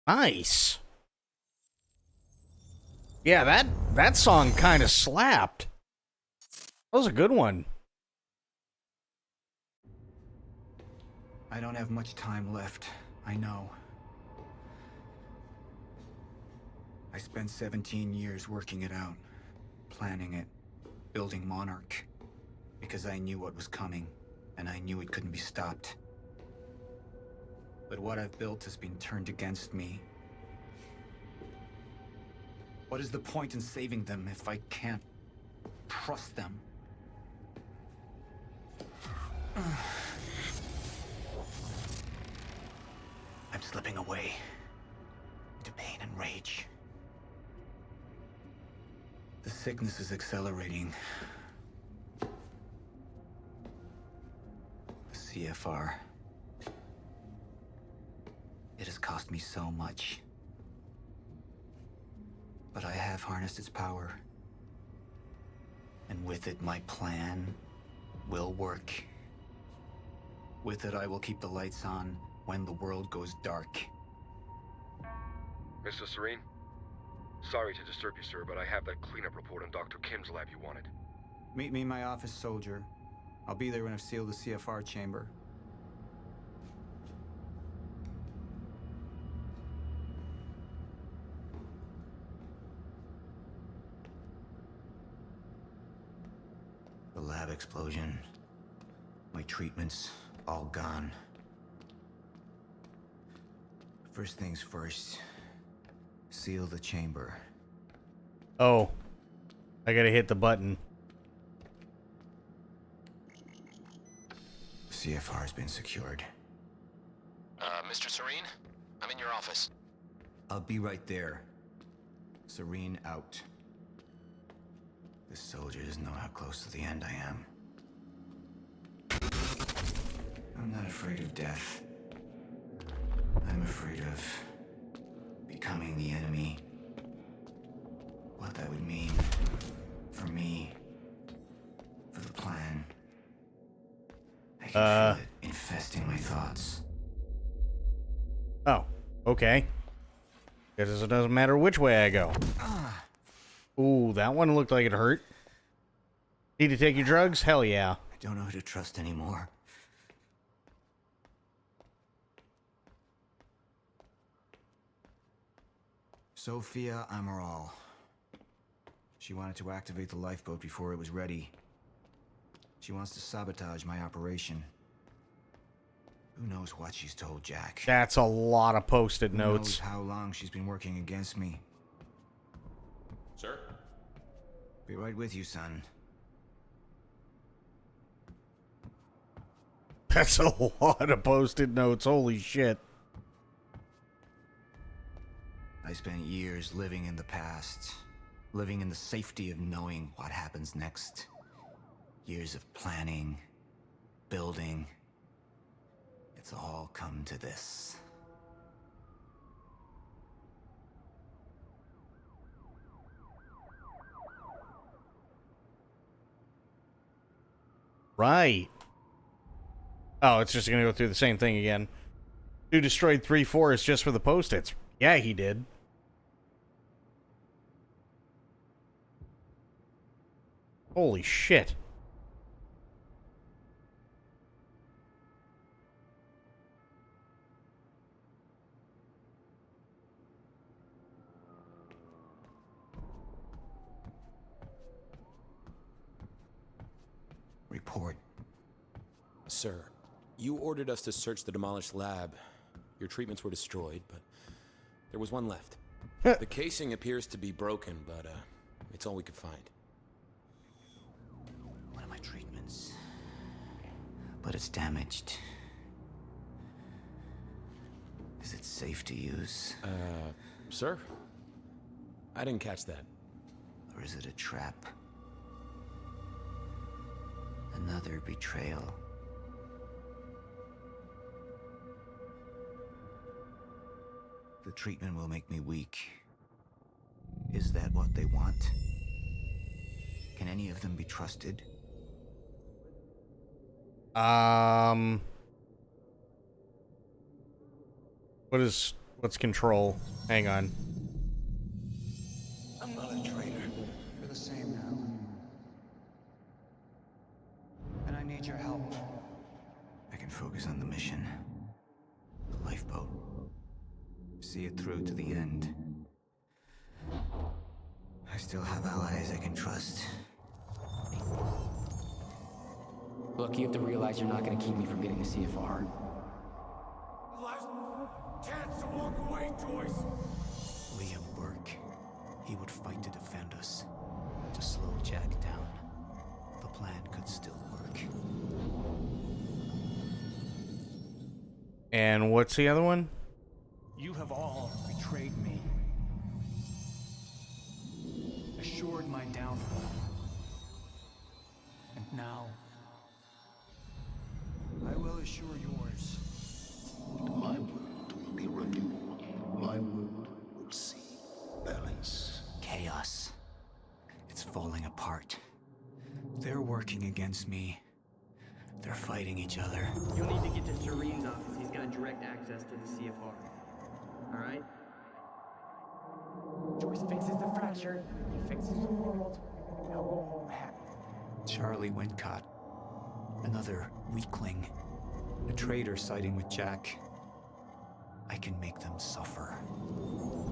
Nice. Yeah, that song kind of slapped. That was a good one. I don't have much time left, I know. I spent 17 years working it out, planning it, building Monarch, because I knew what was coming, and I knew it couldn't be stopped. But what I've built has been turned against me. What is the point in saving them if I can't trust them? I'm slipping away into pain and rage. The sickness is accelerating. The CFR. It has cost me so much. But I have harnessed its power. And with it, my plan will work. With it, I will keep the lights on when the world goes dark. Mr. Serene? Sorry to disturb you, sir, but I have that cleanup report on Dr. Kim's lab you wanted. Meet me in my office, soldier. I'll be there when I've sealed the CFR chamber. The lab explosion. My treatments, all gone. First things first. Seal the chamber. Oh. I gotta hit the button. CFR has been secured. Mr. Serene? I'm in your office. I'll be right there. Serene out. This soldier doesn't know how close to the end I am. I'm not afraid of death. I'm afraid of becoming the enemy. What that would mean for me, for the plan. I can feel it infesting my thoughts. Oh, okay. Guess it doesn't matter which way I go. Ooh, that one looked like it hurt. Need to take your drugs? Hell yeah. I don't know who to trust anymore. Sophia Amaral. She wanted to activate the lifeboat before it was ready. She wants to sabotage my operation. Who knows what she's told Jack? That's a lot of post-it Who notes. knows how long she's been working against me? Sir? Be right with you, son. That's a lot of post-it notes. Holy shit. I spent years living in the past, living in the safety of knowing what happens next. Years of planning, building. It's all come to this. Right. Oh, it's just gonna go through the same thing again. Who destroyed 3 forests just for the post-its? Yeah, he did. Holy shit. Report. Sir, you ordered us to search the demolished lab. Your treatments were destroyed, but there was one left. The casing appears to be broken, but it's all we could find. One of my treatments. But it's damaged. Is it safe to use? Sir? I didn't catch that. Or is it a trap? Another betrayal. The treatment will make me weak. Is that what they want? Can any of them be trusted? What's control? Hang on. I'm not a traitor. You're the same now. And I need your help. I can focus on the mission. The lifeboat. See it through to the end. I still have allies I can trust. Look, you have to realize you're not going to keep me from getting the CFR. Last chance to walk away, Joyce. Liam Burke. He would fight to defend us. To slow Jack down. The plan could still work. And what's the other one? You have all betrayed me. Assured my downfall. And now, I will assure yours. My world will be renewed. My world will see balance. Chaos. It's falling apart. They're working against me. They're fighting each other. You'll need to get to Serene's office. He's got direct access to the CFR. Alright? Joyce fixes the fracture. He fixes the world. Now go home happy. Charlie Wincott. Another weakling. A traitor siding with Jack. I can make them suffer.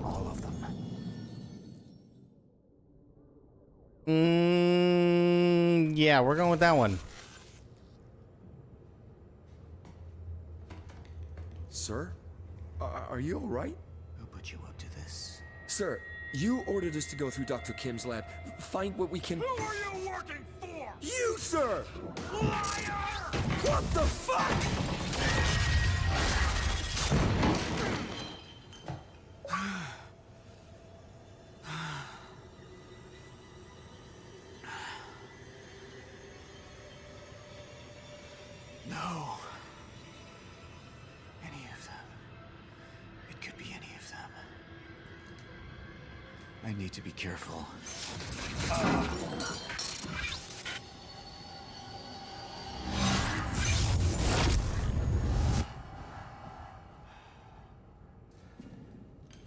All of them. Yeah, we're going with that one. Sir? Are you alright? Who put you up to this? Sir, you ordered us to go through Dr. Kim's lab, find what we can... Who are you working for? You, sir! Liar! What the fuck?! No. Any of them. It could be any of them. I need to be careful.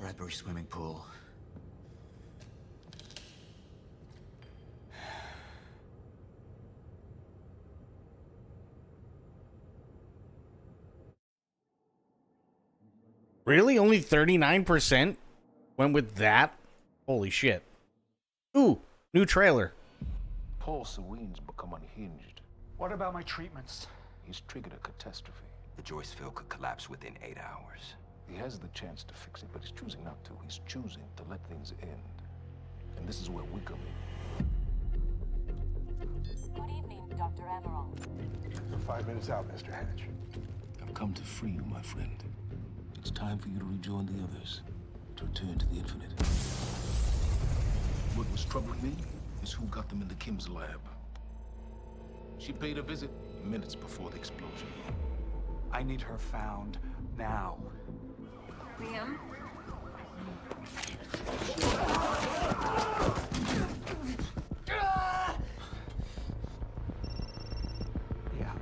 Bradbury swimming pool. Really? Only 39%? Went with that? Holy shit. Ooh, new trailer. Paul Serene's become unhinged. What about my treatments? He's triggered a catastrophe. The Joyce field could collapse within 8 hours. He has the chance to fix it, but he's choosing not to. He's choosing to let things end. And this is where we come in. Good evening, Dr. Emerald. 5 minutes out, Mr. Hatch. I've come to free you, my friend. It's time for you to rejoin the others, to return to the infinite. What was troubling me is who got them into Kim's lab. She paid a visit minutes before the explosion. I need her found now. Liam? Yeah,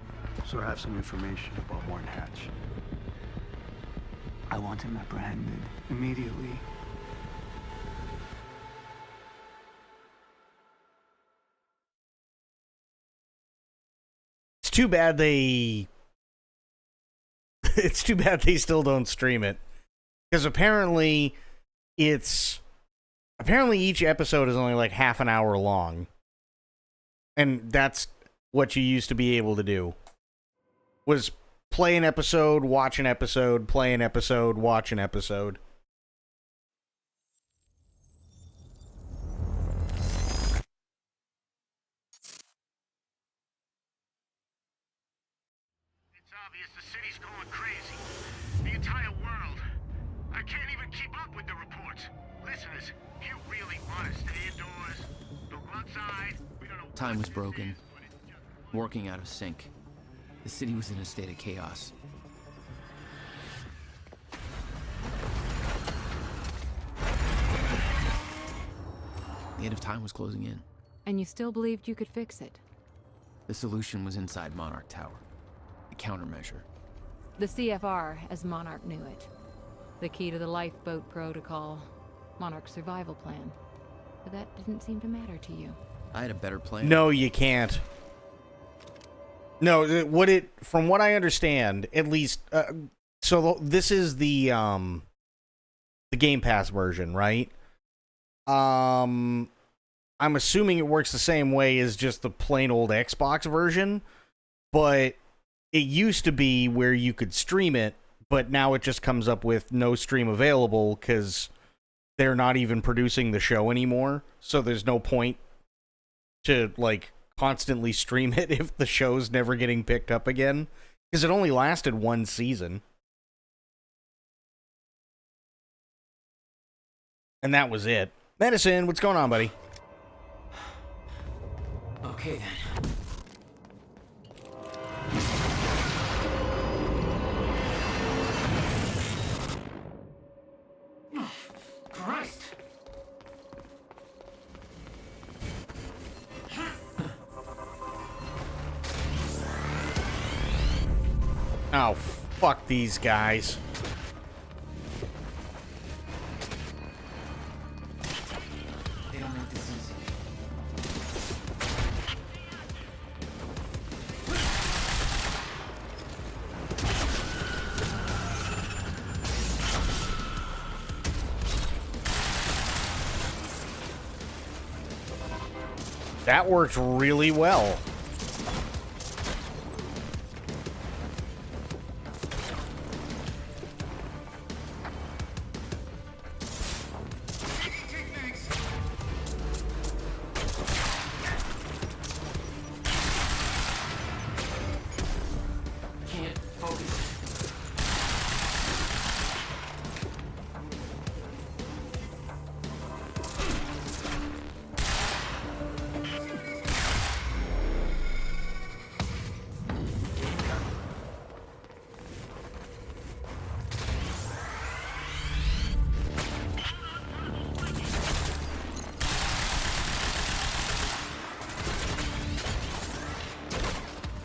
so I have some information about Warren Hatch. I want him apprehended immediately. It's too bad they... It's too bad they still don't stream it. Because apparently each episode is only like half an hour long. And that's what you used to be able to do. Was play an episode, watch an episode, play an episode, watch an episode. It's obvious the city's going crazy. The entire world. I can't even keep up with the reports. Listeners, you really want to stay indoors? Don't go outside. We don't know. Time was broken. Working out of sync. The city was in a state of chaos. The end of time was closing in. And you still believed you could fix it? The solution was inside Monarch Tower. A countermeasure. The CFR, as Monarch knew it. The key to the lifeboat protocol. Monarch's survival plan. But that didn't seem to matter to you. I had a better plan. No, you can't. No, from what I understand, at least, this is the Game Pass version, right? I'm assuming it works the same way as just the plain old Xbox version, but it used to be where you could stream it, but now it just comes up with no stream available because they're not even producing the show anymore, so there's no point to, like, constantly stream it if the show's never getting picked up again, because it only lasted one season. And that was it. Medicine, what's going on, buddy? Okay, then. Christ! Oh, fuck these guys. They don't make this easy. That worked really well. Can't focus.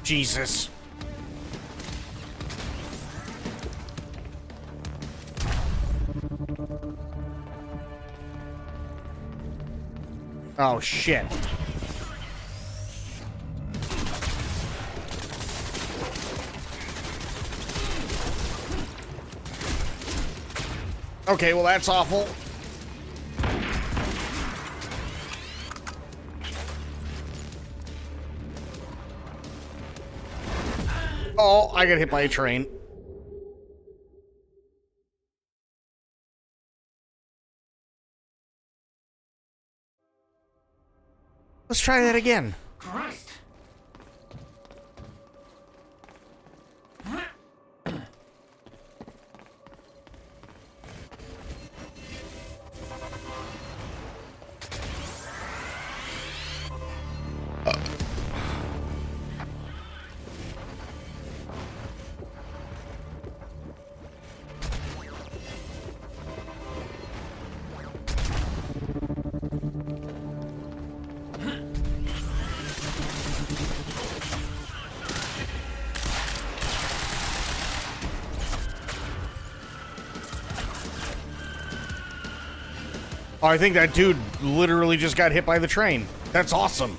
Jesus. Oh, shit. Okay, well, that's awful. Oh, I got hit by a train. Let's try that again. Christ! Oh, I think that dude literally just got hit by the train. That's awesome.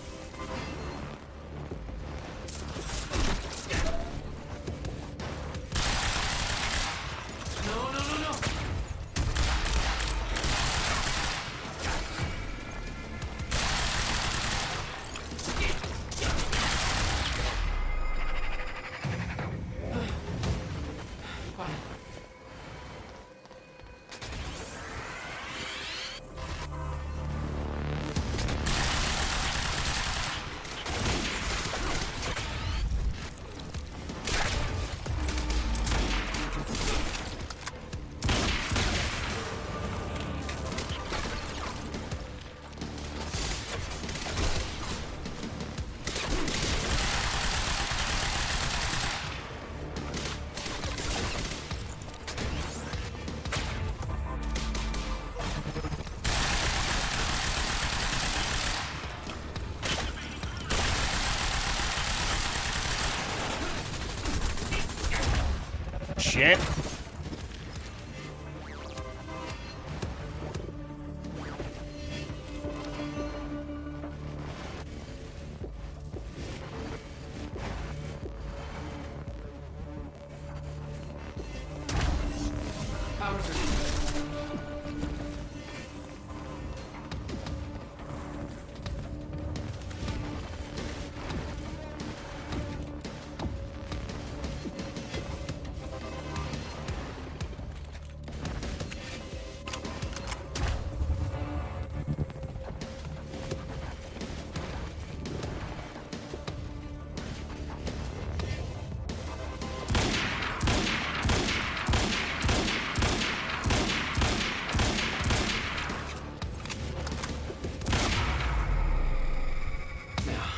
Shit.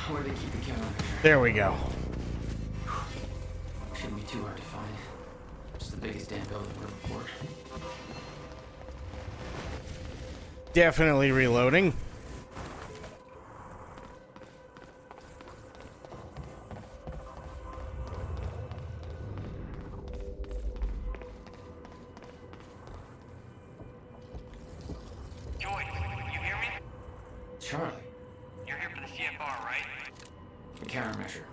Where do they keep the countermeasure? There we go. Shouldn't be too hard to find. It's the biggest damn building we're report. Definitely reloading. Joy, you hear me? Charlie, You're here for the CFR, right? the countermeasure.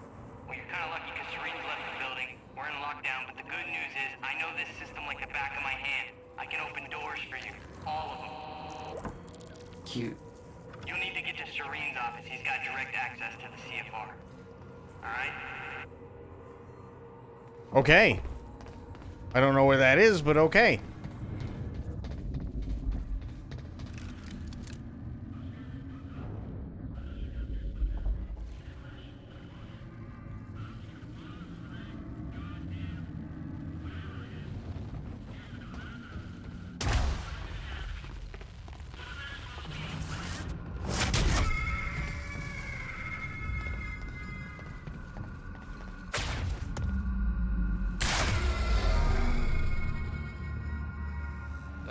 Well, you're kind of lucky because Serene's left the building. We're in lockdown, but the good news is I know this system like the back of my hand. I can open doors for you. All of them. Cute. You'll need to get to Serene's office. He's got direct access to the CFR. Alright? Okay. I don't know where that is, but okay.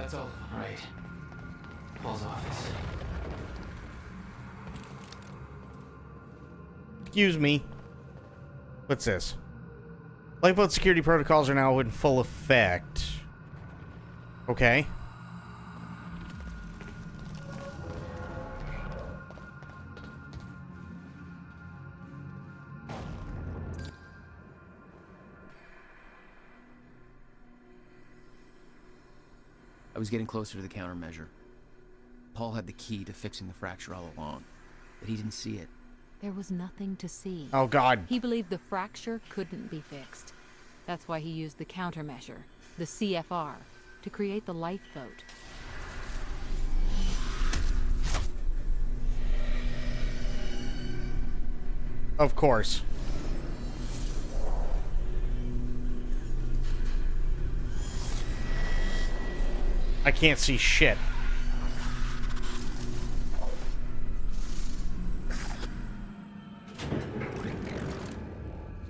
That's all. Right. Paul's office. Excuse me. What's this? Lifeboat security protocols are now in full effect. Okay. I was getting closer to the countermeasure. Paul had the key to fixing the fracture all along, but he didn't see it. There was nothing to see. Oh, God. He believed the fracture couldn't be fixed. That's why he used the countermeasure, the CFR, to create the lifeboat. Of course. I can't see shit.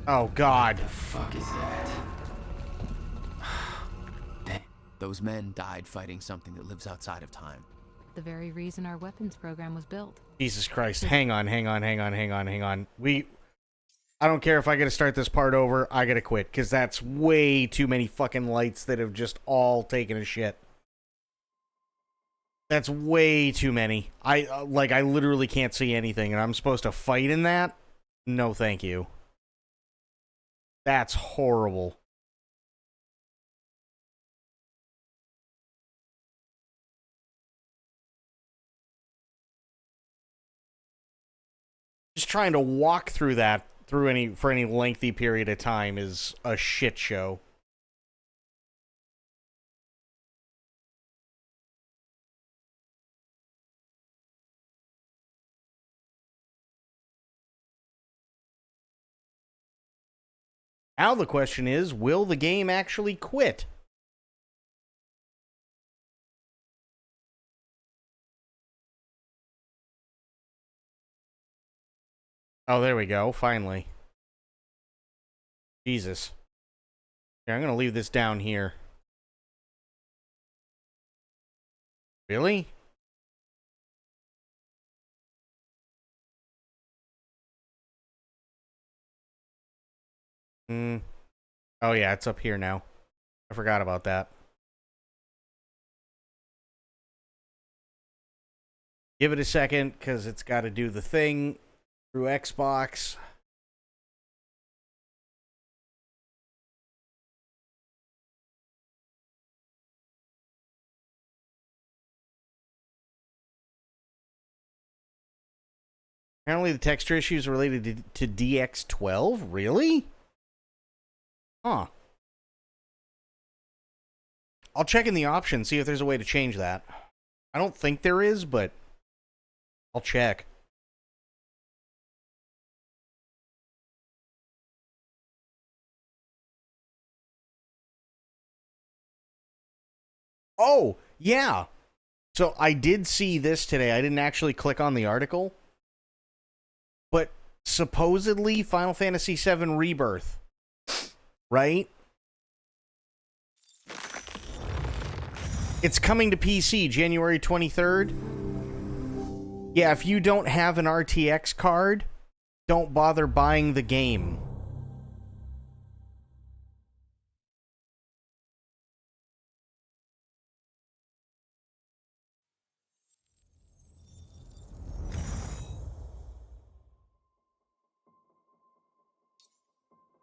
Oh, God. What the fuck is that? Those men died fighting something that lives outside of time. The very reason our weapons program was built. Jesus Christ. Hang on. I don't care if I gotta start this part over. I gotta quit, because that's way too many fucking lights that have just all taken a shit. That's way too many. I literally can't see anything, and I'm supposed to fight in that? No, thank you. That's horrible. Just trying to walk through that for any lengthy period of time is a shit show. Now the question is, will the game actually quit? Oh, there we go, finally. Jesus. Yeah, I'm gonna leave this down here. Really? Oh yeah, it's up here now. I forgot about that. Give it a second, because it's got to do the thing through Xbox. Apparently the texture issues are related to DX12? Really? Huh. I'll check in the options, see if there's a way to change that. I don't think there is, but I'll check. Oh, yeah. So I did see this today. I didn't actually click on the article. But supposedly Final Fantasy VII Rebirth, right? It's coming to PC January 23rd. Yeah, if you don't have an RTX card, don't bother buying the game.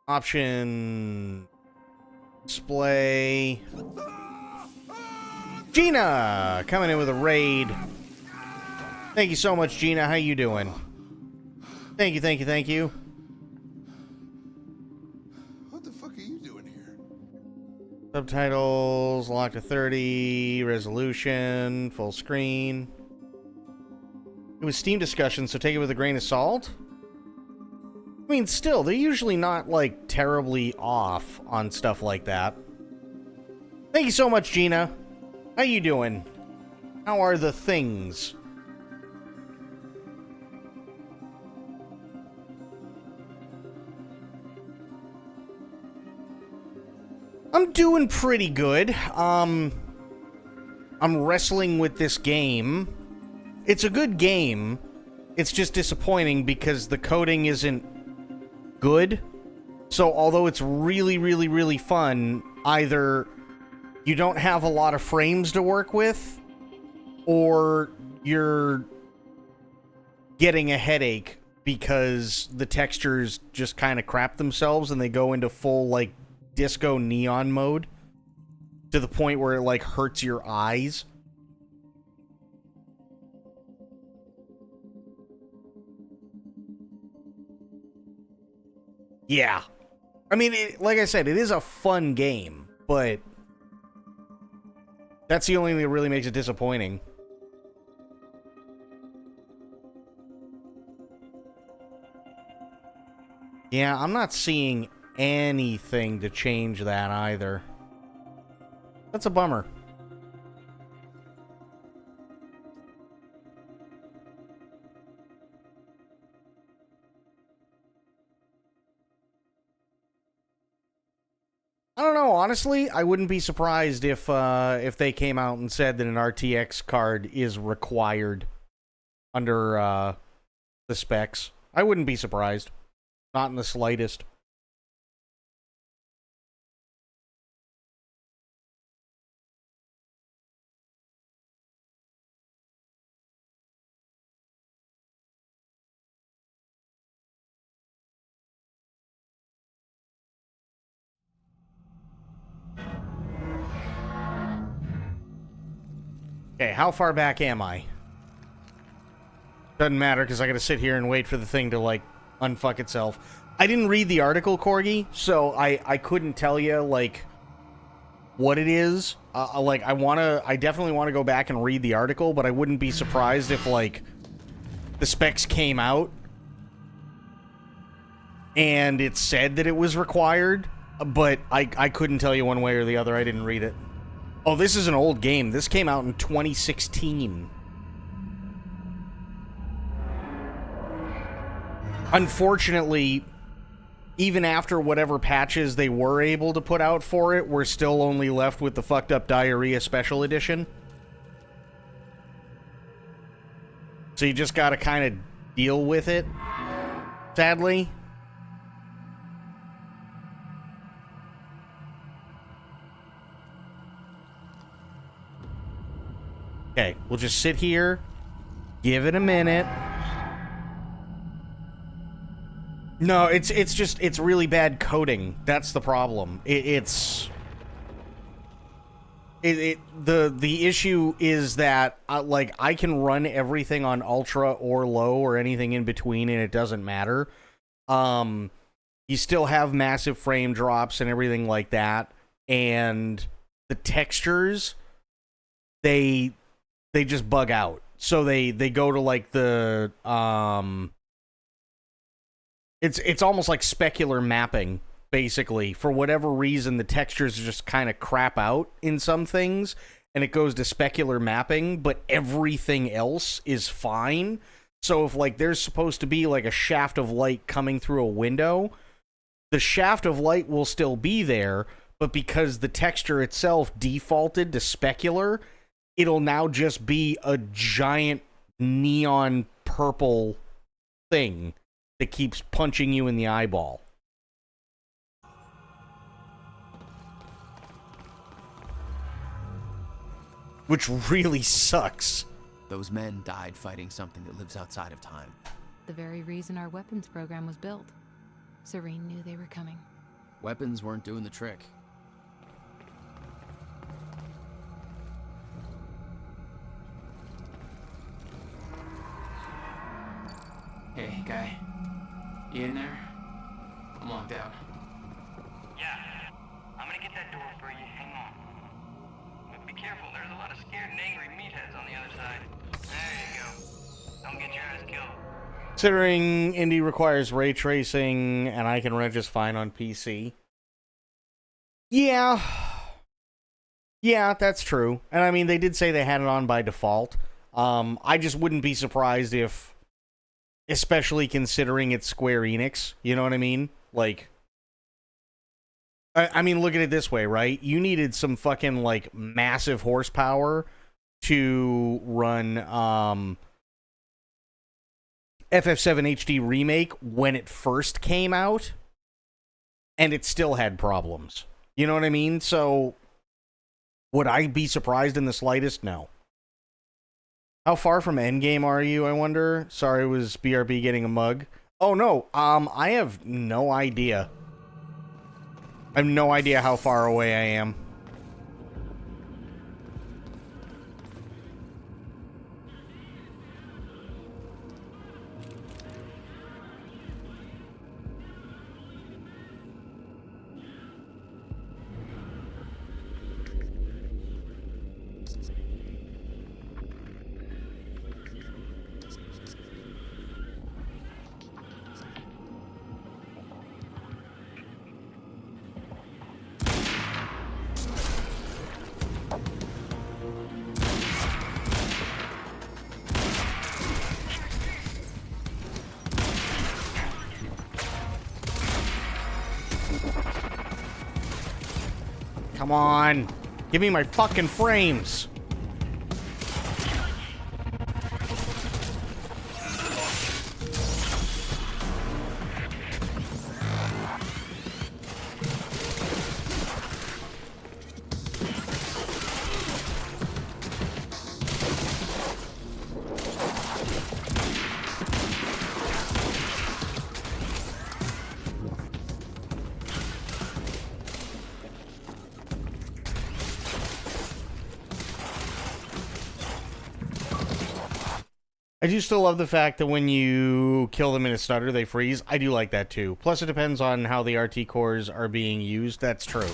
Option display. Gina coming in with a raid. Thank you so much, Gina. How you doing? Thank you. What the fuck are you doing here? Subtitles, locked to 30, resolution, full screen. It was Steam discussion, so take it with a grain of salt. I mean, still, they're usually not, like, terribly off on stuff like that. Thank you so much, Gina. How you doing? How are the things? I'm doing pretty good. I'm wrestling with this game. It's a good game. It's just disappointing because the coding isn't good. So although it's really, really, really fun, either you don't have a lot of frames to work with, or you're getting a headache because the textures just kind of crap themselves and they go into full, like, disco neon mode to the point where it, like, hurts your eyes. Yeah. I mean, like I said, it is a fun game, but that's the only thing that really makes it disappointing. Yeah, I'm not seeing anything to change that either. That's a bummer. I don't know. Honestly, I wouldn't be surprised if they came out and said that an RTX card is required under the specs. I wouldn't be surprised. Not in the slightest. Okay, how far back am I? Doesn't matter, because I gotta sit here and wait for the thing to, like, unfuck itself. I didn't read the article, Corgi, so I couldn't tell you, like, what it is. I definitely want to go back and read the article, but I wouldn't be surprised if, like, the specs came out and it said that it was required, but I couldn't tell you one way or the other. I didn't read it. Oh, this is an old game. This came out in 2016. Unfortunately, even after whatever patches they were able to put out for it, we're still only left with the fucked up Diarrhea Special Edition. So you just gotta kind of deal with it, sadly. Okay, we'll just sit here, give it a minute. No, it's really bad coding. That's the problem. The issue is that like I can run everything on ultra or low or anything in between, and it doesn't matter. You still have massive frame drops and everything like that, and the textures they just bug out. So they go to like the It's almost like specular mapping, basically. For whatever reason, the textures just kind of crap out in some things, and it goes to specular mapping, but everything else is fine. So if, like, there's supposed to be, like, a shaft of light coming through a window, the shaft of light will still be there, but because the texture itself defaulted to specular, it'll now just be a giant neon purple thing that keeps punching you in the eyeball. Which really sucks. Those men died fighting something that lives outside of time. The very reason our weapons program was built. Serene knew they were coming. Weapons weren't doing the trick. Hey, guy. You in there? I'm locked out. Yeah. I'm gonna get that door for you. Hang on. But be careful. There's a lot of scared and angry meatheads on the other side. There you go. Don't get your ass killed. Considering Indy requires ray tracing and I can run it just fine on PC. Yeah. Yeah, that's true. And I mean, they did say they had it on by default. I just wouldn't be surprised if, especially considering it's Square Enix, you know what I mean? Like, I mean, look at it this way, right? You needed some fucking, like, massive horsepower to run FF7 HD Remake when it first came out, and it still had problems. You know what I mean? So, would I be surprised in the slightest? No. How far from endgame are you, I wonder? Sorry, it was BRB getting a mug. Oh, no. I have no idea. I have no idea how far away I am. Come on. Give me my fucking frames. I do still love the fact that when you kill them in a stutter, they freeze. I do like that too. Plus, it depends on how the RT cores are being used. That's true.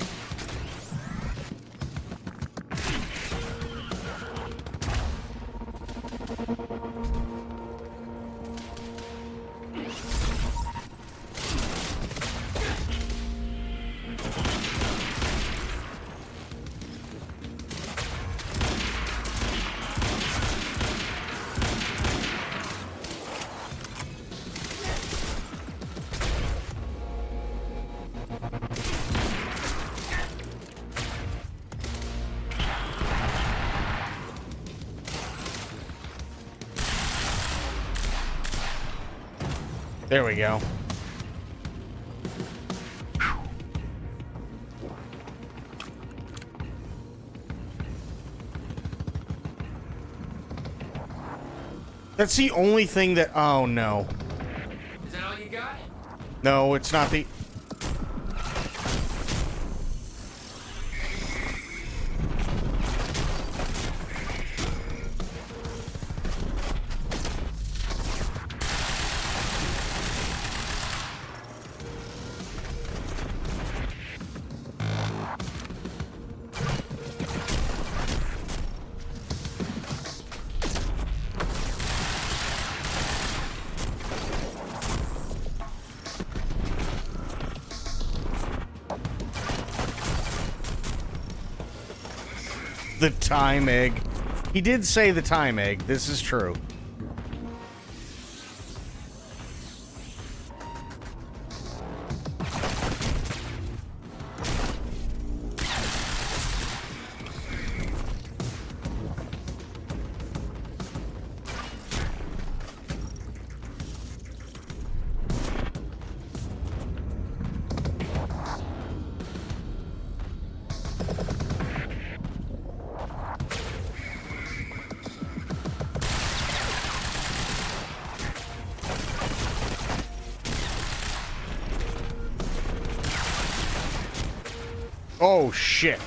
There we go. That's the only thing that... Oh, no. Is that all you got? No, it's not the... The time egg. He did say the time egg. This is true. Oh, shit.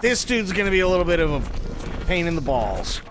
This dude's gonna be a little bit of a pain in the balls.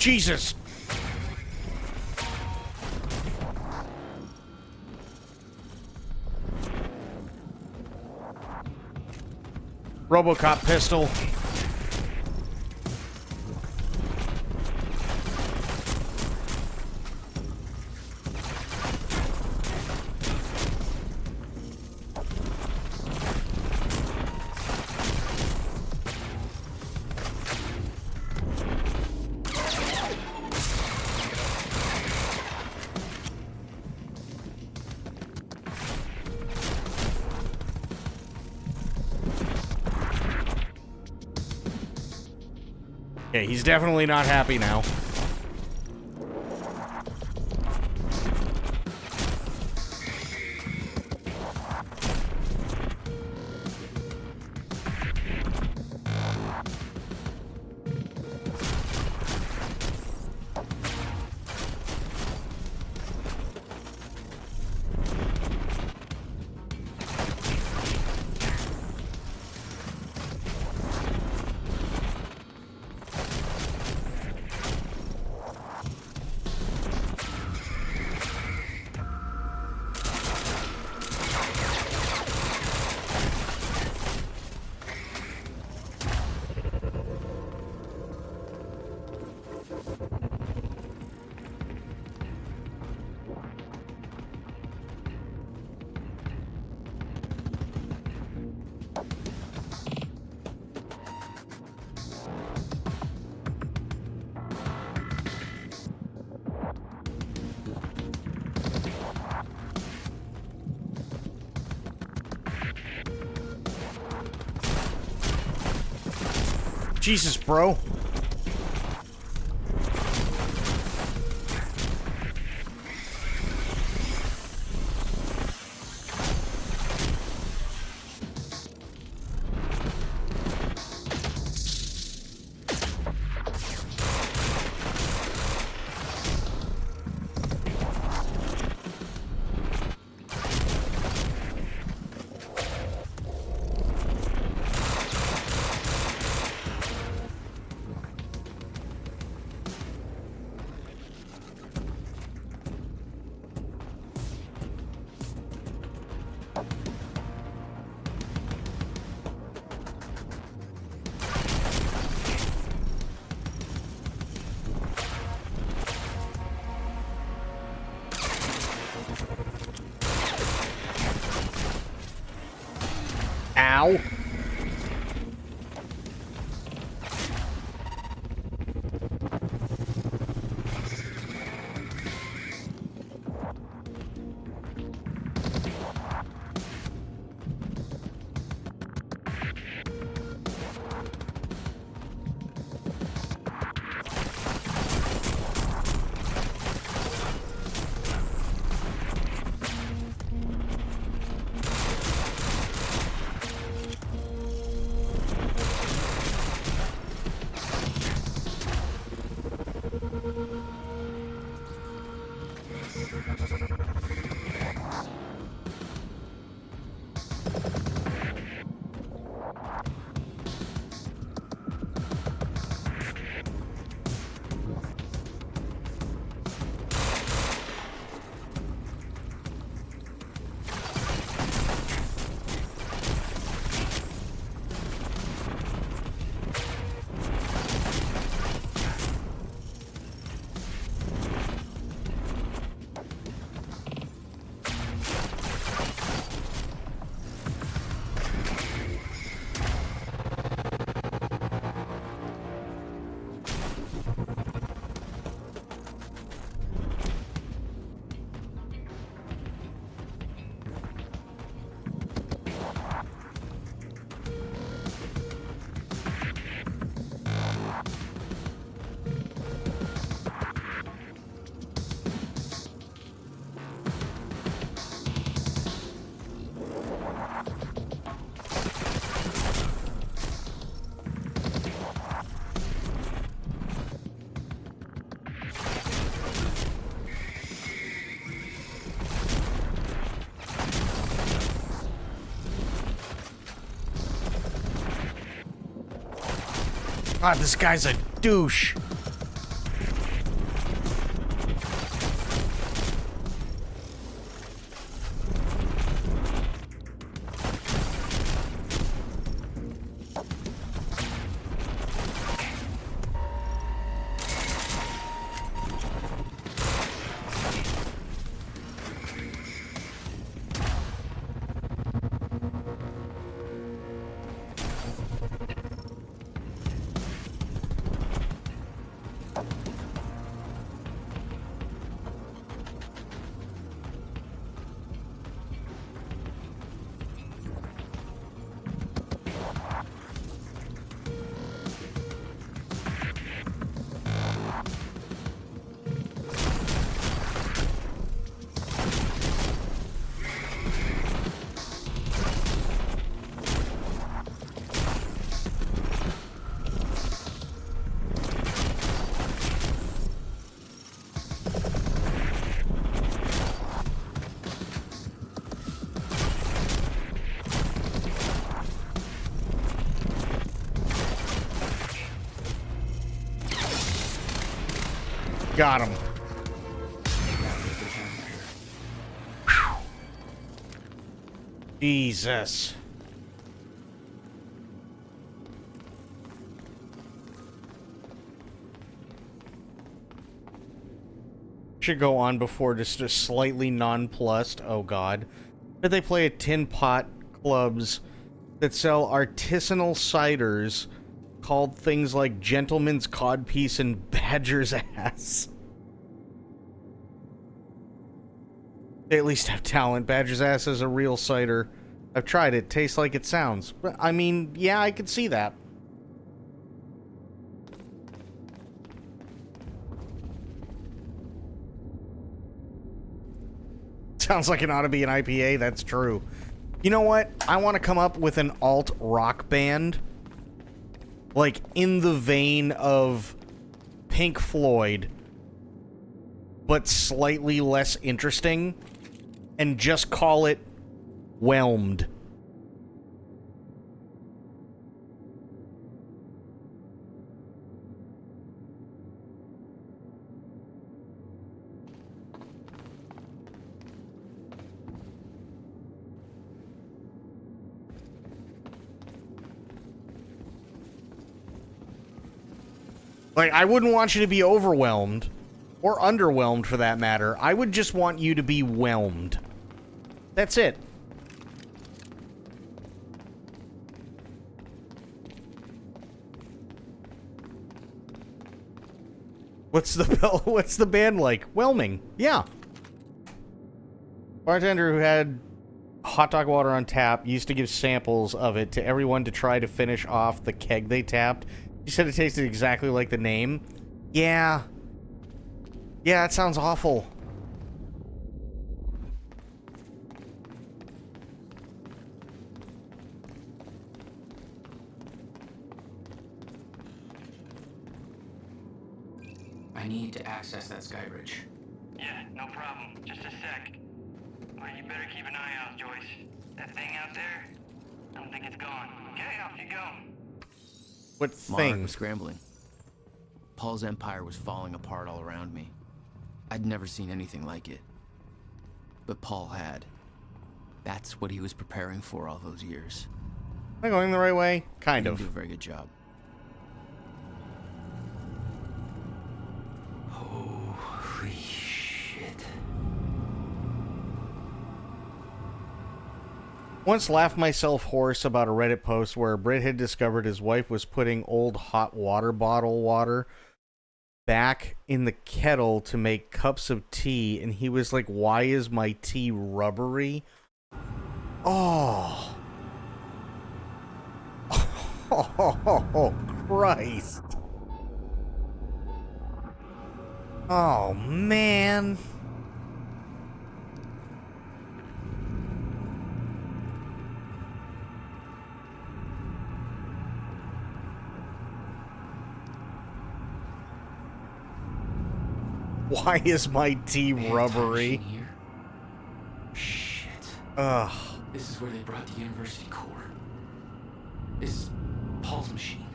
Jesus! RoboCop pistol. Okay, he's definitely not happy now. Jesus, bro. Ow. God, this guy's a douche. Got him. Jesus. Should go on before just slightly nonplussed. Oh god. But they play at tin pot clubs that sell artisanal ciders called things like Gentleman's Codpiece and Badger's Ass. They at least have talent. Badger's Ass is a real cider. I've tried it. Tastes like it sounds. But I mean, yeah, I could see that. Sounds like it ought to be an IPA. That's true. You know what? I want to come up with an alt rock band. Like, in the vein of Pink Floyd, but slightly less interesting. And just call it Whelmed. Like, I wouldn't want you to be overwhelmed, or underwhelmed for that matter. I would just want you to be whelmed. That's it. What's the band like? Whelming. Yeah. Bartender who had hot dog water on tap used to give samples of it to everyone to try to finish off the keg they tapped. He said it tasted exactly like the name. Yeah. Yeah, it sounds awful. I need to access that sky bridge. Yeah, no problem. Just a sec. Well, you better keep an eye out, Joyce. That thing out there, I don't think it's gone. Okay, off you go. What Monarch thing? was scrambling. Paul's empire was falling apart all around me. I'd never seen anything like it. But Paul had. That's what he was preparing for all those years. Am I going the right way? Kind He of. didn't do a very good job. Holy shit. Once laughed myself hoarse about a Reddit post where a Brit had discovered his wife was putting old hot water bottle water back in the kettle to make cups of tea, and he was like, why is my tea rubbery? Oh. Oh, Christ. Oh, man. Why is my tea rubbery? Shit. Ugh. This is where they brought the university core. This is Paul's machine.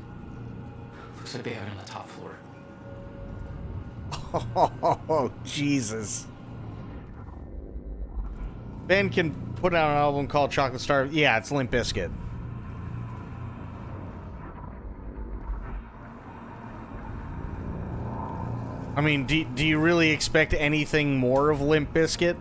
Looks like they have it on the top floor. Oh, Jesus. Ben can put out an album called Chocolate Star. Yeah, it's Limp Bizkit. I mean, do you really expect anything more of Limp Bizkit?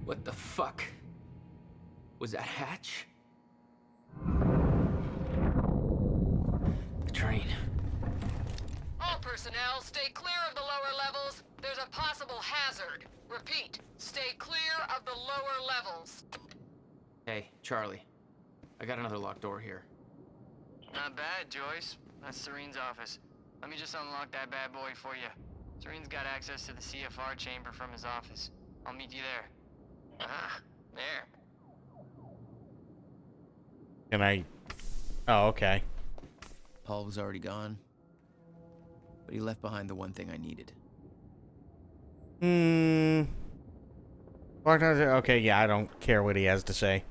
What the fuck? Was that Hatch? The train. All personnel, stay clear of the lower levels. There's a possible hazard. Repeat, stay clear of the lower levels. Hey, Charlie. I got another locked door here. Not bad, Joyce. That's Serene's office. Let me just unlock that bad boy for you. Serene's got access to the CFR chamber from his office. I'll meet you there. Ah, there. Can I... Oh, okay. Paul was already gone, but he left behind the one thing I needed. Okay, yeah, I don't care what he has to say.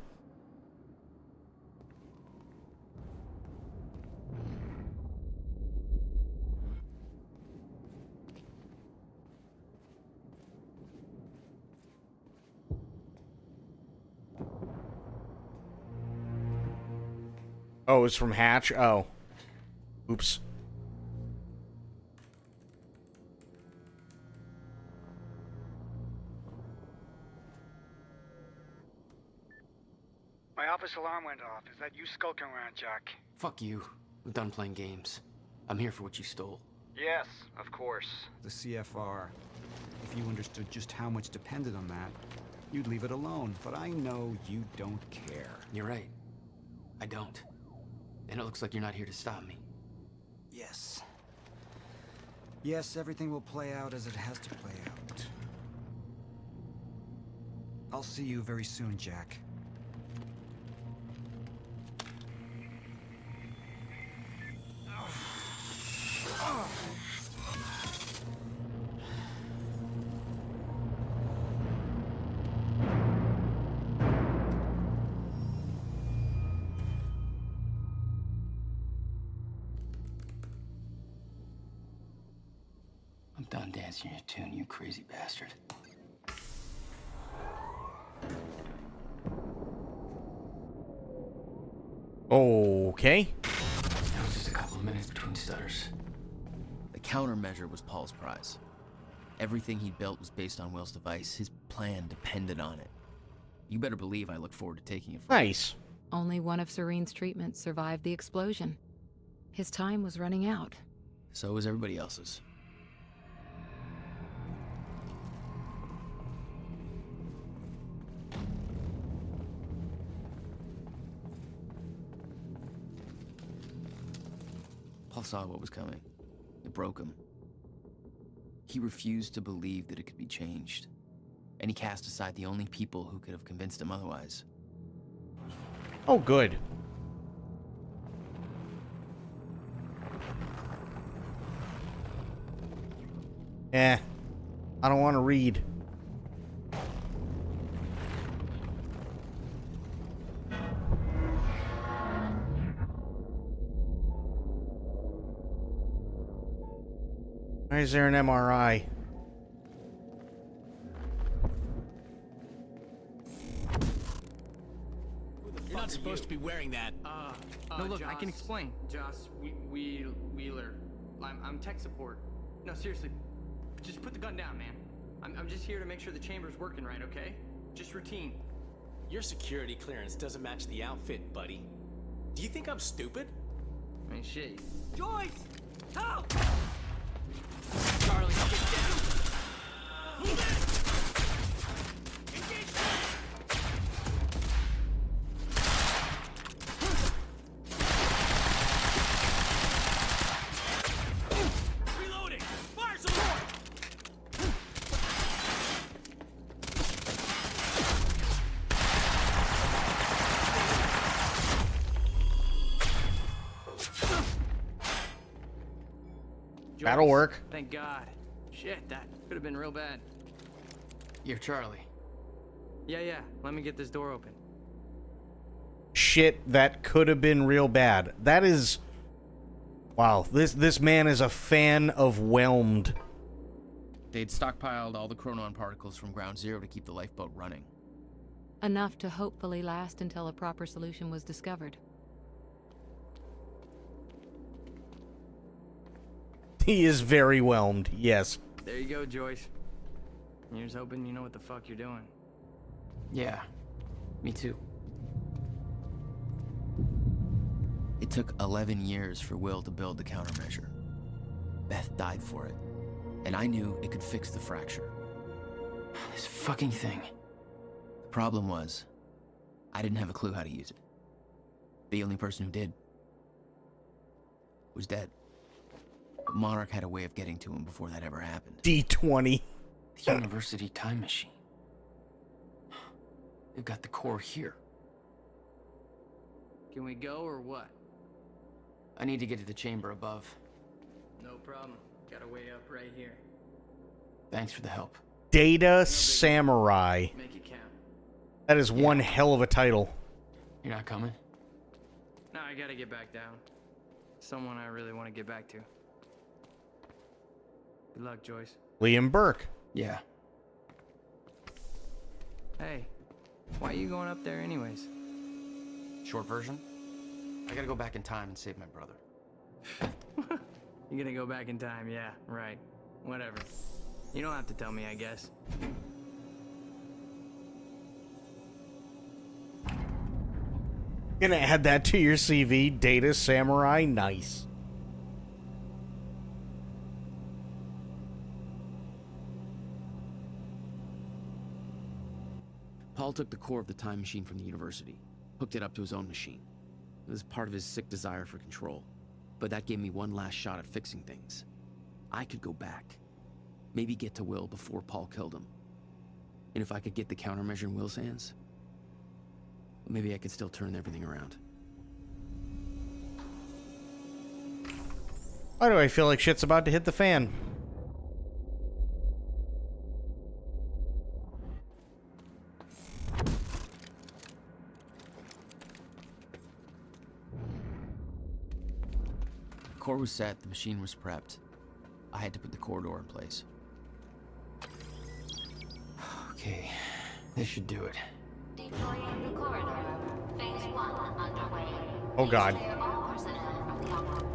Oh, it's from Hatch? Oh. Oops. My office alarm went off. Is that you skulking around, Jack? Fuck you. I'm done playing games. I'm here for what you stole. Yes, of course. The CFR. If you understood just how much depended on that, you'd leave it alone. But I know you don't care. You're right. I don't. And it looks like you're not here to stop me. Yes. Yes, everything will play out as it has to play out. I'll see you very soon, Jack. I'm done dancing your tune, you crazy bastard. Okay. That was just a couple of minutes between stutters. The countermeasure was Paul's prize. Everything he built was based on Will's device. His plan depended on it. You better believe I look forward to taking it from him. Nice. Only one of Serene's treatments survived the explosion. His time was running out. So was everybody else's. Paul saw what was coming. It broke him. He refused to believe that it could be changed. And he cast aside the only people who could have convinced him otherwise. Oh, good. I don't want to read. Why is there an MRI? You're not supposed to be wearing that. No, look, Joss, I can explain. Joss, Wheeler. I'm tech support. No, seriously, just put the gun down, man. I'm just here to make sure the chamber's working right, okay? Just routine. Your security clearance doesn't match the outfit, buddy. Do you think I'm stupid? I mean, shit. Joyce! Help! Charlie, get down! Move it! Engage! Reloading! Fire some more! That'll work. Thank God. Shit, that could have been real bad. You're Charlie. Yeah. Let me get this door open. Shit, that could have been real bad. That is... Wow, this man is a fan of Whelmed. They'd stockpiled all the chronon particles from Ground Zero to keep the lifeboat running. Enough to hopefully last until a proper solution was discovered. He is very whelmed, yes. There you go, Joyce. Here's hoping you know what the fuck you're doing. Yeah, me too. It took 11 years for Will to build the countermeasure. Beth died for it, and I knew it could fix the fracture. This fucking thing. The problem was, I didn't have a clue how to use it. The only person who did was dead. But Monarch had a way of getting to him before that ever happened. D20. The University time machine. They've got the core here. Can we go or what? I need to get to the chamber above. No problem. Got a way up right here. Thanks for the help. Data Samurai. Make it count. That is one hell of a title. You're not coming? No, I gotta get back down. Someone I really want to get back to. Good luck, Joyce. Liam Burke. Yeah. Hey, why are you going up there anyways? Short version? I gotta go back in time and save my brother. You're gonna go back in time, yeah, right. Whatever. You don't have to tell me, I guess. Gonna add that to your CV. Data Samurai. Nice. Paul took the core of the time machine from the university, hooked it up to his own machine. It was part of his sick desire for control, but that gave me one last shot at fixing things. I could go back, maybe get to Will before Paul killed him. And if I could get the countermeasure in Will's hands, maybe I could still turn everything around. Why do I feel like shit's about to hit the fan? The core was set, the machine was prepped. I had to put the corridor in place. Okay, this should do it. Deploying the corridor. Phase 1 underway. Oh God. Clear all personnel from the opera.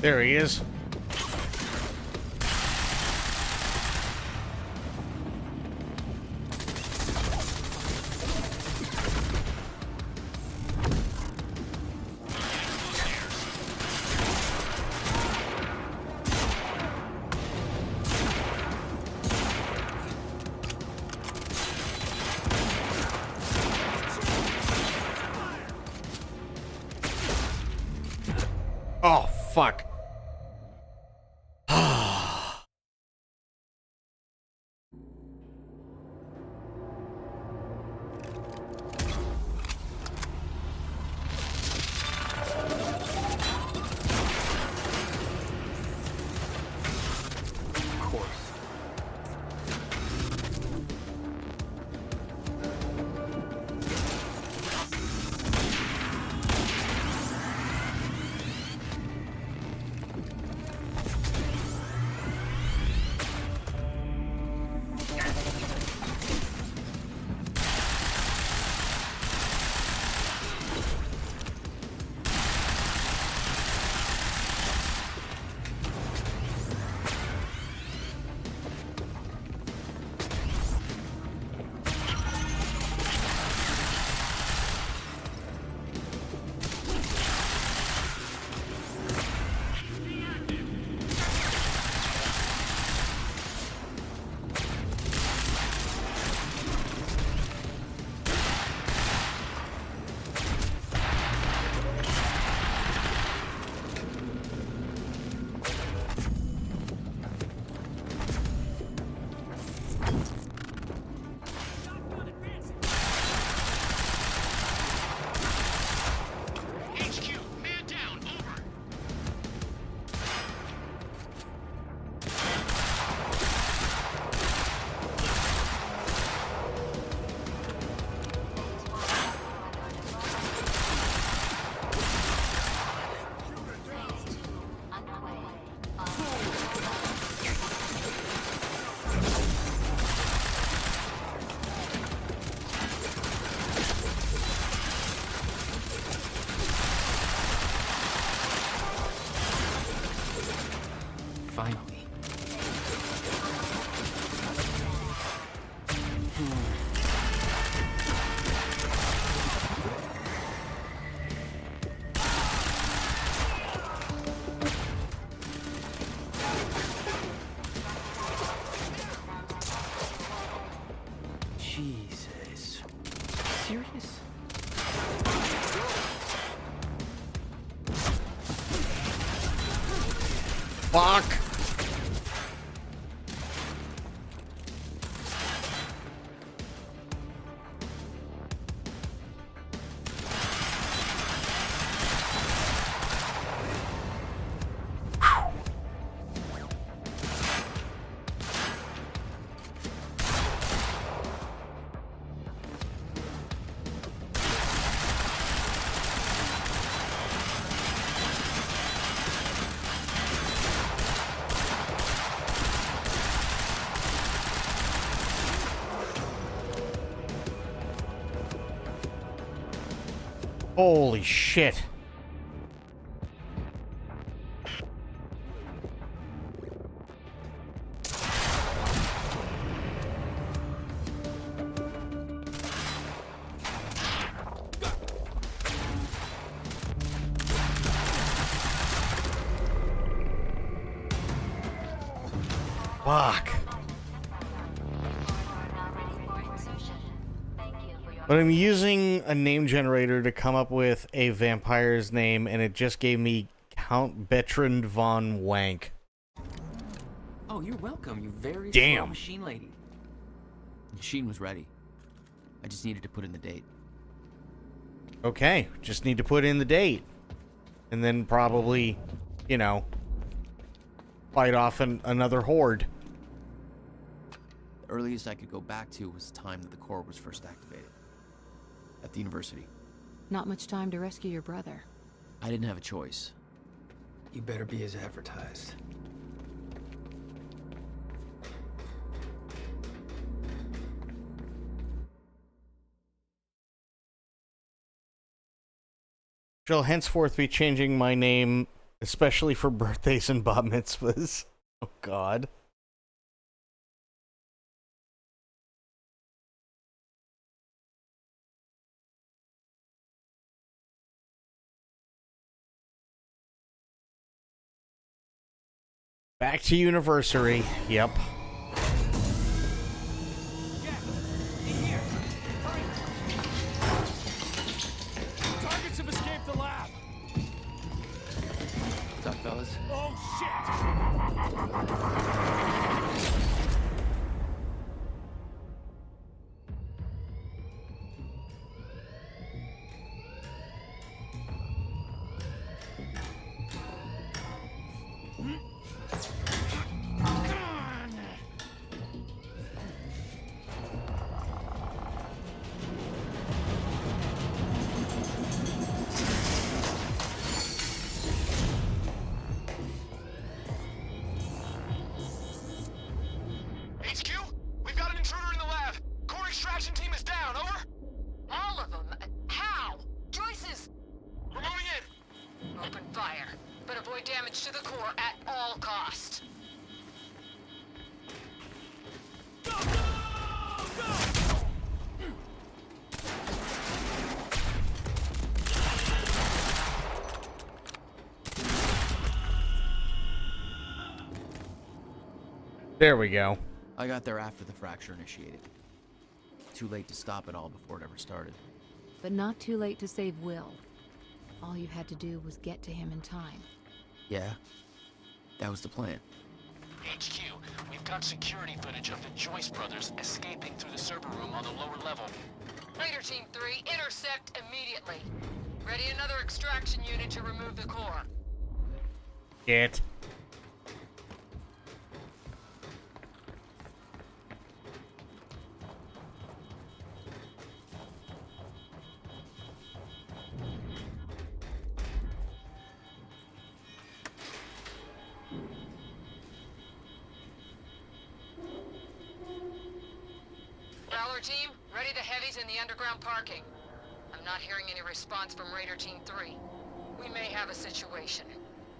There he is. Oh, fuck. Fuck! Holy shit. Fuck. But I'm using a name generator to come up with a vampire's name, and it just gave me Count Bertrand von Wank. Oh, you're welcome, you very Damn. slow machine lady. The machine was ready. I just needed to put in the date. Okay, just need to put in the date. And then probably, you know, fight off another horde. The earliest I could go back to was the time that the core was first activated. At the university. Not much time to rescue your brother. I didn't have a choice. You better be as advertised. Shall henceforth be changing my name, especially for birthdays and bat mitzvahs. Oh, God. Back to University. Yep. Targets have escaped the lab. What's up, fellas? Oh, shit! HQ? We've got an intruder in the lab. Core extraction team is down, over? All of them? How? Joyce's... We're moving in. Open fire, but avoid damage to the core at all cost. There we go. I got there after the fracture initiated. Too late to stop it all before it ever started. But not too late to save Will. All you had to do was get to him in time. Yeah, that was the plan. HQ, we've got security footage of the Joyce brothers escaping through the server room on the lower level. Raider Team 3, intercept immediately. Ready another extraction unit to remove the core. Get. Prowler Team, ready the heavies in the underground parking. I'm not hearing any response from Raider Team 3. We may have a situation.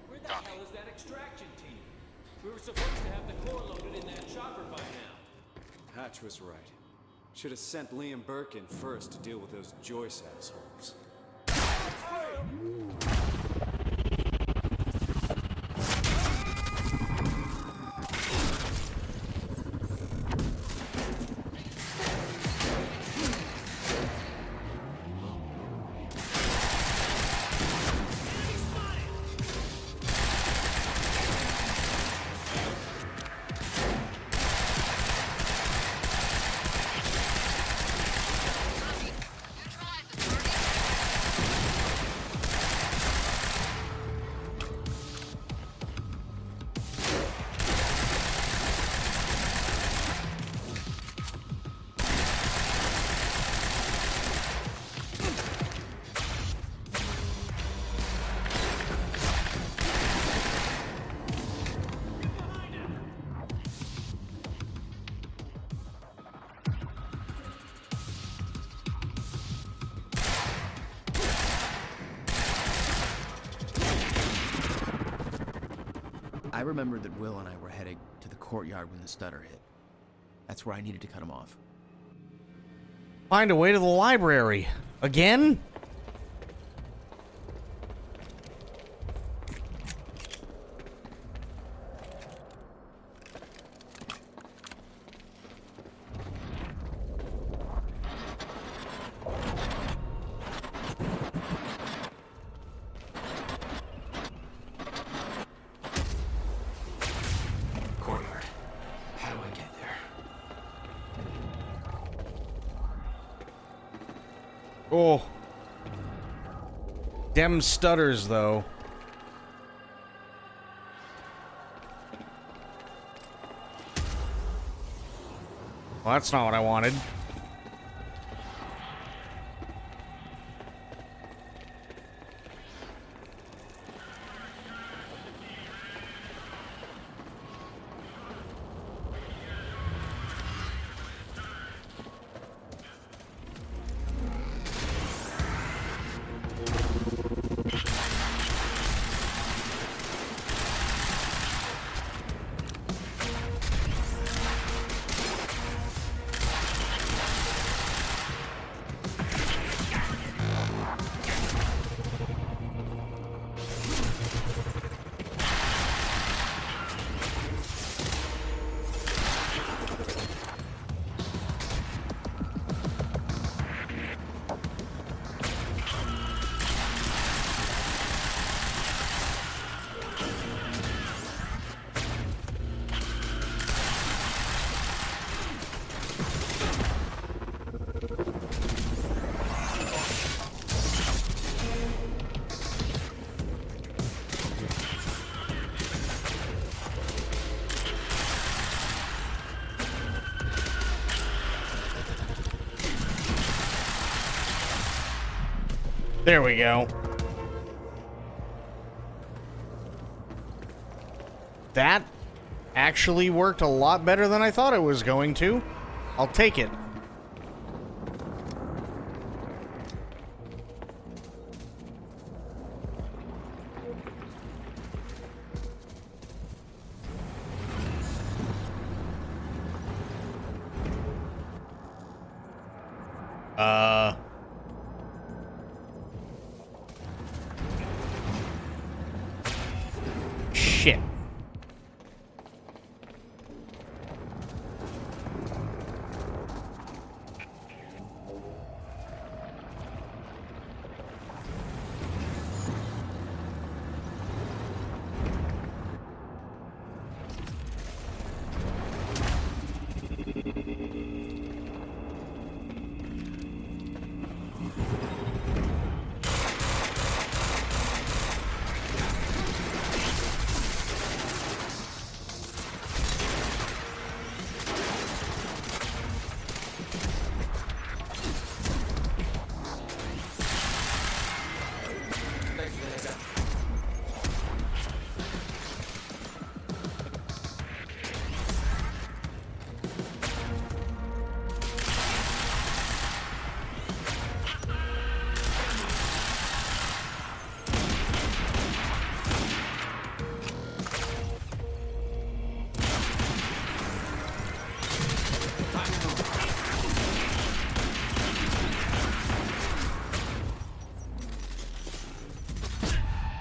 Where the hell is that extraction team? We were supposed to have the core loaded in that chopper by now. Hatch was right. Should have sent Liam Burke in first to deal with those Joyce assholes. I remember that Will and I were heading to the courtyard when the stutter hit. That's where I needed to cut him off. Find a way to the library. Again? Courtyard. How do I get there? Oh. Dem stutters, though. Well, that's not what I wanted. There we go. That actually worked a lot better than I thought it was going to. I'll take it. Shit.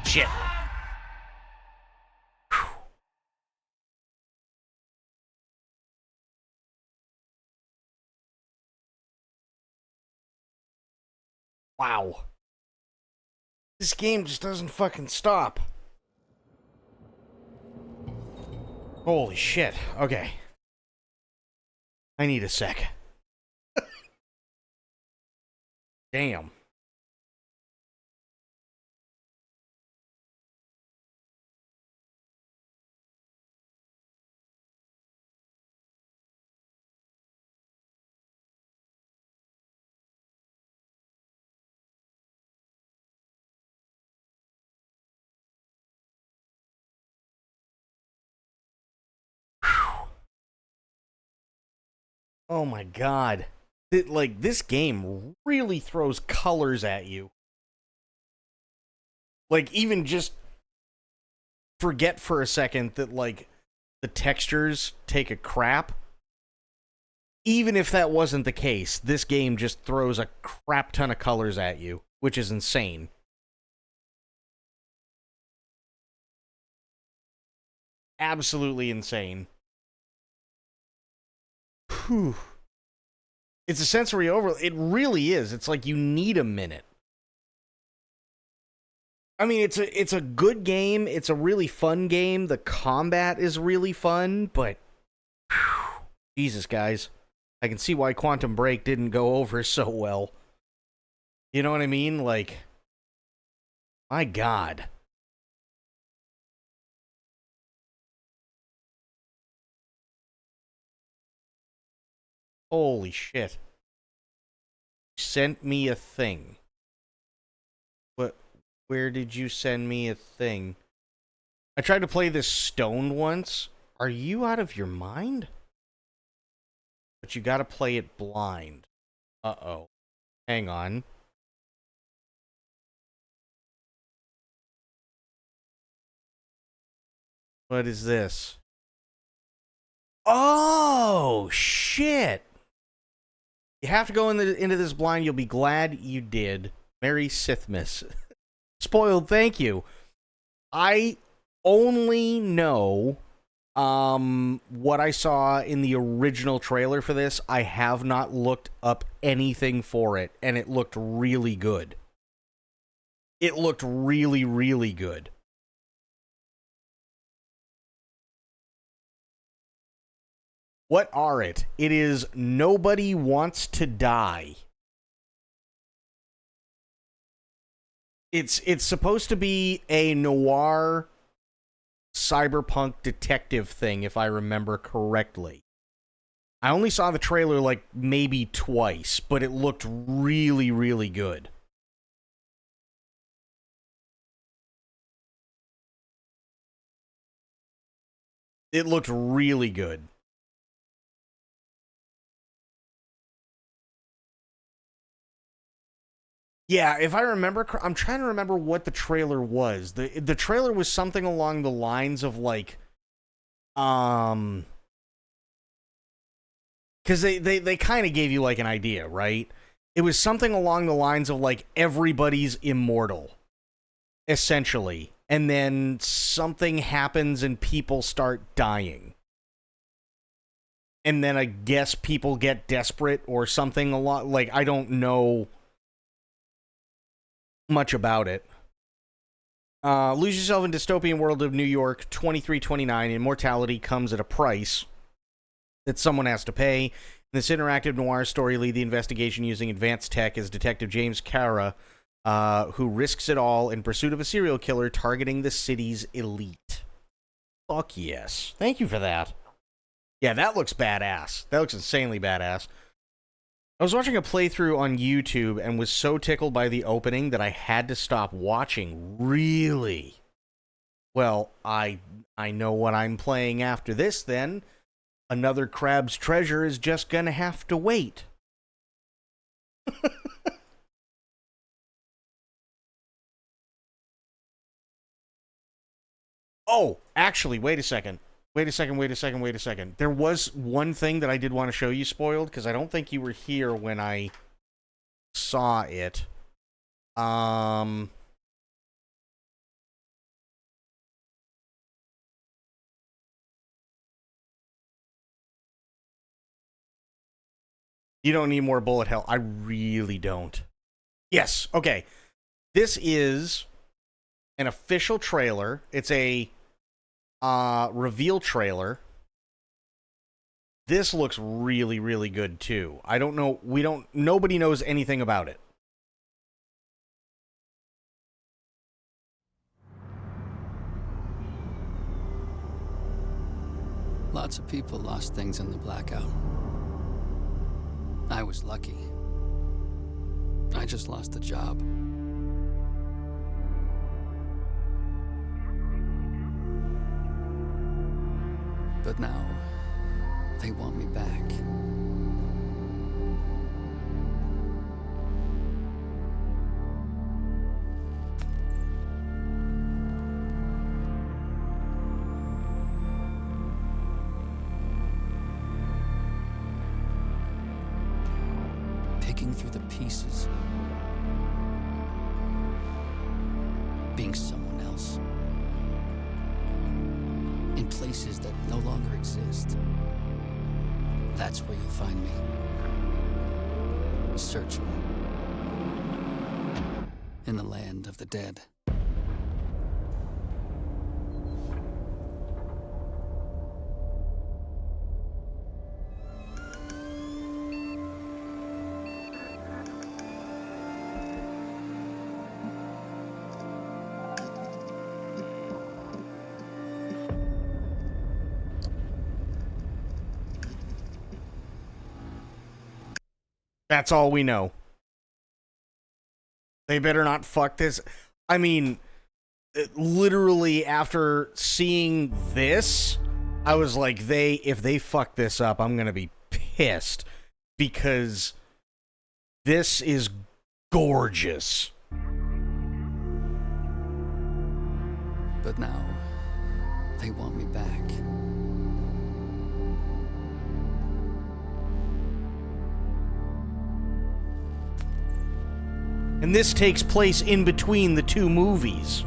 Shit. Wow. This game just doesn't fucking stop. Holy shit. Okay. I need a sec. Damn. Oh my god. Like, this game really throws colors at you. Like, even just forget for a second that, like, the textures take a crap. Even if that wasn't the case, this game just throws a crap ton of colors at you, which is insane. Absolutely insane. Whew. It's a sensory overload. It really is. It's like you need a minute. I mean, it's a good game. It's a really fun game. The combat is really fun, but whew, Jesus, guys. I can see why Quantum Break didn't go over so well. You know what I mean? Like, my God. Holy shit. Sent me a thing. What? Where did you send me a thing? I tried to play this stoned once. Are you out of your mind? But you gotta play it blind. Uh-oh. Hang on. What is this? Oh, shit. You have to go into this blind. You'll be glad you did. Merry Sithmas. Spoiled, thank you. I only know what I saw in the original trailer for this. I have not looked up anything for it, and it looked really good. It looked really, really good. What are it? It is Nobody Wants to Die. It's supposed to be a noir cyberpunk detective thing, if I remember correctly. I only saw the trailer like maybe twice, but it looked really, really good. It looked really good. Yeah, if I remember, I'm trying to remember what the trailer was. The trailer was something along the lines of like, because they kind of gave you like an idea, right? It was something along the lines of like everybody's immortal, essentially, and then something happens and people start dying. And then I guess people get desperate or something a lot, like, I don't know much about it. Lose yourself in dystopian world of New York, 2329. Immortality comes at a price that someone has to pay. In this interactive noir story, lead the investigation using advanced tech as Detective James Kara, who risks it all in pursuit of a serial killer targeting the city's elite. Fuck yes. Thank you for that. Yeah, that looks badass. That looks insanely badass. I was watching a playthrough on YouTube and was so tickled by the opening that I had to stop watching. Really? Well, I know what I'm playing after this then. Another Crab's Treasure is just gonna have to wait. Oh, actually, wait a second. Wait a second. There was one thing that I did want to show you, Spoiled, because I don't think you were here when I saw it. You don't need more bullet hell. I really don't. Yes, okay. This is an official trailer. It's a reveal trailer. This looks really, really good too. I don't know. Nobody knows anything about it. Lots of people lost things in the blackout. I was lucky. I just lost a job. But now, they want me back. through the pieces. Being someone else. In places that no longer exist. That's where you'll find me. Searching. In the land of the dead. That's all we know. They better not fuck this. I mean, literally after seeing this, I was like, if they fuck this up, I'm gonna be pissed. Because this is gorgeous. But now, they want me back. And this takes place in between the two movies.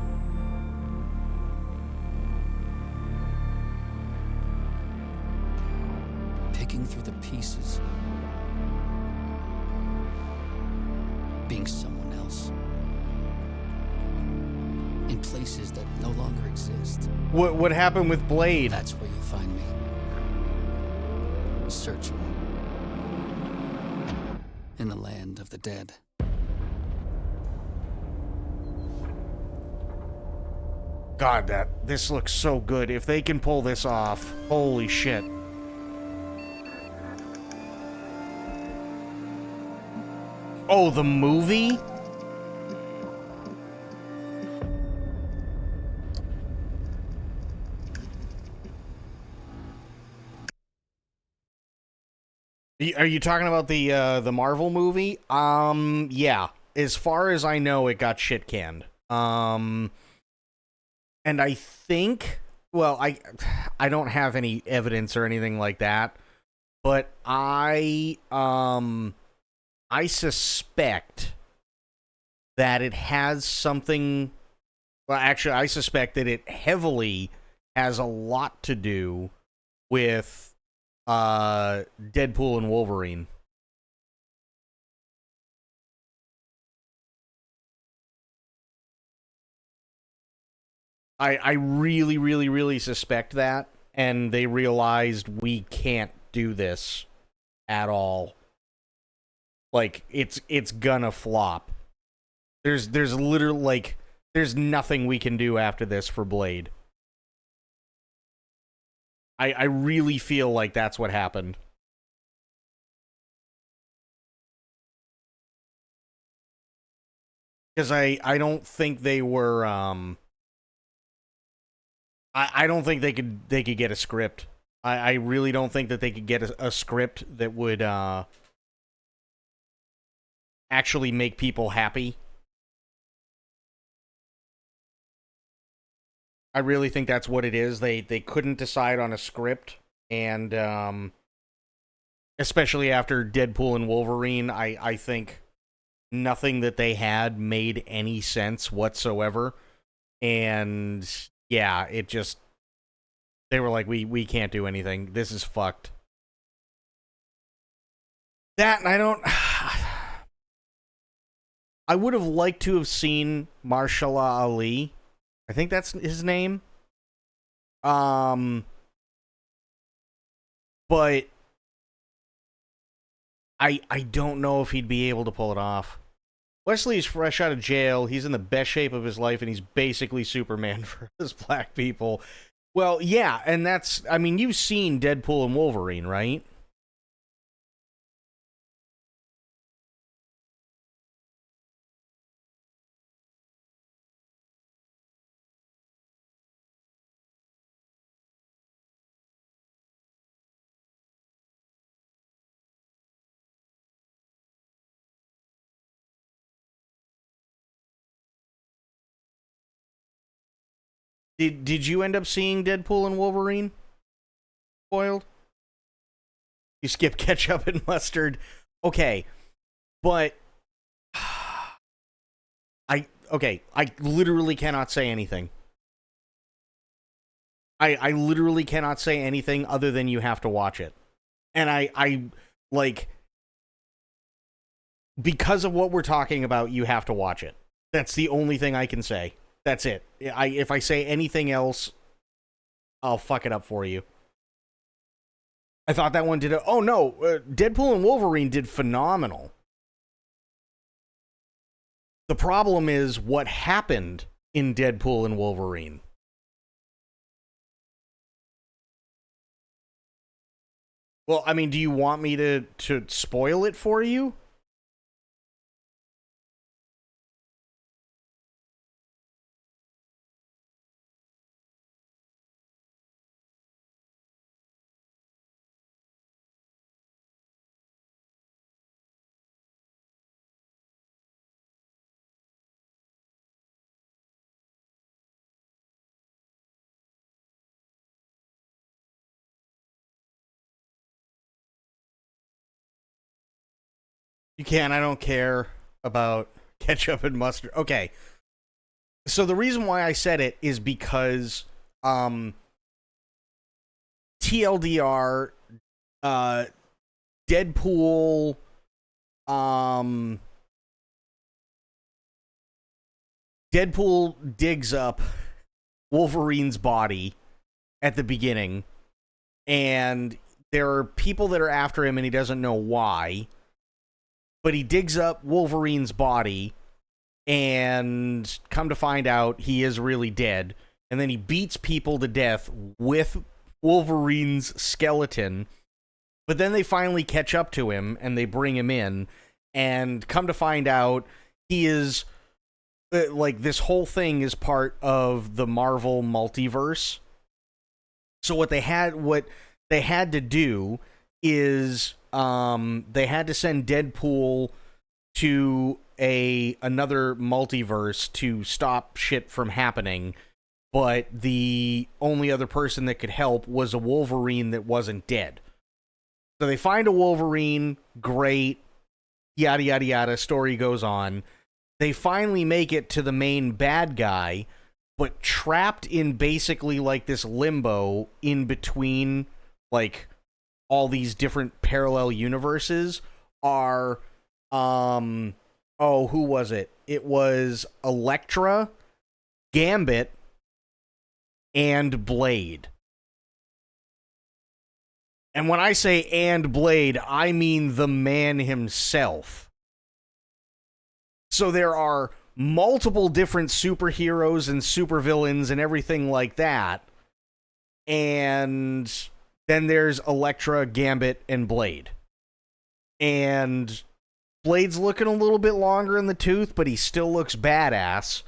Picking through the pieces. Being someone else. In places that no longer exist. What happened with Blade? That's where you'll find me. Searching. In the land of the dead. God, this looks so good. If they can pull this off, holy shit. Oh, the movie? Are you talking about the Marvel movie? Yeah. As far as I know, it got shit canned. And I think, well, I don't have any evidence or anything like that, but I suspect that it has something. Well, actually, I suspect that it heavily has a lot to do with Deadpool and Wolverine. I really, really, really suspect that, and they realized we can't do this at all. Like, it's gonna flop. There's literally, like, there's nothing we can do after this for Blade. I really feel like that's what happened. Because I don't think they were, I don't think they could get a script. I really don't think that they could get a script that would actually make people happy. I really think that's what it is. They couldn't decide on a script, and especially after Deadpool and Wolverine, I think nothing that they had made any sense whatsoever. And yeah, it just, they were like, we can't do anything. This is fucked. That, and I don't, I would have liked to have seen Marshala Ali. I think that's his name. But I don't know if he'd be able to pull it off. Wesley's fresh out of jail. He's in the best shape of his life, and he's basically Superman for us black people. Well, yeah, and that's, I mean, you've seen Deadpool and Wolverine, right? Did you end up seeing Deadpool and Wolverine? Spoiled? You skip ketchup and mustard. Okay. But I literally cannot say anything. I literally cannot say anything other than you have to watch it. And I like, because of what we're talking about, you have to watch it. That's the only thing I can say. That's it. If I say anything else, I'll fuck it up for you. I thought that one did it. Oh no, Deadpool and Wolverine did phenomenal. The problem is what happened in Deadpool and Wolverine. Well, I mean, do you want me to spoil it for you? You can. I don't care about ketchup and mustard. Okay. So the reason why I said it is because TLDR, Deadpool, Deadpool digs up Wolverine's body at the beginning, and there are people that are after him and he doesn't know why, but he digs up Wolverine's body, and come to find out he is really dead, and then he beats people to death with Wolverine's skeleton. But then they finally catch up to him and they bring him in, and come to find out he is like, this whole thing is part of the Marvel multiverse. So what they had to do is they had to send Deadpool to another multiverse to stop shit from happening, but the only other person that could help was a Wolverine that wasn't dead. So they find a Wolverine, great, yada yada yada, story goes on. They finally make it to the main bad guy, but trapped in basically like this limbo in between like all these different parallel universes are who was it? It was Elektra, Gambit, and Blade. And when I say and Blade, I mean the man himself. So there are multiple different superheroes and supervillains and everything like that. And then there's Elektra, Gambit, and Blade. And Blade's looking a little bit longer in the tooth, but he still looks badass.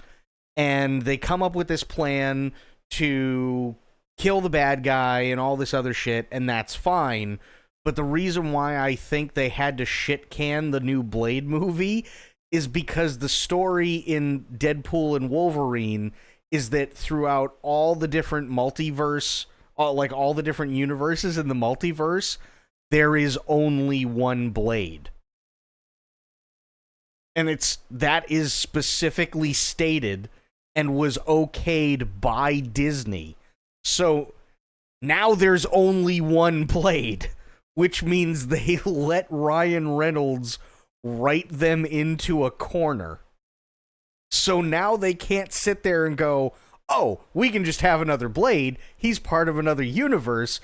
And they come up with this plan to kill the bad guy and all this other shit, and that's fine. But the reason why I think they had to shit can the new Blade movie is because the story in Deadpool and Wolverine is that throughout all the different multiverse, like all the different universes in the multiverse, there is only one Blade. And that is specifically stated and was okayed by Disney. So now there's only one Blade, which means they let Ryan Reynolds write them into a corner. So now they can't sit there and go, oh, we can just have another Blade. He's part of another universe,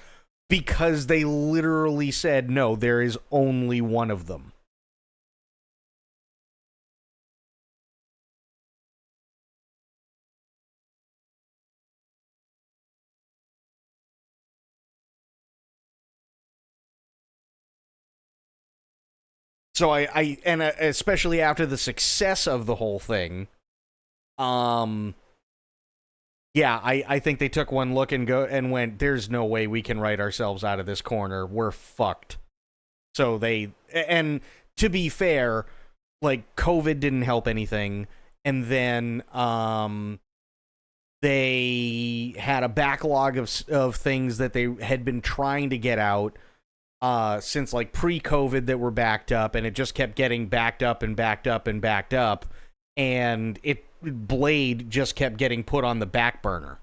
because they literally said, no, there is only one of them. So especially after the success of the whole thing, I think they took one look and went, there's no way we can write ourselves out of this corner. We're fucked. So and to be fair, like, COVID didn't help anything. And then, they had a backlog of things that they had been trying to get out. since like pre-COVID that were backed up, and it just kept getting backed up and backed up and backed up, and Blade just kept getting put on the back burner.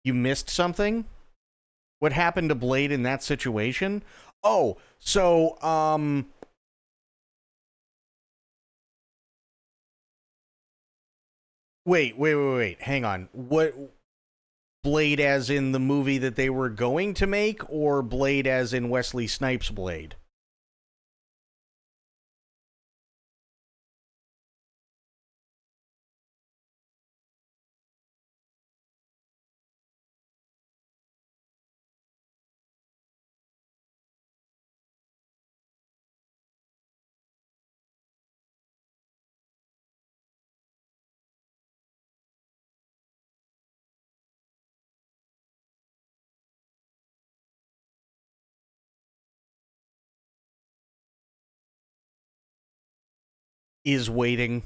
You missed something? What happened to Blade in that situation? Oh, so, wait. Hang on. What, Blade as in the movie that they were going to make, or Blade as in Wesley Snipes' Blade? Is waiting.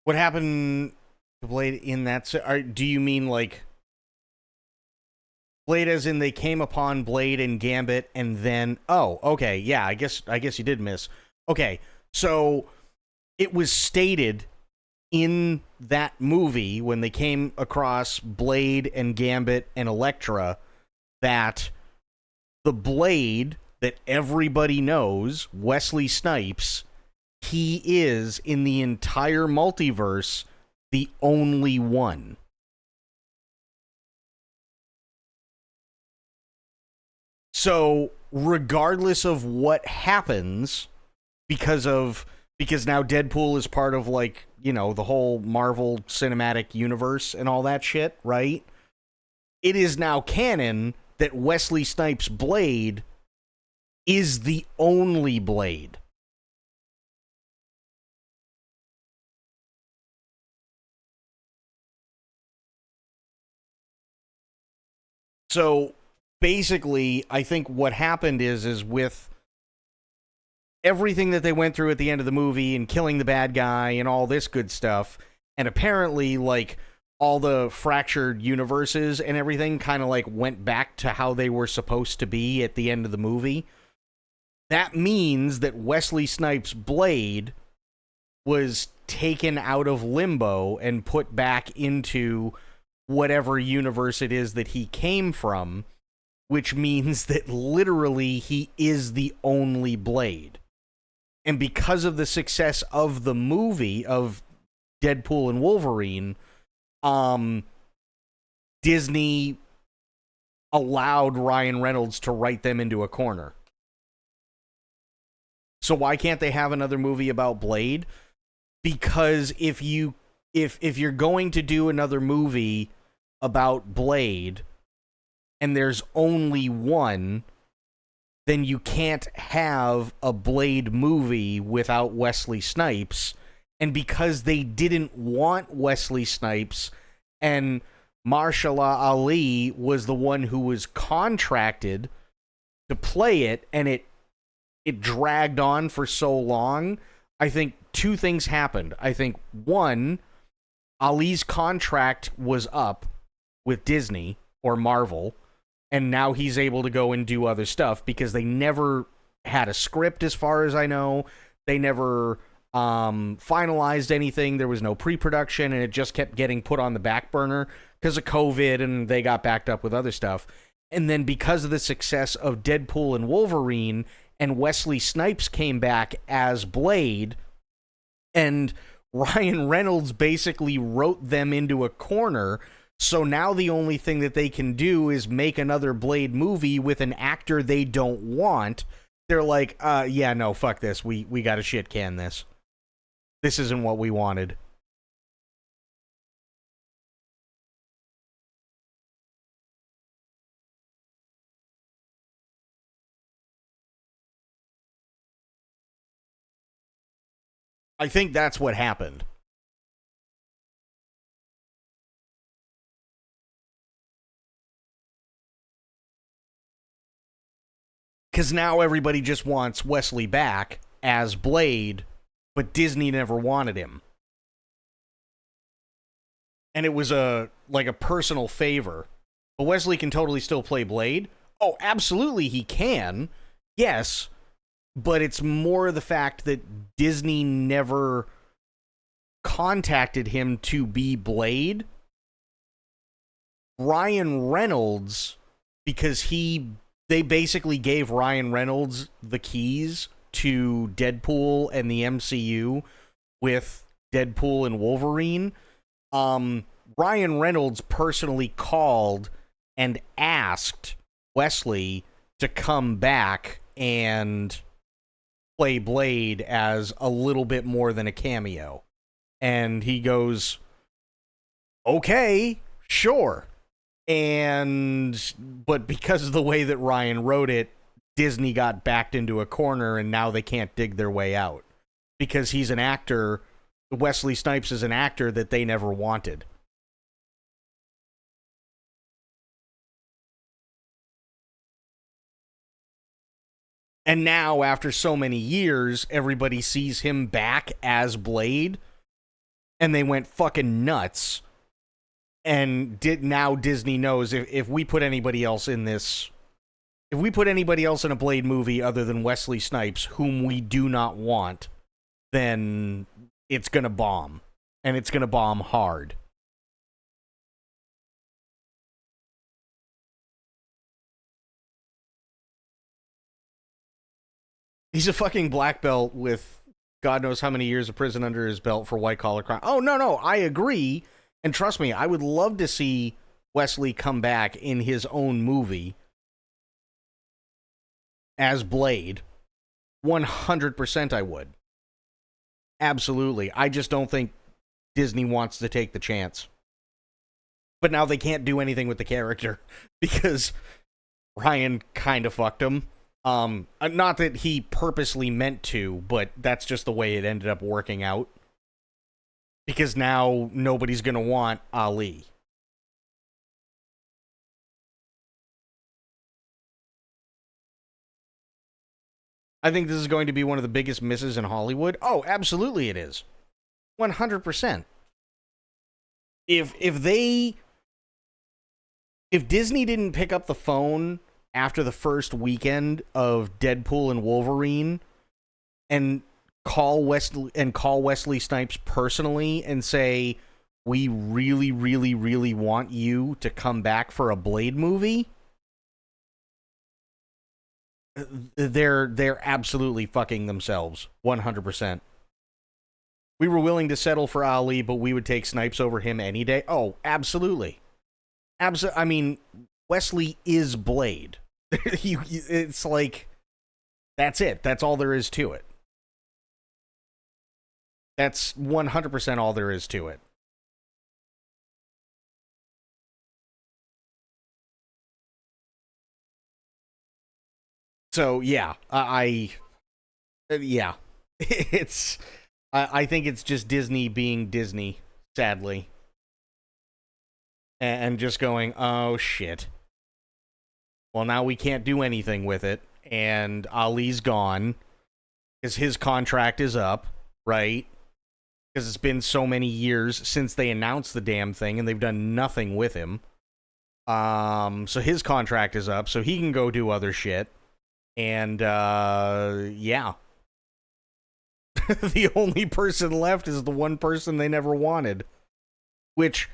What happened to Blade in that? Do you mean like Blade as in they came upon Blade and Gambit and then... Oh, okay, yeah, I guess you did miss. Okay, so it was stated in that movie when they came across Blade and Gambit and Elektra that the Blade that everybody knows, Wesley Snipes, he is, in the entire multiverse, the only one. So, regardless of what happens, because now Deadpool is part of, like, you know, the whole Marvel Cinematic Universe and all that shit, right? It is now canon that Wesley Snipes' Blade is the only Blade. So basically, I think what happened is with everything that they went through at the end of the movie and killing the bad guy and all this good stuff, and apparently, like, all the fractured universes and everything kind of like went back to how they were supposed to be at the end of the movie. That means that Wesley Snipes' Blade was taken out of limbo and put back into whatever universe it is that he came from, which means that literally he is the only Blade. And because of the success of the movie of Deadpool and Wolverine, Disney allowed Ryan Reynolds to write them into a corner. So why can't they have another movie about Blade? Because if you're going to do another movie about Blade and there's only one, then you can't have a Blade movie without Wesley Snipes. And because they didn't want Wesley Snipes, and Mahershala Ali was the one who was contracted to play it, and it dragged on for so long, I think two things happened. I think, one, Ali's contract was up with Disney or Marvel, and now he's able to go and do other stuff because they never had a script, as far as I know. They never finalized anything. There was no pre-production, and it just kept getting put on the back burner because of COVID, and they got backed up with other stuff. And then because of the success of Deadpool and Wolverine, and Wesley Snipes came back as Blade, and Ryan Reynolds basically wrote them into a corner. So now the only thing that they can do is make another Blade movie with an actor they don't want. They're like, yeah, no, fuck this. We got to shit can this. This isn't what we wanted. I think that's what happened. Because now everybody just wants Wesley back as Blade, but Disney never wanted him. And it was a personal favor. But Wesley can totally still play Blade. Oh, absolutely he can. Yes. But it's more the fact that Disney never contacted him to be Blade. Ryan Reynolds, because they basically gave Ryan Reynolds the keys to Deadpool and the MCU with Deadpool and Wolverine. Ryan Reynolds personally called and asked Wesley to come back and play Blade as a little bit more than a cameo. And he goes, okay, sure. But because of the way that Ryan wrote it, Disney got backed into a corner and now they can't dig their way out. Because he's an actor, Wesley Snipes is an actor that they never wanted. And now, after so many years, everybody sees him back as Blade, and they went fucking nuts. And now Disney knows if we put anybody else in this, if we put anybody else in a Blade movie other than Wesley Snipes, whom we do not want, then it's gonna bomb. And it's gonna bomb hard. He's a fucking black belt with God knows how many years of prison under his belt for white collar crime. Oh, no, I agree. And trust me, I would love to see Wesley come back in his own movie as Blade. 100% I would. Absolutely. I just don't think Disney wants to take the chance. But now they can't do anything with the character because Ryan kind of fucked him. Not that he purposely meant to, but that's just the way it ended up working out. Because now nobody's gonna want Ali. I think this is going to be one of the biggest misses in Hollywood. Oh, absolutely it is. 100%. If Disney didn't pick up the phone after the first weekend of Deadpool and Wolverine and call Wesley Snipes personally and say, we really, really, really want you to come back for a Blade movie, they're absolutely fucking themselves. 100%. We were willing to settle for Ali, but we would take Snipes over him any day. Oh, absolutely. I mean, Wesley is Blade. It's like, that's it. That's all there is to it. That's 100% all there is to it. So, yeah, yeah. I think it's just Disney being Disney, sadly. And just going, oh, shit. Well, now we can't do anything with it, and Ali's gone, because his contract is up, right? Because it's been so many years since they announced the damn thing, and they've done nothing with him. So his contract is up, so he can go do other shit. And, yeah. The only person left is the one person they never wanted. Which,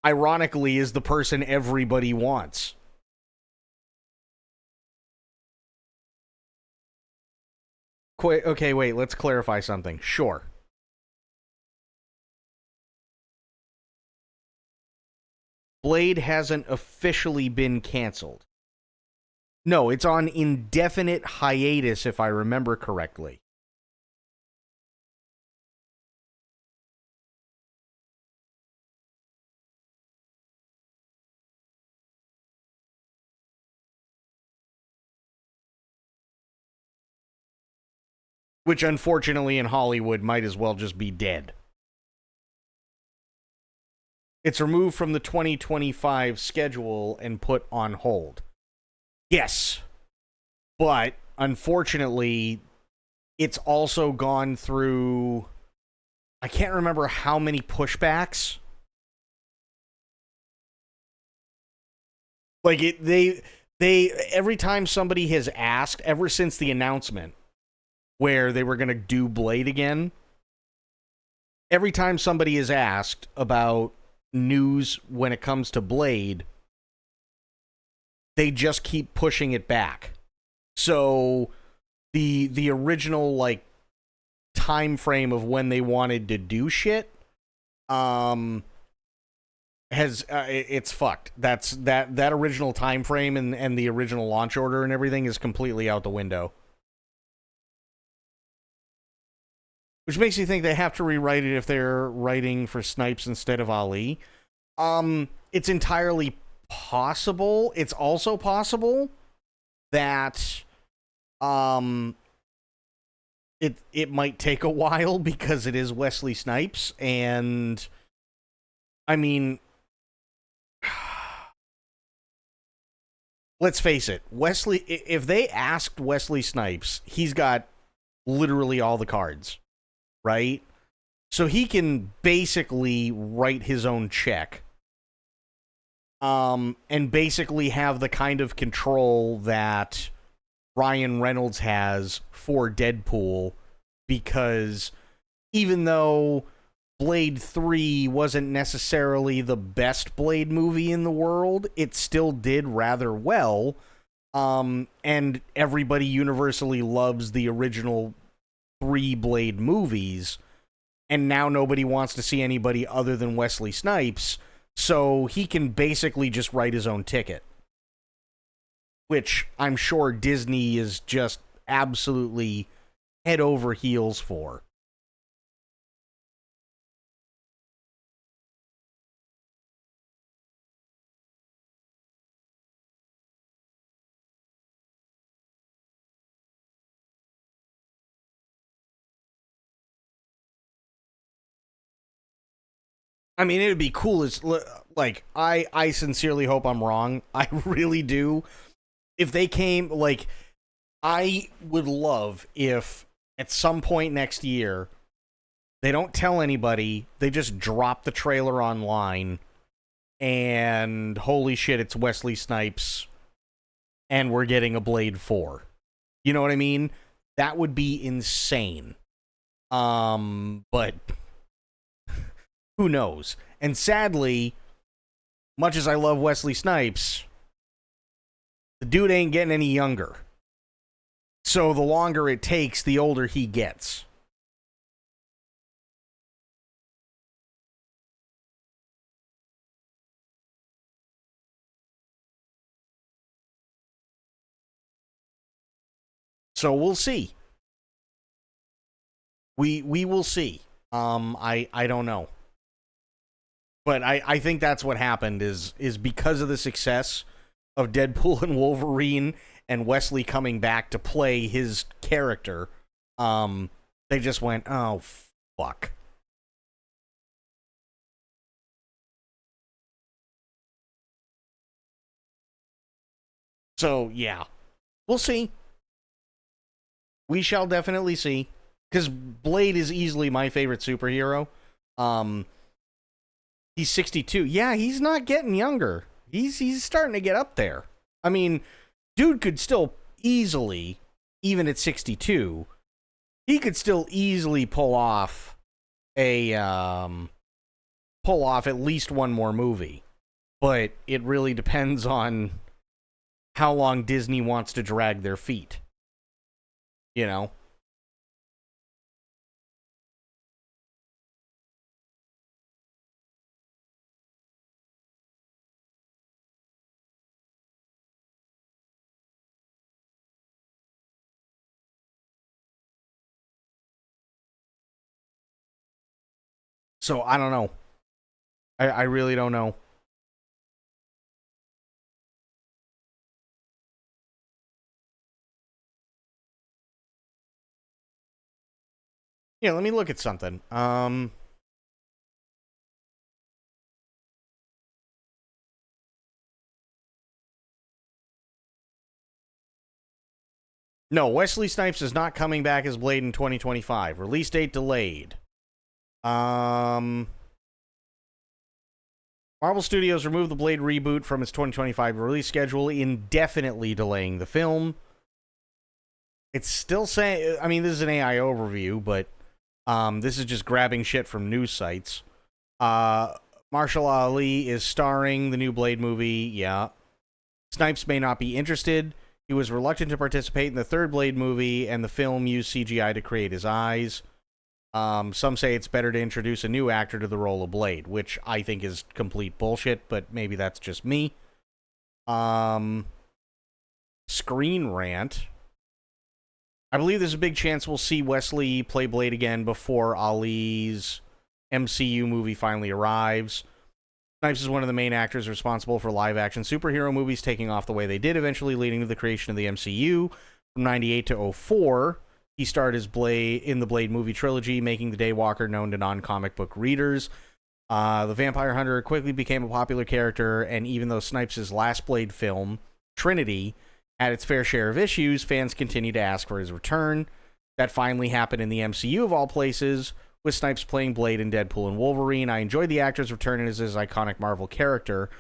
ironically, is the person everybody wants. Okay, wait, let's clarify something. Sure. Blade hasn't officially been canceled. No, it's on indefinite hiatus, if I remember correctly. Which, unfortunately, in Hollywood might as well just be dead. It's removed from the 2025 schedule and put on hold. Yes. But, unfortunately, it's also gone through, I can't remember how many pushbacks. Like they every time somebody has asked, ever since the announcement where they were going to do Blade again, every time somebody is asked about news when it comes to Blade, they just keep pushing it back. So the original like time frame of when they wanted to do shit has it's fucked. That's that original time frame and the original launch order and everything is completely out the window. Which makes you think they have to rewrite it if they're writing for Snipes instead of Ali. It's entirely possible. It's also possible that it might take a while because it is Wesley Snipes, and I mean, let's face it, if they asked Wesley Snipes, he's got literally all the cards, right? So he can basically write his own check. And basically have the kind of control that Ryan Reynolds has for Deadpool, because even though Blade 3 wasn't necessarily the best Blade movie in the world, it still did rather well. And everybody universally loves the original 3 Blade movies, and now nobody wants to see anybody other than Wesley Snipes, so he can basically just write his own ticket. Which I'm sure Disney is just absolutely head over heels for. I mean, it would be cool as, like, I sincerely hope I'm wrong. I really do. If they came, like, I would love if at some point next year they don't tell anybody, they just drop the trailer online, and holy shit, it's Wesley Snipes, and we're getting a Blade 4. You know what I mean? That would be insane. But who knows? And sadly, much as I love Wesley Snipes, the dude ain't getting any younger. So the longer it takes, the older he gets. So we'll see. We will see. I don't know. But I think that's what happened is because of the success of Deadpool and Wolverine and Wesley coming back to play his character, they just went, oh, fuck. So, yeah. We'll see. We shall definitely see. Because Blade is easily my favorite superhero. He's 62. Yeah, he's not getting younger. He's starting to get up there. I mean, dude could still easily, even at 62, he could still easily pull off at least one more movie. But it really depends on how long Disney wants to drag their feet. You know? So I don't know. I really don't know. Yeah, let me look at something. No, Wesley Snipes is not coming back as Blade in 2025. Release date delayed. Marvel Studios removed the Blade reboot from its 2025 release schedule, indefinitely delaying the film. It's still saying, I mean, this is an AI overview, but this is just grabbing shit from news sites. Marshall Ali is starring the new Blade movie. Yeah. Snipes may not be interested. He was reluctant to participate in the third Blade movie, and the film used CGI to create his eyes. Some say it's better to introduce a new actor to the role of Blade, which I think is complete bullshit, but maybe that's just me. Screen Rant. I believe there's a big chance we'll see Wesley play Blade again before Ali's MCU movie finally arrives. Snipes is one of the main actors responsible for live-action superhero movies taking off the way they did, eventually leading to the creation of the MCU. From 98 to 04, he starred as Blade in the Blade movie trilogy, making the Daywalker known to non-comic book readers. The Vampire Hunter quickly became a popular character, and even though Snipes' last Blade film, Trinity, had its fair share of issues, fans continue to ask for his return. That finally happened in the MCU of all places, with Snipes playing Blade in Deadpool and Wolverine. I enjoyed the actor's return as his iconic Marvel character,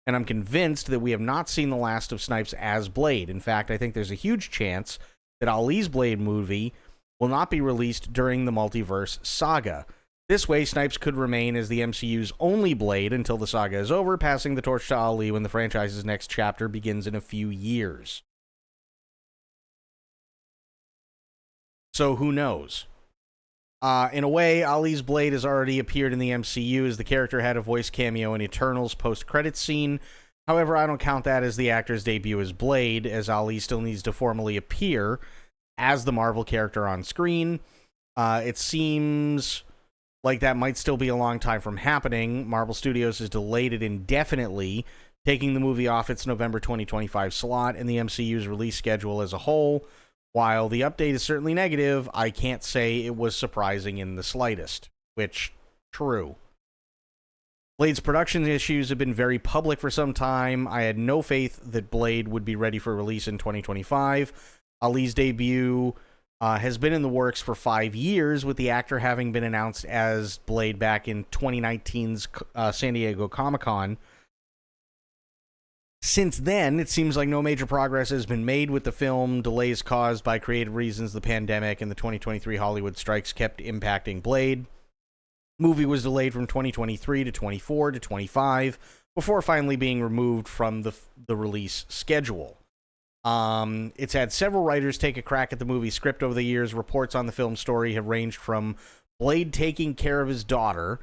and I'm convinced that we have not seen the last of Snipes as Blade. In fact, I think there's a huge chance that Ali's Blade movie will not be released during the multiverse saga. This way, Snipes could remain as the MCU's only Blade until the saga is over, passing the torch to Ali when the franchise's next chapter begins in a few years. So who knows? In a way, Ali's Blade has already appeared in the MCU, as the character had a voice cameo in Eternals post-credits scene. However, I don't count that as the actor's debut as Blade, as Ali still needs to formally appear as the Marvel character on screen. It seems like that might still be a long time from happening. Marvel Studios has delayed it indefinitely, taking the movie off its November 2025 slot and the MCU's release schedule as a whole. While the update is certainly negative, I can't say it was surprising in the slightest, which, true. Blade's production issues have been very public for some time. I had no faith that Blade would be ready for release in 2025. Ali's debut has been in the works for 5 years, with the actor having been announced as Blade back in 2019's San Diego Comic-Con. Since then, it seems like no major progress has been made with the film. Delays caused by creative reasons, the pandemic, and the 2023 Hollywood strikes kept impacting Blade. Movie was delayed from 2023 to 24 to 25 before finally being removed from the release schedule. It's had several writers take a crack at the movie script over the years. Reports on the film's story have ranged from Blade taking care of his daughter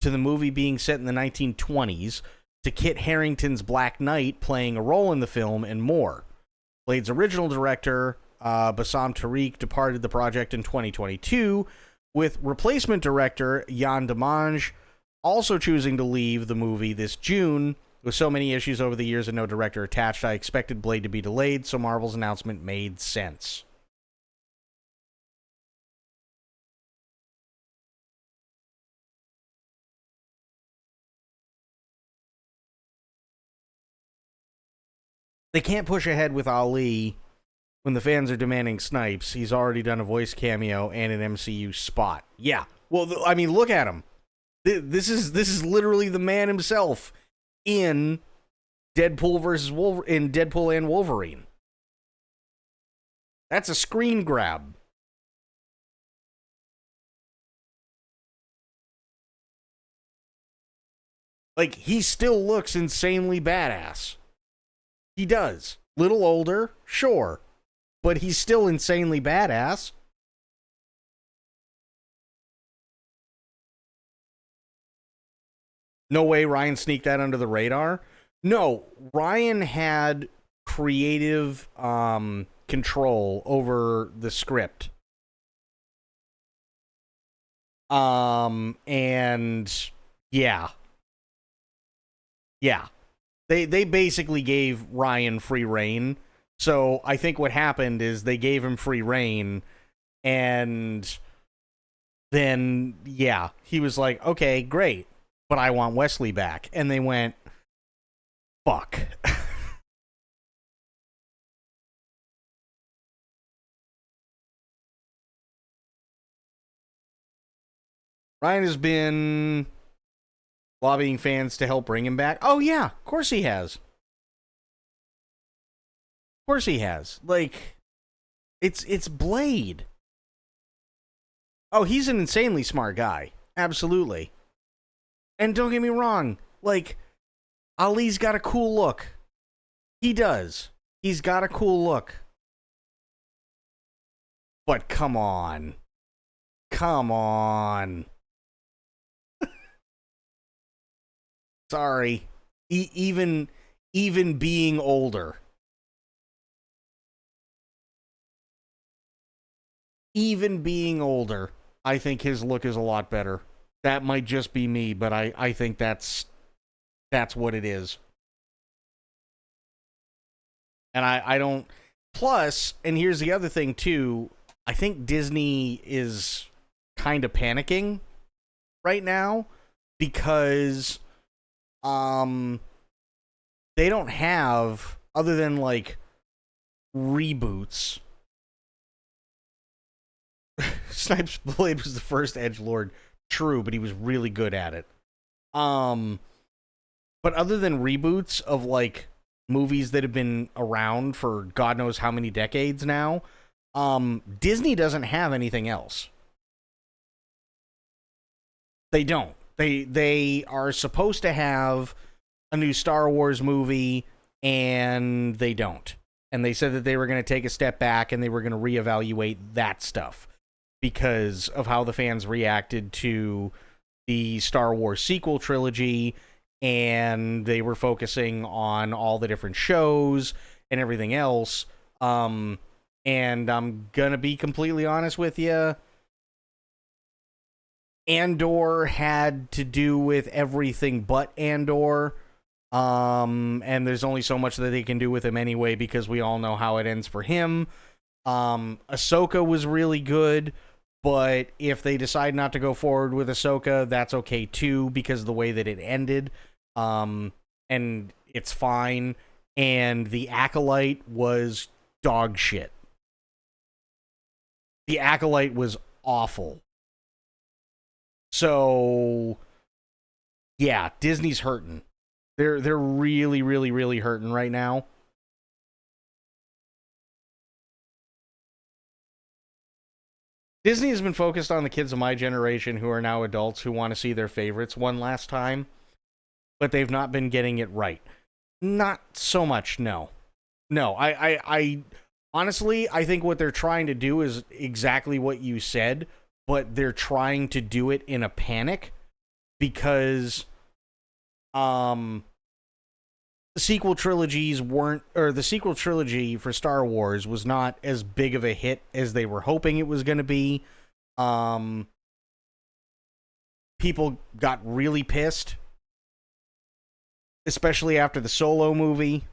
to the movie being set in the 1920s to Kit Harington's Black Knight playing a role in the film, and more. Blade's original director, Bassam Tariq, departed the project in 2022, with replacement director Yann Demange also choosing to leave the movie this June. With so many issues over the years and no director attached, I expected Blade to be delayed, so Marvel's announcement made sense. They can't push ahead with Ali when the fans are demanding Snipes. He's already done a voice cameo and an MCU spot. Yeah. Well, I mean, look at him. This is literally the man himself in Deadpool versus in Deadpool and Wolverine. That's a screen grab. Like, he still looks insanely badass. He does. Little older, sure. But he's still insanely badass. No way Ryan sneaked that under the radar. No, Ryan had creative control over the script. And yeah. Yeah. They basically gave Ryan free reign. So I think what happened is they gave him free reign, and then, yeah, he was like, okay, great, but I want Wesley back. And they went, fuck. Ryan has been lobbying fans to help bring him back. Oh yeah, of course he has. Of course he has. Like, it's Blade. Oh, he's an insanely smart guy. Absolutely. And don't get me wrong, like, Ali's got a cool look. He does. He's got a cool look. But come on. Come on. Sorry. Even being older. Even being older, I think his look is a lot better. That might just be me, but I think that's what it is. And I don't... Plus, and here's the other thing, too, I think Disney is kind of panicking right now because they don't have, other than, like, reboots... Snipes' Blade was the first edgelord, true, but he was really good at it. But other than reboots of, like, movies that have been around for God knows how many decades now, Disney doesn't have anything else. They don't. They are supposed to have a new Star Wars movie, and they don't. And they said that they were going to take a step back and they were going to reevaluate that stuff because of how the fans reacted to the Star Wars sequel trilogy, and they were focusing on all the different shows and everything else. And I'm going to be completely honest with you. Andor had to do with everything but Andor. And there's only so much that they can do with him anyway, because we all know how it ends for him. Ahsoka was really good, but if they decide not to go forward with Ahsoka, that's okay too, because of the way that it ended. And it's fine. And The Acolyte was dog shit. The Acolyte was awful. So, yeah, Disney's hurting. They're really, really, really hurting right now. Disney has been focused on the kids of my generation who are now adults who want to see their favorites one last time, but they've not been getting it right. Not so much, no. No, I honestly, I think what they're trying to do is exactly what you said, but they're trying to do it in a panic because the sequel trilogies weren't, or the sequel trilogy for Star Wars was not as big of a hit as they were hoping it was going to be. People got really pissed, especially after the Solo movie.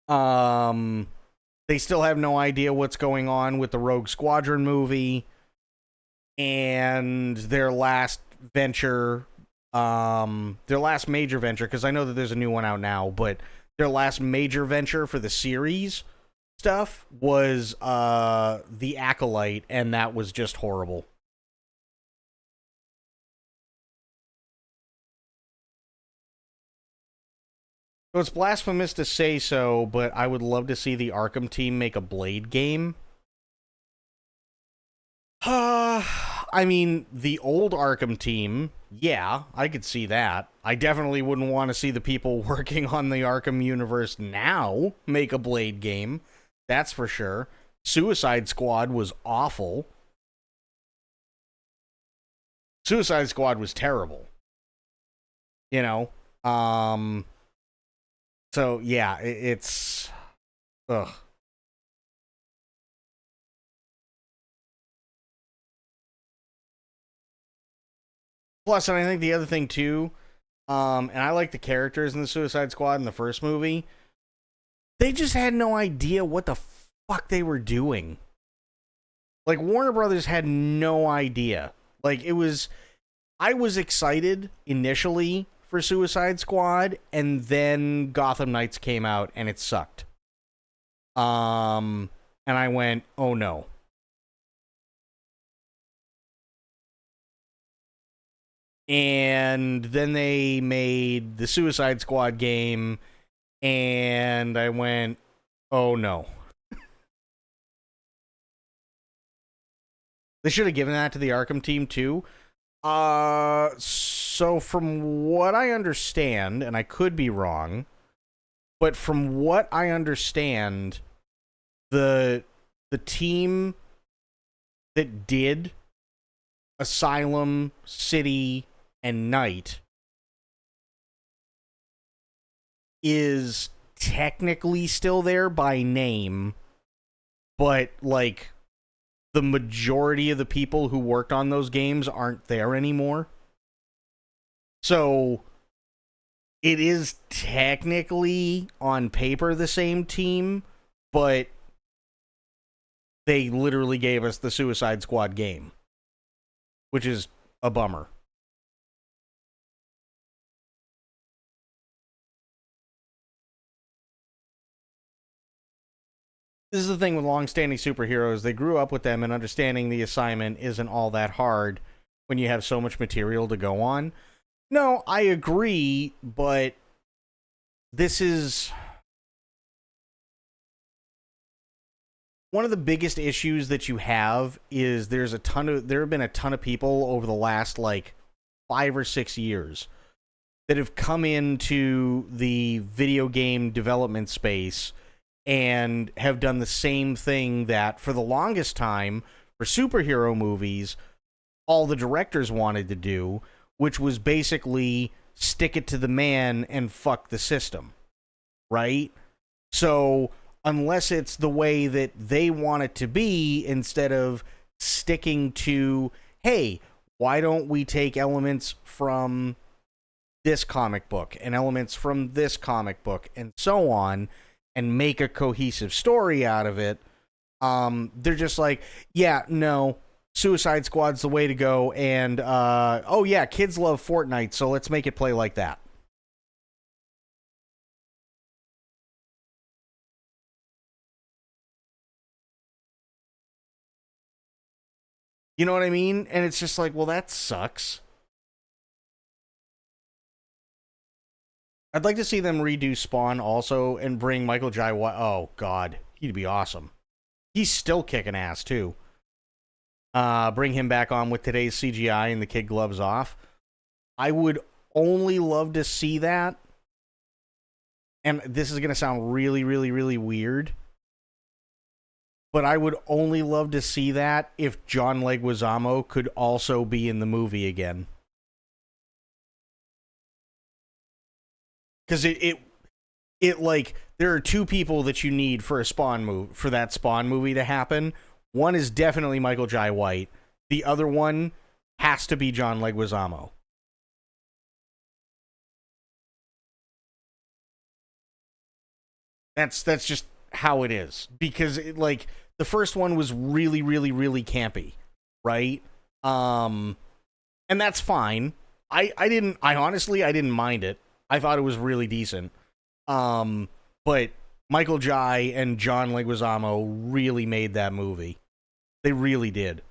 They still have no idea what's going on with the Rogue Squadron movie and their last venture. Their last major venture, because I know that there's a new one out now, but their last major venture for the series stuff was The Acolyte, and that was just horrible. So it's blasphemous to say so, but I would love to see the Arkham team make a Blade game. I mean, the old Arkham team, yeah, I could see that. I definitely wouldn't want to see the people working on the Arkham universe now make a Blade game. That's for sure. Suicide Squad was awful. Suicide Squad was terrible. You know? So, yeah, it's... Ugh. Plus, and I think the other thing, too, and I like the characters in the Suicide Squad in the first movie, they just had no idea what the fuck they were doing. Like, Warner Brothers had no idea. Like, it was... I was excited initially for Suicide Squad, and then Gotham Knights came out, and it sucked. And I went, oh no. And then they made the Suicide Squad game, and I went, oh no. They should have given that to the Arkham team too. So from what I understand, and I could be wrong, but from what I understand, the team that did Asylum, City, and Night is technically still there by name, but like the majority of the people who worked on those games aren't there anymore. So it is technically on paper the same team, but they literally gave us the Suicide Squad game, which is a bummer. This is the thing with long-standing superheroes. They grew up with them, and understanding the assignment isn't all that hard when you have so much material to go on. No, I agree, but this is one of the biggest issues that you have is there have been a ton of people over the last like 5 or 6 years that have come into the video game development space and have done the same thing that for the longest time for superhero movies all the directors wanted to do, which was basically stick it to the man and fuck the system, right? So unless it's the way that they want it to be, instead of sticking to, hey, why don't we take elements from this comic book and elements from this comic book and so on and make a cohesive story out of it, they're just like, yeah, no, Suicide Squad's the way to go, and oh yeah, kids love Fortnite, so let's make it play like that. You know what I mean? And it's just like, well, that sucks. I'd like to see them redo Spawn also and bring Michael Jai White. Oh, God. He'd be awesome. He's still kicking ass, too. Bring him back on with today's CGI and the kid gloves off. I would only love to see that. And this is going to sound really, really, really weird. But I would only love to see that if John Leguizamo could also be in the movie again. Because it like, there are two people that you need for for that Spawn movie to happen. One is definitely Michael Jai White. The other one has to be John Leguizamo. That's just how it is. Because like the first one was really, really, really campy, right? And that's fine. I honestly didn't mind it. I thought it was really decent. But Michael Jai and John Leguizamo really made that movie. They really did.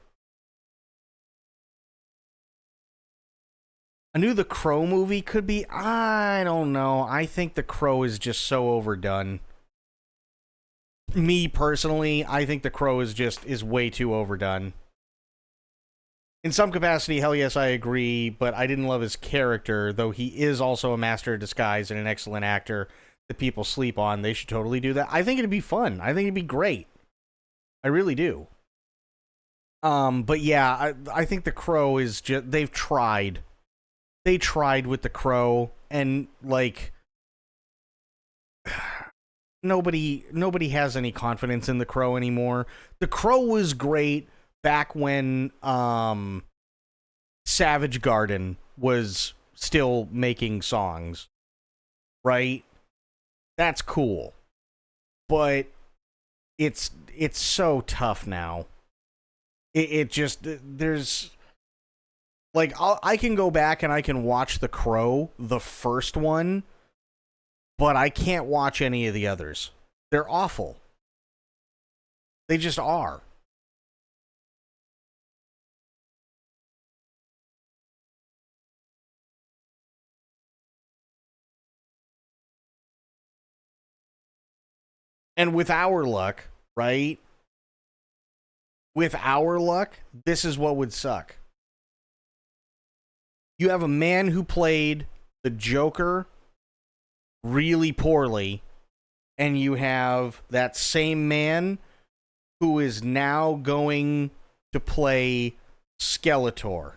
I knew the Crow movie could be, I don't know. I think the Crow is just so overdone. Me personally, I think the Crow is way too overdone. In some capacity, hell yes, I agree, but I didn't love his character, though he is also a master of disguise and an excellent actor that people sleep on. They should totally do that. I think it'd be fun. I think it'd be great. I really do. But yeah, I think the Crow is just, they've tried. They tried with the Crow, and like nobody has any confidence in the Crow anymore. The Crow was great back when Savage Garden was still making songs, right? That's cool. But it's so tough now. It just, there's like, I can go back and I can watch The Crow, the first one, but I can't watch any of the others. They're awful. They just are. And with our luck, right? With our luck, this is what would suck. You have a man who played the Joker really poorly, and you have that same man who is now going to play Skeletor.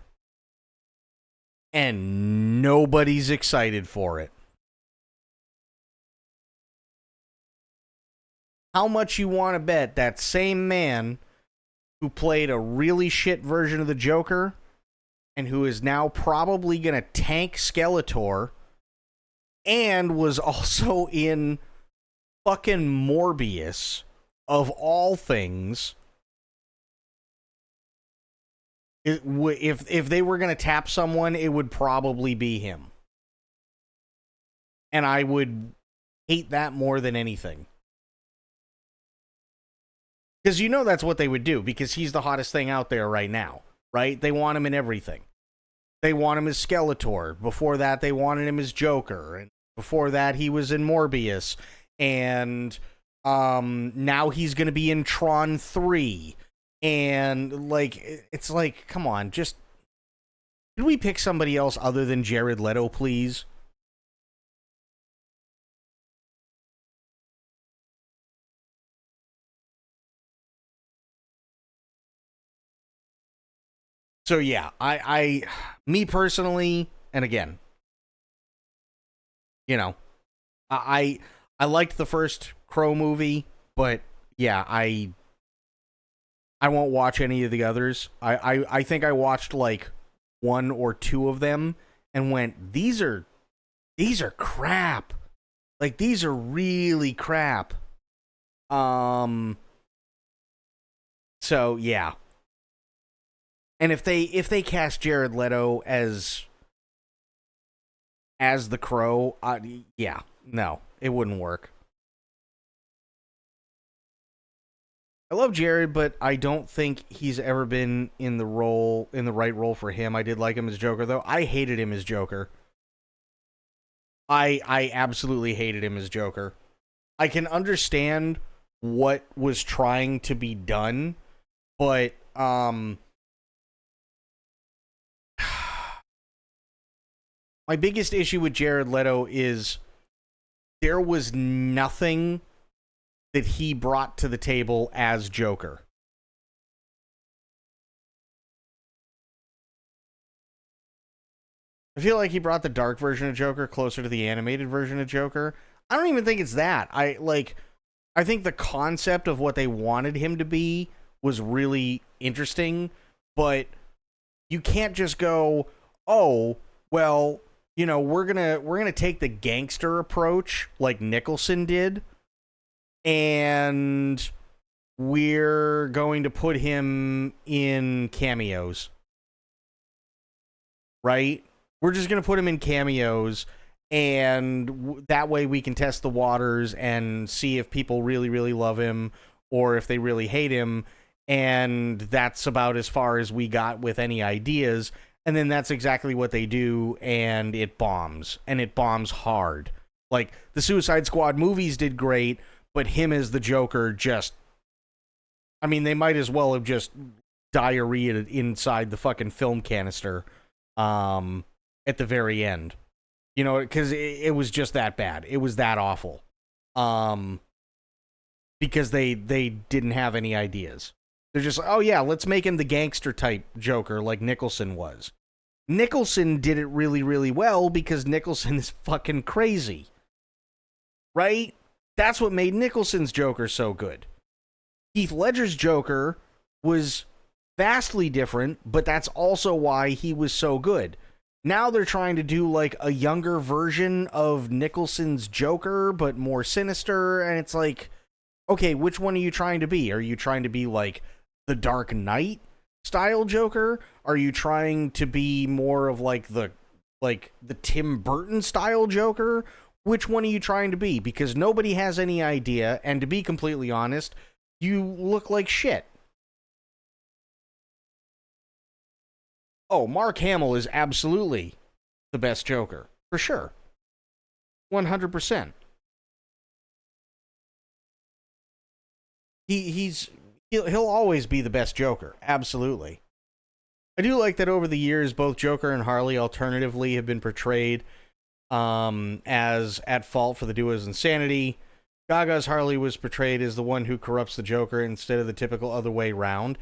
And nobody's excited for it. How much you want to bet that same man who played a really shit version of the Joker and who is now probably going to tank Skeletor and was also in fucking Morbius, of all things. If they were going to tap someone, it would probably be him. And I would hate that more than anything. Because you know that's what they would do, because he's the hottest thing out there right now, right? They want him in everything. They want him as Skeletor. Before that, they wanted him as Joker. And before that, he was in Morbius. And now he's going to be in Tron 3. And, like, it's like, come on, just... Can we pick somebody else other than Jared Leto, please? So yeah, me personally, and again, you know, I liked the first Crow movie, but yeah, I won't watch any of the others. I think I watched like 1 or 2 of them and went, these are crap. Like, these are really crap. So yeah. And if they cast Jared Leto as the Crow, yeah, no, it wouldn't work. I love Jared, but I don't think he's ever been in the right role for him. I did like him as Joker, though. I hated him as Joker. I absolutely hated him as Joker. I can understand what was trying to be done, but my biggest issue with Jared Leto is there was nothing that he brought to the table as Joker. I feel like he brought the dark version of Joker closer to the animated version of Joker. I don't even think it's that. I think the concept of what they wanted him to be was really interesting, but you can't just go, "Oh, well, you know, we're gonna take the gangster approach like Nicholson did, and we're going to put him in cameos." Right? We're just going to put him in cameos, and that way we can test the waters and see if people really, really love him or if they really hate him. And that's about as far as we got with any ideas. And then that's exactly what they do, and it bombs. And it bombs hard. Like, the Suicide Squad movies did great, but him as the Joker just... I mean, they might as well have just diarrheaed inside the fucking film canister at the very end. You know, because it was just that bad. It was that awful. Because they didn't have any ideas. They're just like, oh yeah, let's make him the gangster type Joker like Nicholson was. Nicholson did it really, really well because Nicholson is fucking crazy. Right? That's what made Nicholson's Joker so good. Heath Ledger's Joker was vastly different, but that's also why he was so good. Now they're trying to do like a younger version of Nicholson's Joker, but more sinister, and it's like, okay, which one are you trying to be? Are you trying to be like the Dark Knight style Joker? Are you trying to be more of like the Tim Burton style Joker? Which one are you trying to be? Because nobody has any idea, and to be completely honest, you look like shit. Oh, Mark Hamill is absolutely the best Joker. For sure. 100%. he'll always be the best Joker. Absolutely. I do like that over the years, both Joker and Harley alternatively have been portrayed as at fault for the duo's insanity. Gaga's Harley was portrayed as the one who corrupts the Joker instead of the typical other way round.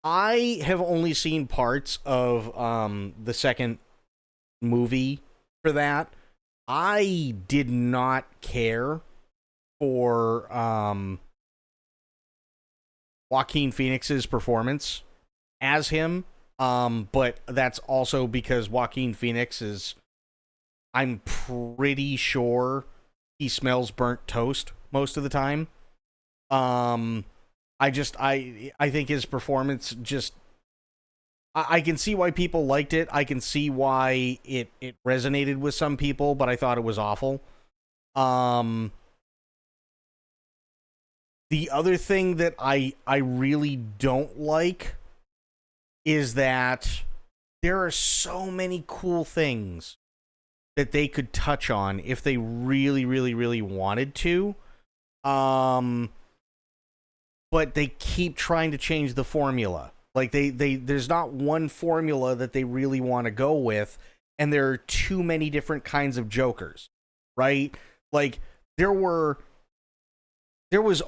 I have only seen parts of the second movie for that. I did not care for Joaquin Phoenix's performance as him, but that's also because Joaquin Phoenix is, I'm pretty sure he smells burnt toast most of the time. I think his performance just, I can see why people liked it. I can see why it resonated with some people, but I thought it was awful. The other thing that I really don't like is that there are so many cool things that they could touch on if they really, really, really wanted to. But they keep trying to change the formula. Like there's not one formula that they really want to go with, and there are too many different kinds of Jokers, right? Like there was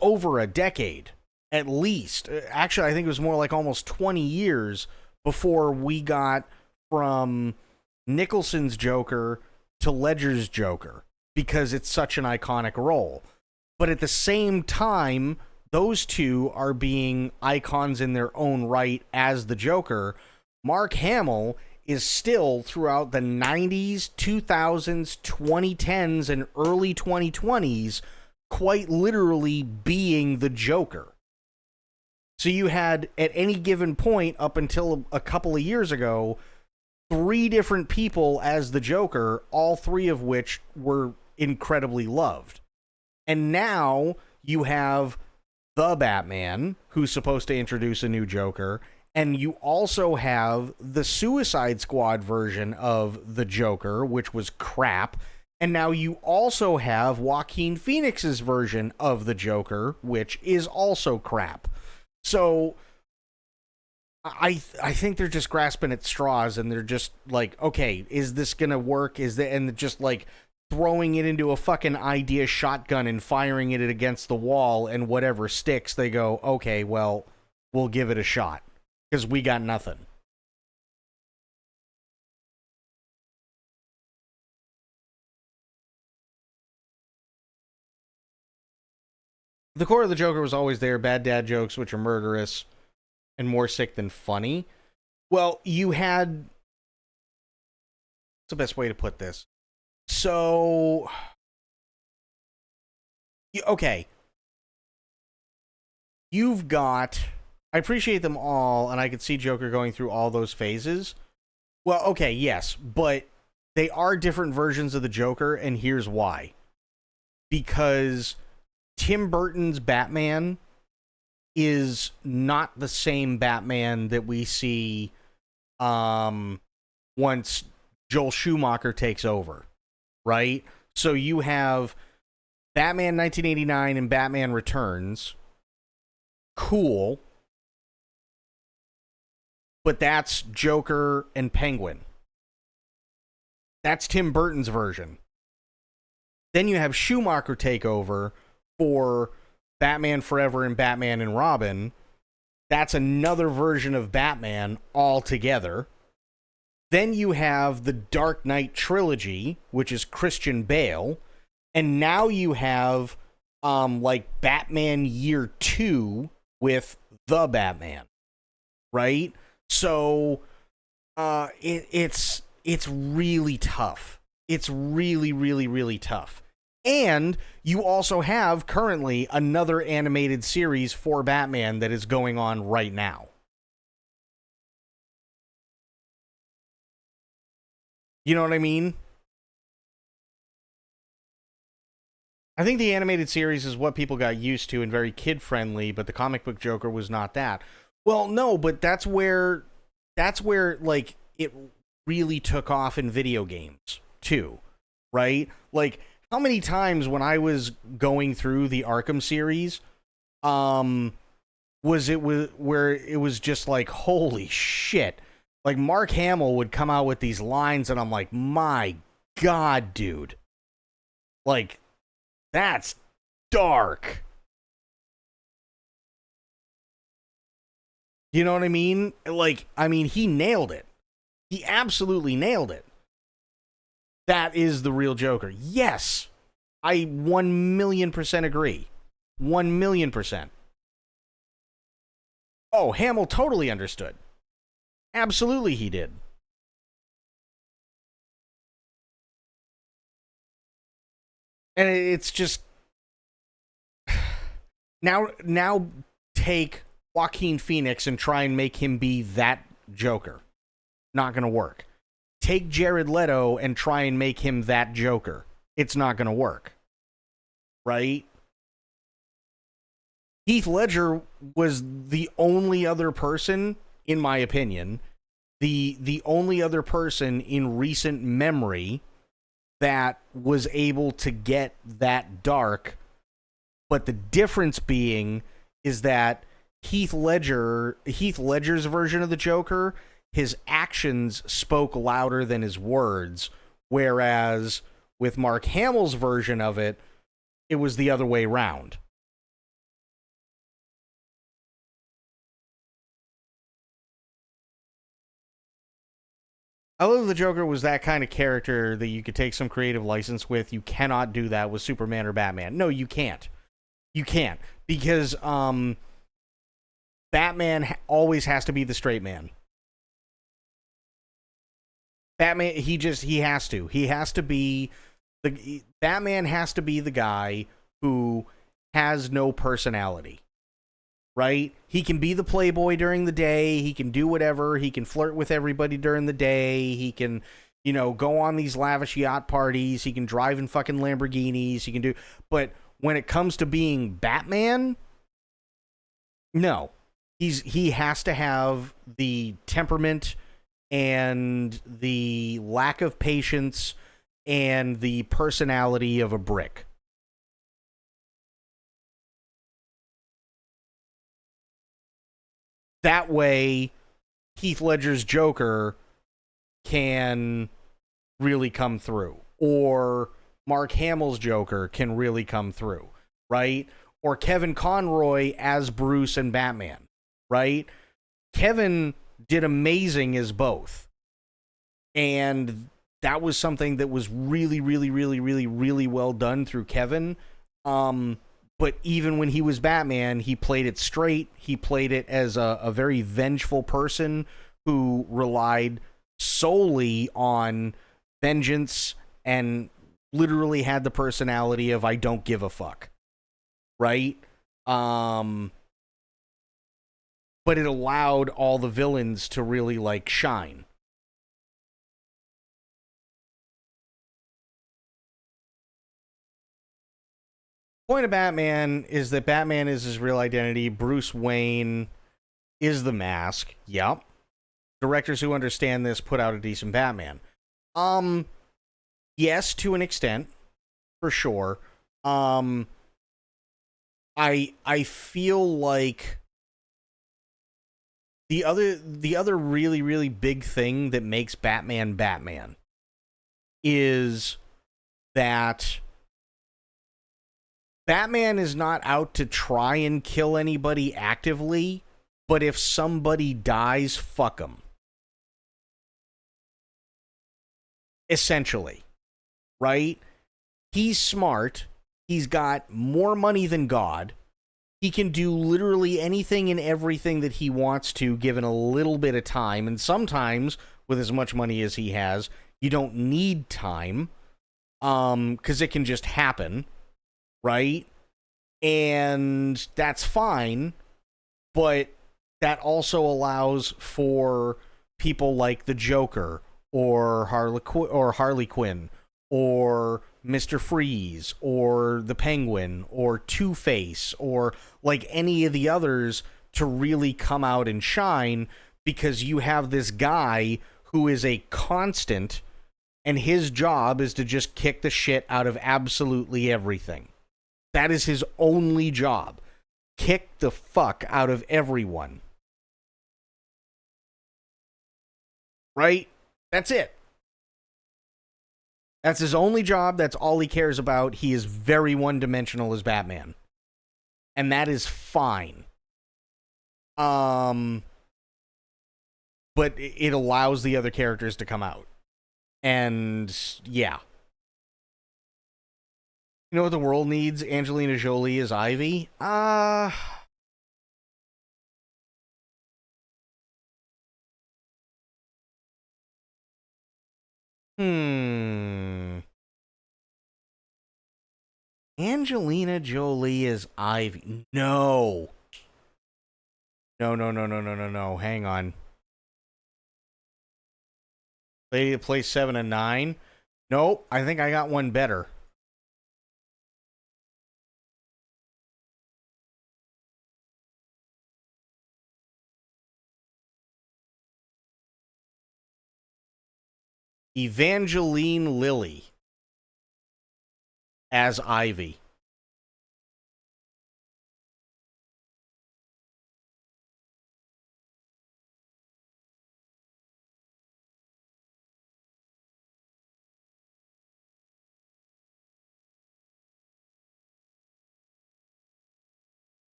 over a decade, at least. Actually, I think it was more like almost 20 years before we got from Nicholson's Joker to Ledger's Joker, because it's such an iconic role. But at the same time, those two are being icons in their own right as the Joker. Mark Hamill is still, throughout the 90s, 2000s, 2010s, and early 2020s, quite literally being the Joker. So you had, at any given point, up until a couple of years ago, 3 different people as the Joker, all 3 of which were incredibly loved. And now you have the Batman, who's supposed to introduce a new Joker, and you also have the Suicide Squad version of the Joker, which was crap, and now you also have Joaquin Phoenix's version of the Joker, which is also crap. So I think they're just grasping at straws, and they're just like, okay, is this gonna work? And just like throwing it into a fucking idea shotgun and firing it against the wall, and whatever sticks, they go, okay, well, we'll give it a shot, because we got nothing. The core of the Joker was always there, bad dad jokes, which are murderous and more sick than funny. Well, you had... What's the best way to put this? So... Okay. You've got... I appreciate them all, and I could see Joker going through all those phases. Well, okay, yes, but they are different versions of the Joker, and here's why. Because Tim Burton's Batman is not the same Batman that we see once Joel Schumacher takes over, right? So you have Batman 1989 and Batman Returns. Cool. But that's Joker and Penguin. That's Tim Burton's version. Then you have Schumacher take over for Batman Forever and Batman and Robin. That's another version of Batman altogether. Then you have the Dark Knight trilogy, which is Christian Bale. And now you have like Batman Year 2 with the Batman. Right? So it's really tough. It's really, really, really tough. And you also have currently another animated series for Batman that is going on right now. You know what I mean? I think the animated series is what people got used to and very kid-friendly, but the comic book Joker was not that. Well, no, but that's where like it really took off in video games too, right? Like, how many times when I was going through the Arkham series, was where it was just like, holy shit. Like, Mark Hamill would come out with these lines, and I'm like, my God, dude. Like, that's dark. You know what I mean? Like, I mean, he nailed it. He absolutely nailed it. That is the real Joker. Yes. I 1,000,000% agree. 1,000,000%. Oh, Hamill totally understood. Absolutely he did. And it's just now take Joaquin Phoenix and try and make him be that Joker. Not going to work. Take Jared Leto and try and make him that Joker. It's not going to work. Right? Heath Ledger was the only other person, in my opinion, the only other person in recent memory that was able to get that dark. But the difference being is that Heath Ledger's version of the Joker, his actions spoke louder than his words, whereas with Mark Hamill's version of it, it was the other way around. I love the Joker was that kind of character that you could take some creative license with. You cannot do that with Superman or Batman. No, you can't. You can't. Because Batman always has to be the straight man. Batman, he has to. He has to be Batman has to be the guy who has no personality. Right? He can be the playboy during the day. He can do whatever. He can flirt with everybody during the day. He can, go on these lavish yacht parties. He can drive in fucking Lamborghinis. He can do, but when it comes to being Batman, no. He has to have the temperament and the lack of patience and the personality of a brick. That way, Heath Ledger's Joker can really come through. Or Mark Hamill's Joker can really come through, right? Or Kevin Conroy as Bruce and Batman, right? Kevin did amazing as both. And that was something that was really, really, really, really, really well done through Kevin. But even when he was Batman, he played it straight. He played it as a very vengeful person who relied solely on vengeance and literally had the personality of I don't give a fuck. Right? But it allowed all the villains to really shine. Point of Batman is that Batman is his real identity. Bruce Wayne is the mask. Yep. Directors who understand this put out a decent Batman. Yes, to an extent, for sure. I feel like the other really, really big thing that makes Batman Batman is that Batman is not out to try and kill anybody actively, but if somebody dies, fuck them. Essentially. Right? He's smart. He's got more money than God. He can do literally anything and everything that he wants to, given a little bit of time. And sometimes, with as much money as he has, you don't need time. Because it can just happen. Right? And that's fine, but that also allows for people like the Joker or Harley Quinn or Mr. Freeze or the Penguin or Two-Face or any of the others to really come out and shine, because you have this guy who is a constant and his job is to just kick the shit out of absolutely everything. That is his only job. kick the fuck out of everyone. Right? That's it. That's his only job. That's all he cares about. He is very one-dimensional as Batman. And that is fine. But it allows the other characters to come out. And, yeah. You know what the world needs? Angelina Jolie as Ivy? Angelina Jolie is Ivy. No. No. Hang on. Lady that plays 7 and 9? Nope. I think I got one better. Evangeline Lilly as Ivy.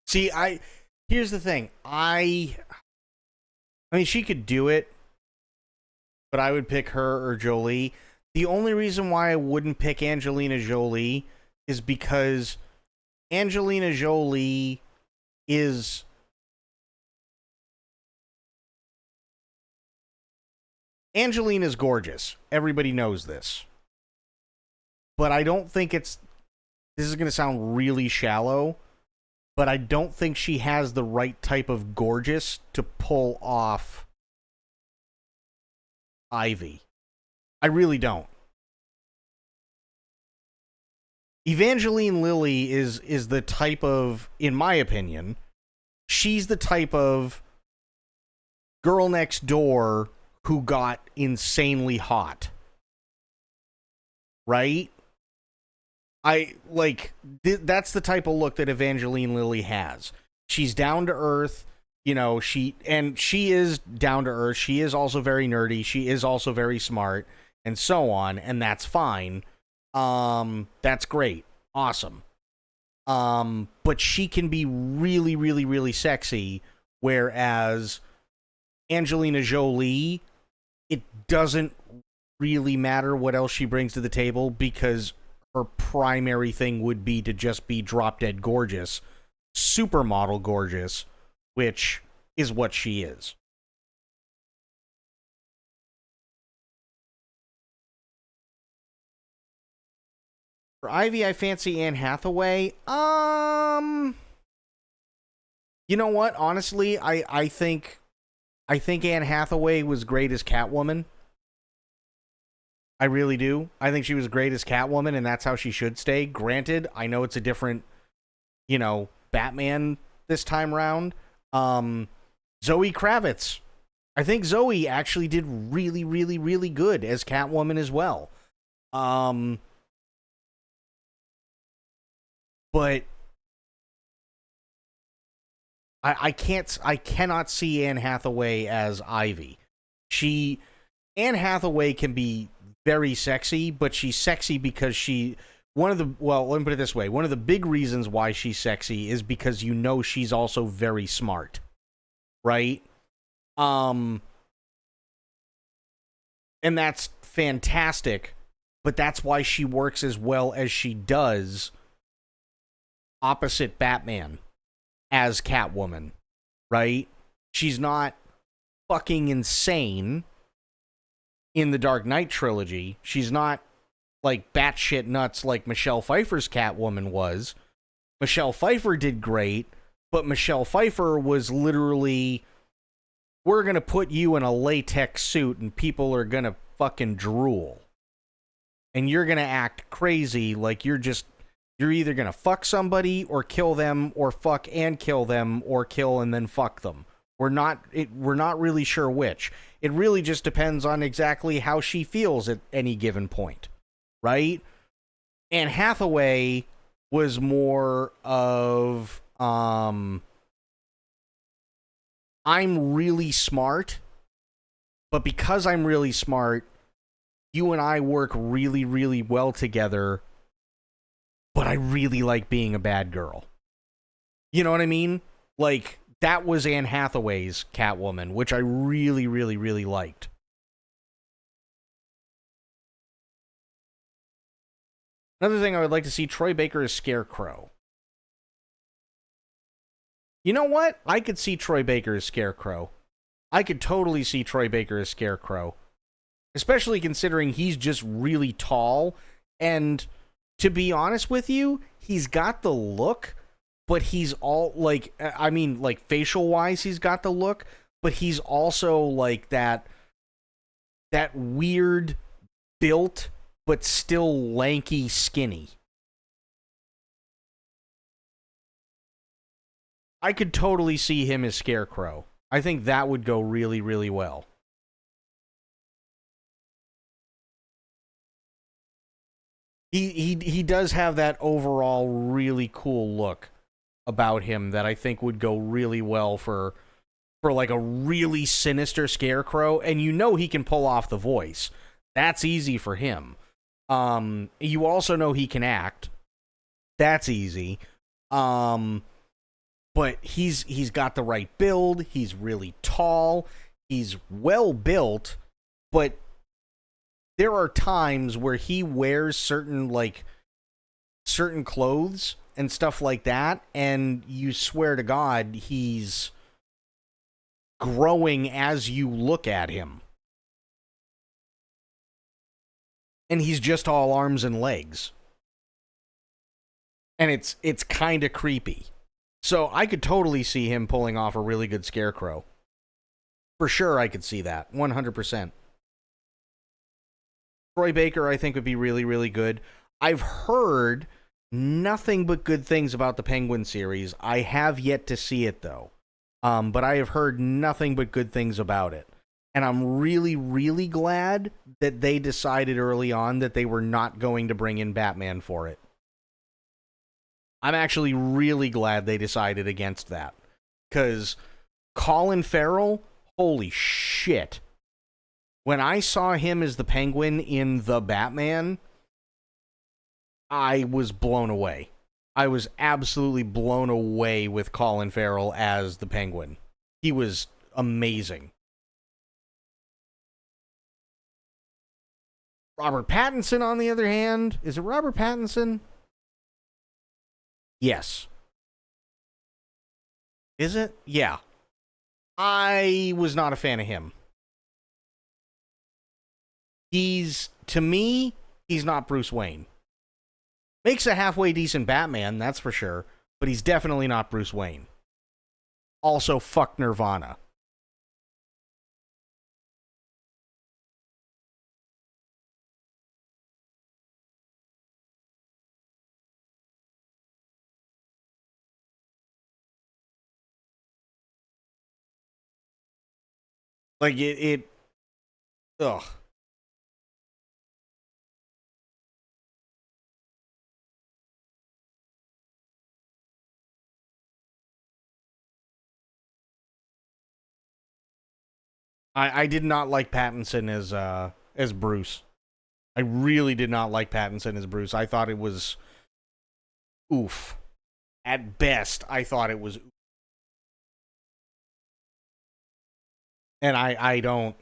See, here's the thing. I mean, she could do it, but I would pick her or Jolie. The only reason why I wouldn't pick Angelina Jolie is because Angelina Jolie is Angelina's gorgeous. Everybody knows this. But I don't think this is going to sound really shallow, but I don't think she has the right type of gorgeous to pull off Ivy. I really don't. Evangeline Lilly is the type of, in my opinion, she's the type of girl next door who got insanely hot. Right? That's the type of look that Evangeline Lilly has. She's down to earth, you know, she is down to earth. She is also very nerdy. She is also very smart and so on, and that's fine. That's great. Awesome. But she can be really, really, really sexy, whereas Angelina Jolie, it doesn't really matter what else she brings to the table because her primary thing would be to just be drop dead gorgeous, supermodel gorgeous, which is what she is. For Ivy, I fancy Anne Hathaway. You know what? Honestly, I think Anne Hathaway was great as Catwoman. I really do. I think she was great as Catwoman, and that's how she should stay. Granted, I know it's a different, Batman this time round. Zoe Kravitz. I think Zoe actually did really, really, really good as Catwoman as well. But I cannot see Anne Hathaway as Ivy. Anne Hathaway can be very sexy, but she's sexy because let me put it this way. One of the big reasons why she's sexy is because she's also very smart. Right? And that's fantastic, but that's why she works as well as she does opposite Batman as Catwoman, right? She's not fucking insane in the Dark Knight trilogy. She's not like batshit nuts like Michelle Pfeiffer's Catwoman was. Michelle Pfeiffer did great, but Michelle Pfeiffer was literally, we're gonna put you in a latex suit and people are gonna fucking drool. And you're gonna act crazy like you're either gonna fuck somebody or kill them or fuck and kill them or kill and then fuck them. We're not really sure which. It really just depends on exactly how she feels at any given point. right? Anne Hathaway was more of, I'm really smart, but because I'm really smart, you and I work really, really well together, but I really like being a bad girl. You know what I mean? Like, that was Anne Hathaway's Catwoman, which I really, really, really liked. Another thing I would like to see, Troy Baker as Scarecrow. You know what? I could see Troy Baker as Scarecrow. I could totally see Troy Baker as Scarecrow. Especially considering he's just really tall. And to be honest with you, he's got the look, but he's all like, I mean, like facial wise, he's got the look, but he's also like that weird built, but still lanky skinny. I could totally see him as Scarecrow. I think that would go really, really well. He does have that overall really cool look about him that I think would go really well for like a really sinister Scarecrow, and you know he can pull off the voice. That's easy for him. You also know he can act. That's easy. But he's got the right build. He's really tall. He's well built, but there are times where he wears certain clothes and stuff like that, and you swear to God he's growing as you look at him. And he's just all arms and legs. And it's kind of creepy. So I could totally see him pulling off a really good Scarecrow. For sure I could see that. 100%. Troy Baker, I think, would be really, really good. I've heard nothing but good things about the Penguin series. I have yet to see it, though. But I have heard nothing but good things about it. And I'm really, really glad that they decided early on that they were not going to bring in Batman for it. I'm actually really glad they decided against that. Because Colin Farrell, holy shit. When I saw him as the Penguin in The Batman, I was blown away. I was absolutely blown away with Colin Farrell as the Penguin. He was amazing. Robert Pattinson, on the other hand, is it Robert Pattinson? Yes. Is it? Yeah. I was not a fan of him. To me, he's not Bruce Wayne. Makes a halfway decent Batman, that's for sure, but he's definitely not Bruce Wayne. Also, fuck Nirvana. Like, ugh. I did not like Pattinson as Bruce. I really did not like Pattinson as Bruce. I thought it was oof. At best, I thought it was oof. And I don't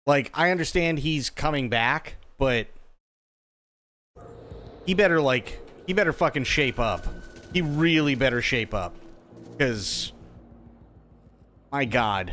like, I understand he's coming back, but he better fucking shape up. He really better shape up. 'Cause my God.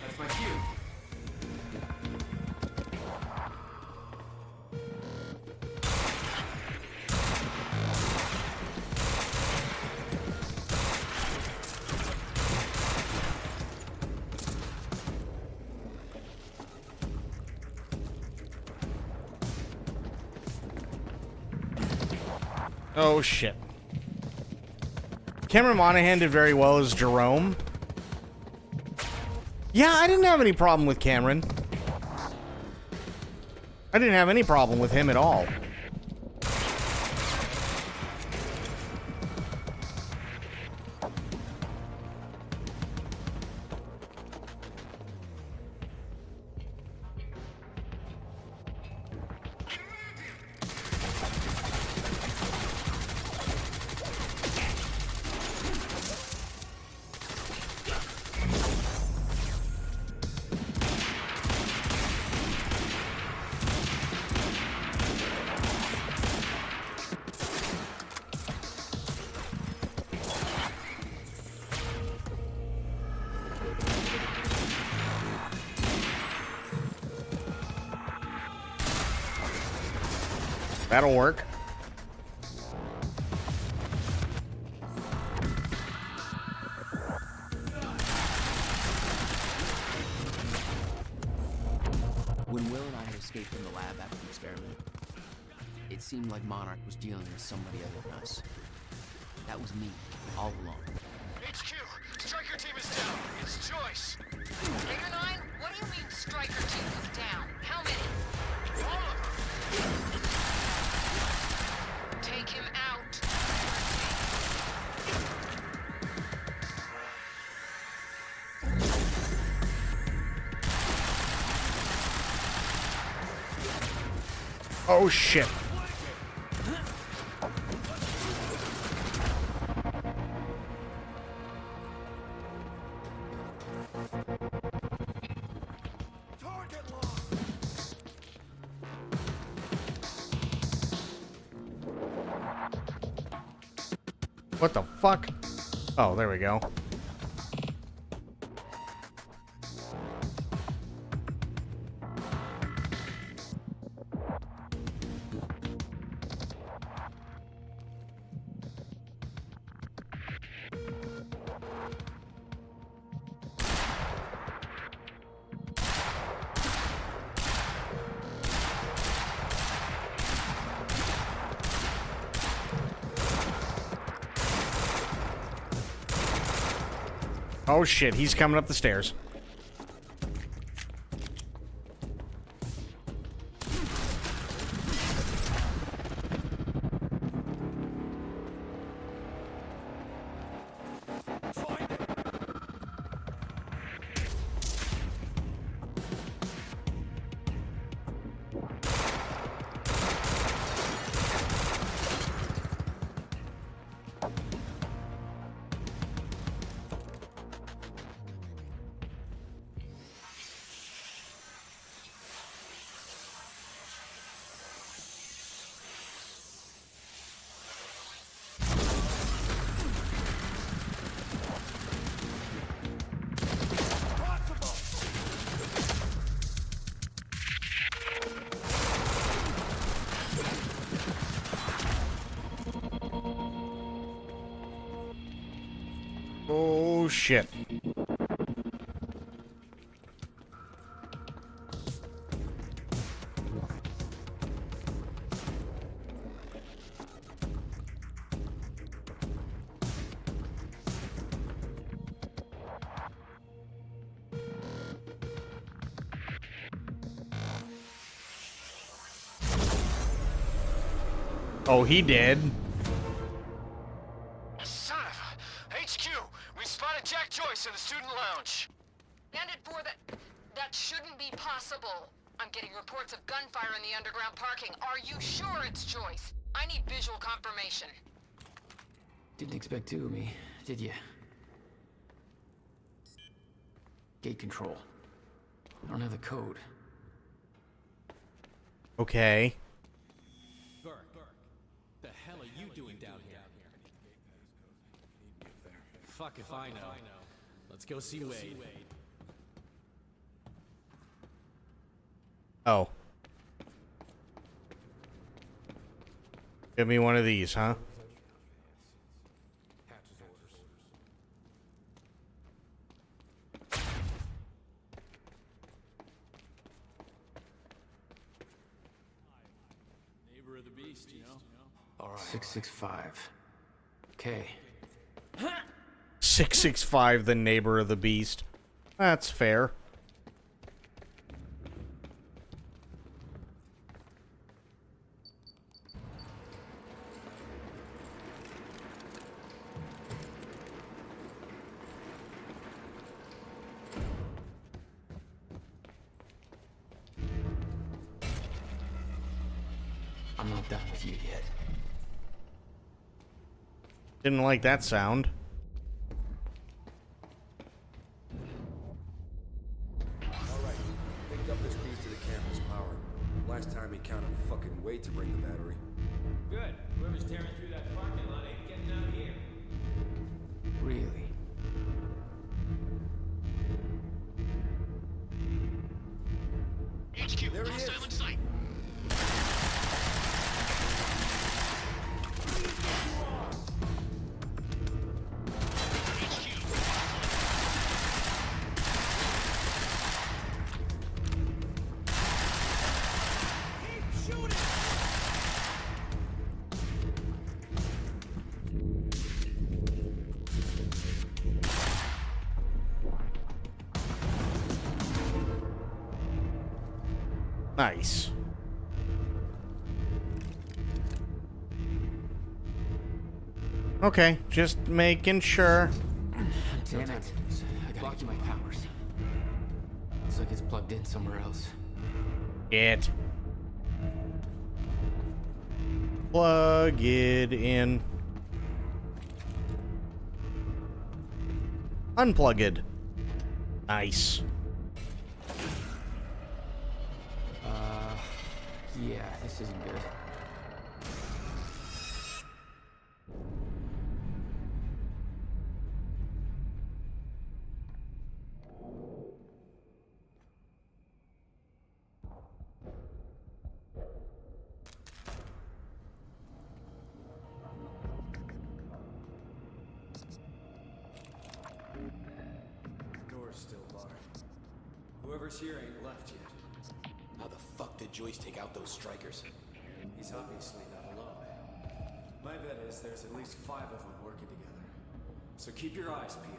That's my cue. Oh, shit. Cameron Monaghan did very well as Jerome. Yeah, I didn't have any problem with Cameron. I didn't have any problem with him at all. That'll work. When Will and I had escaped from the lab after the experiment, it seemed like Monarch was dealing with somebody other than us. That was me, all along. HQ, Striker team is down. It's Joyce. Leader 9, what do you mean Striker team was down? How many? All of them. Take him out. Oh, shit. What the fuck? Oh, there we go. Oh shit, he's coming up the stairs. Oh shit. Oh, he did. Son of a... HQ, we spotted Jack Joyce in the student lounge. Bandit 4, that shouldn't be possible. I'm getting reports of gunfire in the underground parking. Are you sure it's Joyce? I need visual confirmation. Didn't expect two of me, did you? Gate control. I don't have the code. Okay. hell are you doing down here? Fuck if I know. Let's go see Wade. Oh. Give me one of these, huh? Neighbor of the beast, you know? All right. 665. Okay. 665, the neighbor of the beast. That's fair. I'm not done with you yet. Didn't like that sound. Alright, picked up this piece to the campus power. Last time he counted fucking weight to bring the battery. Good. Whoever's tearing through that parking lot ain't getting out here. Really? HQ, There he is. hostile in sight. Nice. Okay, just making sure. Damn it. I gotta get my powers. Looks like it's plugged in somewhere else. It. Plug it in. Unplug it. Nice. Yeah, this isn't good. Door's still barred. Whoever's here ain't left yet. How the fuck did Joyce take out those strikers? He's obviously not alone. My bet is there's at least 5 of them working together. So keep your eyes peeled.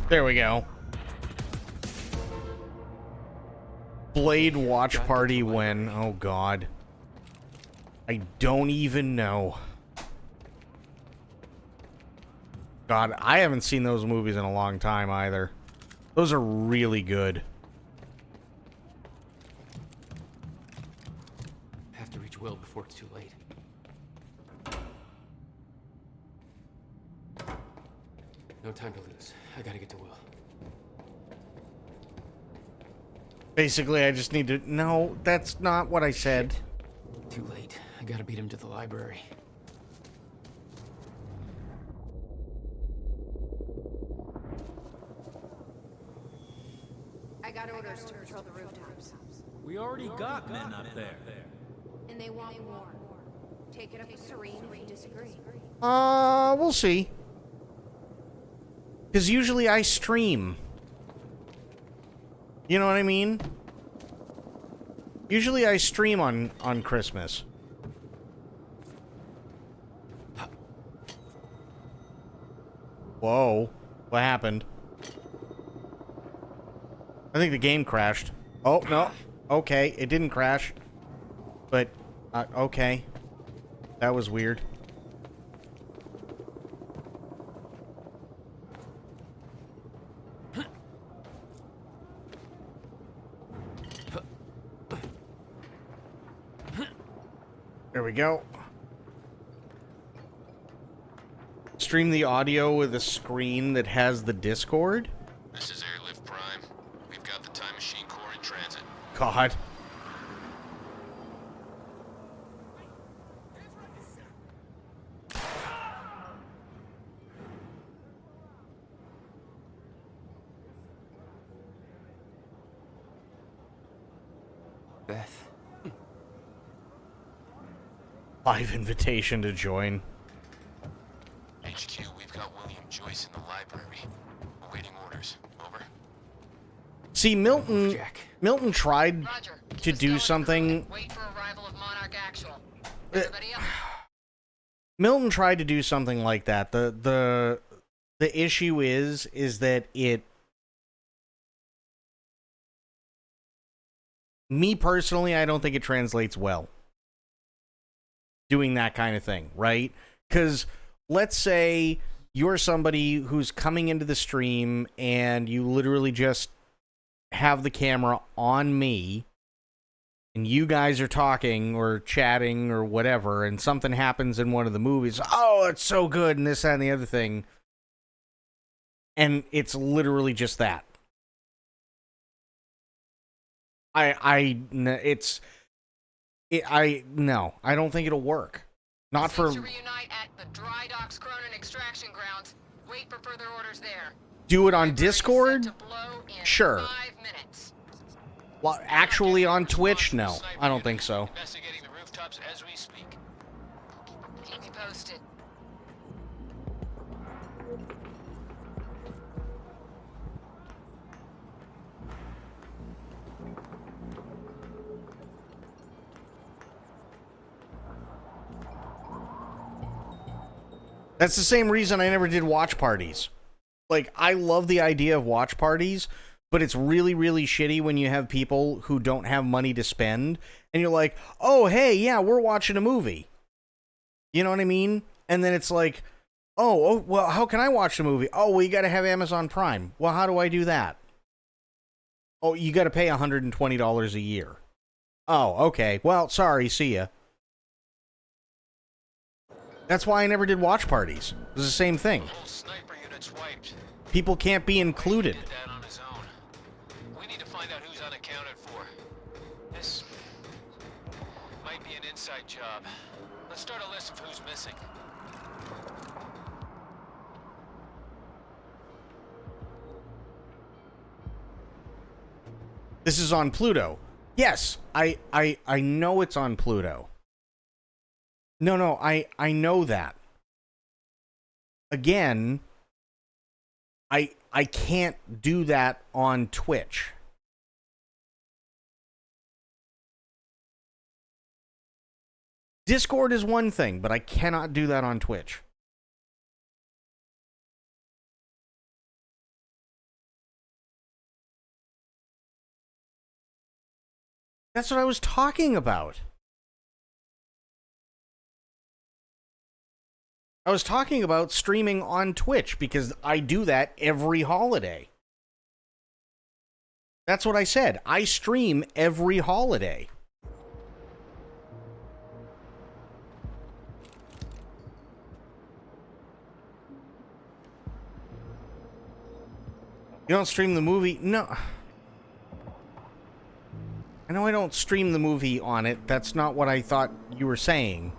There we go. Blade watch party when? Oh god. I don't even know. God, I haven't seen those movies in a long time either. Those are really good. Have to reach Will before it's too late. No time to lose. I gotta get to Will. Basically, I just need to... No, that's not what I said. Shit. Too late. I gotta beat him to the library. I got orders to patrol the rooftops. We already got men up there. And they want more. Take it up with Serene if you disagree. We'll see. Because usually I stream. You know what I mean? Usually I stream on Christmas. Whoa. What happened? I think the game crashed. Oh, no. Okay, it didn't crash. But, okay. That was weird. There we go. Stream the audio with a screen that has the Discord? This is Airlift Prime. We've got the Time Machine Core in transit. God. Beth. Live invitation to join. HQ, we've got William Joyce in the library. Awaiting orders. Over. See, Milton tried to do something. Wait for arrival of Monarch Actual. Everybody else? Milton tried to do something like that. The issue is that it. Me personally, I don't think it translates well. Doing that kind of thing, right? Because let's say you're somebody who's coming into the stream and you literally just have the camera on me and you guys are talking or chatting or whatever, and something happens in one of the movies. Oh, it's so good, and this, that, and the other thing. And it's literally just that. No, I don't think it'll work. Not for. To reunite at the Dry Docks Cronin extraction grounds. Wait for further orders there. Do it on Discord? Sure. Well, actually on Twitch? No, I don't think so. Investigating the rooftops as we speak. Keep me posted. That's the same reason I never did watch parties. Like, I love the idea of watch parties, but it's really, really shitty when you have people who don't have money to spend, and you're like, oh, hey, yeah, we're watching a movie. You know what I mean? And then it's like, oh, well, how can I watch the movie? Oh, well, you got to have Amazon Prime. Well, how do I do that? Oh, you got to pay $120 a year. Oh, okay. Well, sorry, see ya. That's why I never did watch parties. It was the same thing. People can't be included. We need to find out who's unaccounted for. This might be an inside job. Let's start a list of who's missing. This is on Pluto. Yes, I know it's on Pluto. No, I know that. Again, I can't do that on Twitch. Discord is one thing, but I cannot do that on Twitch. That's what I was talking about. I was talking about streaming on Twitch because I do that every holiday. That's what I said. I stream every holiday. You don't stream the movie? No. I know I don't stream the movie on it. That's not what I thought you were saying.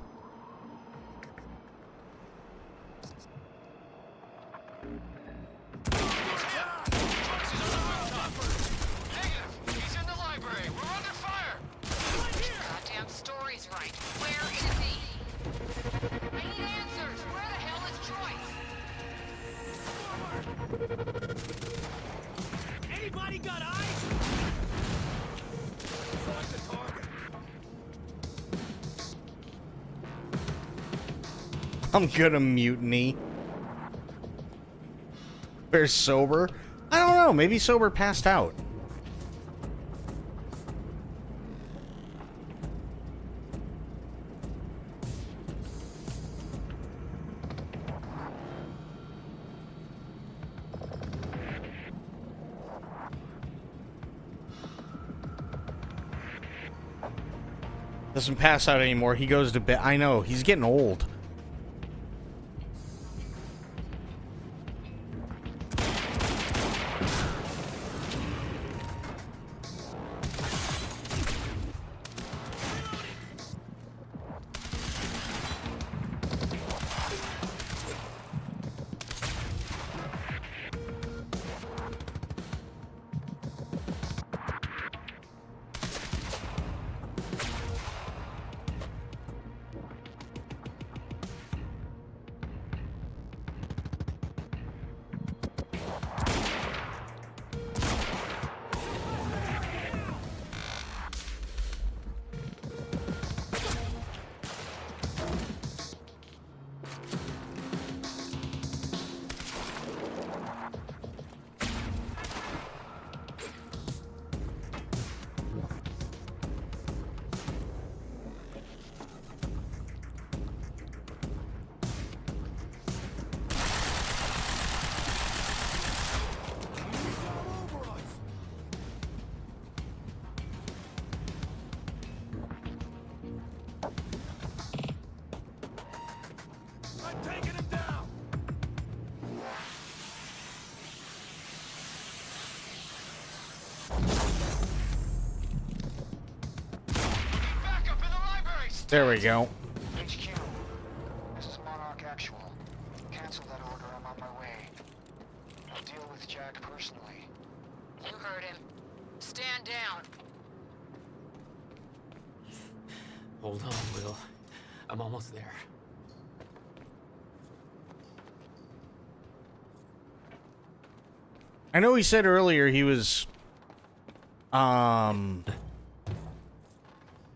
I'm gonna mutiny. Where's Sober? I don't know. Maybe Sober passed out. Doesn't pass out anymore. He goes to bed. I know. He's getting old. There we go. HQ, this is Monarch Actual. Cancel that order, I'm on my way. I'll deal with Jack personally. You heard him. Stand down. Hold on, Will. I'm almost there. I know he said earlier he was,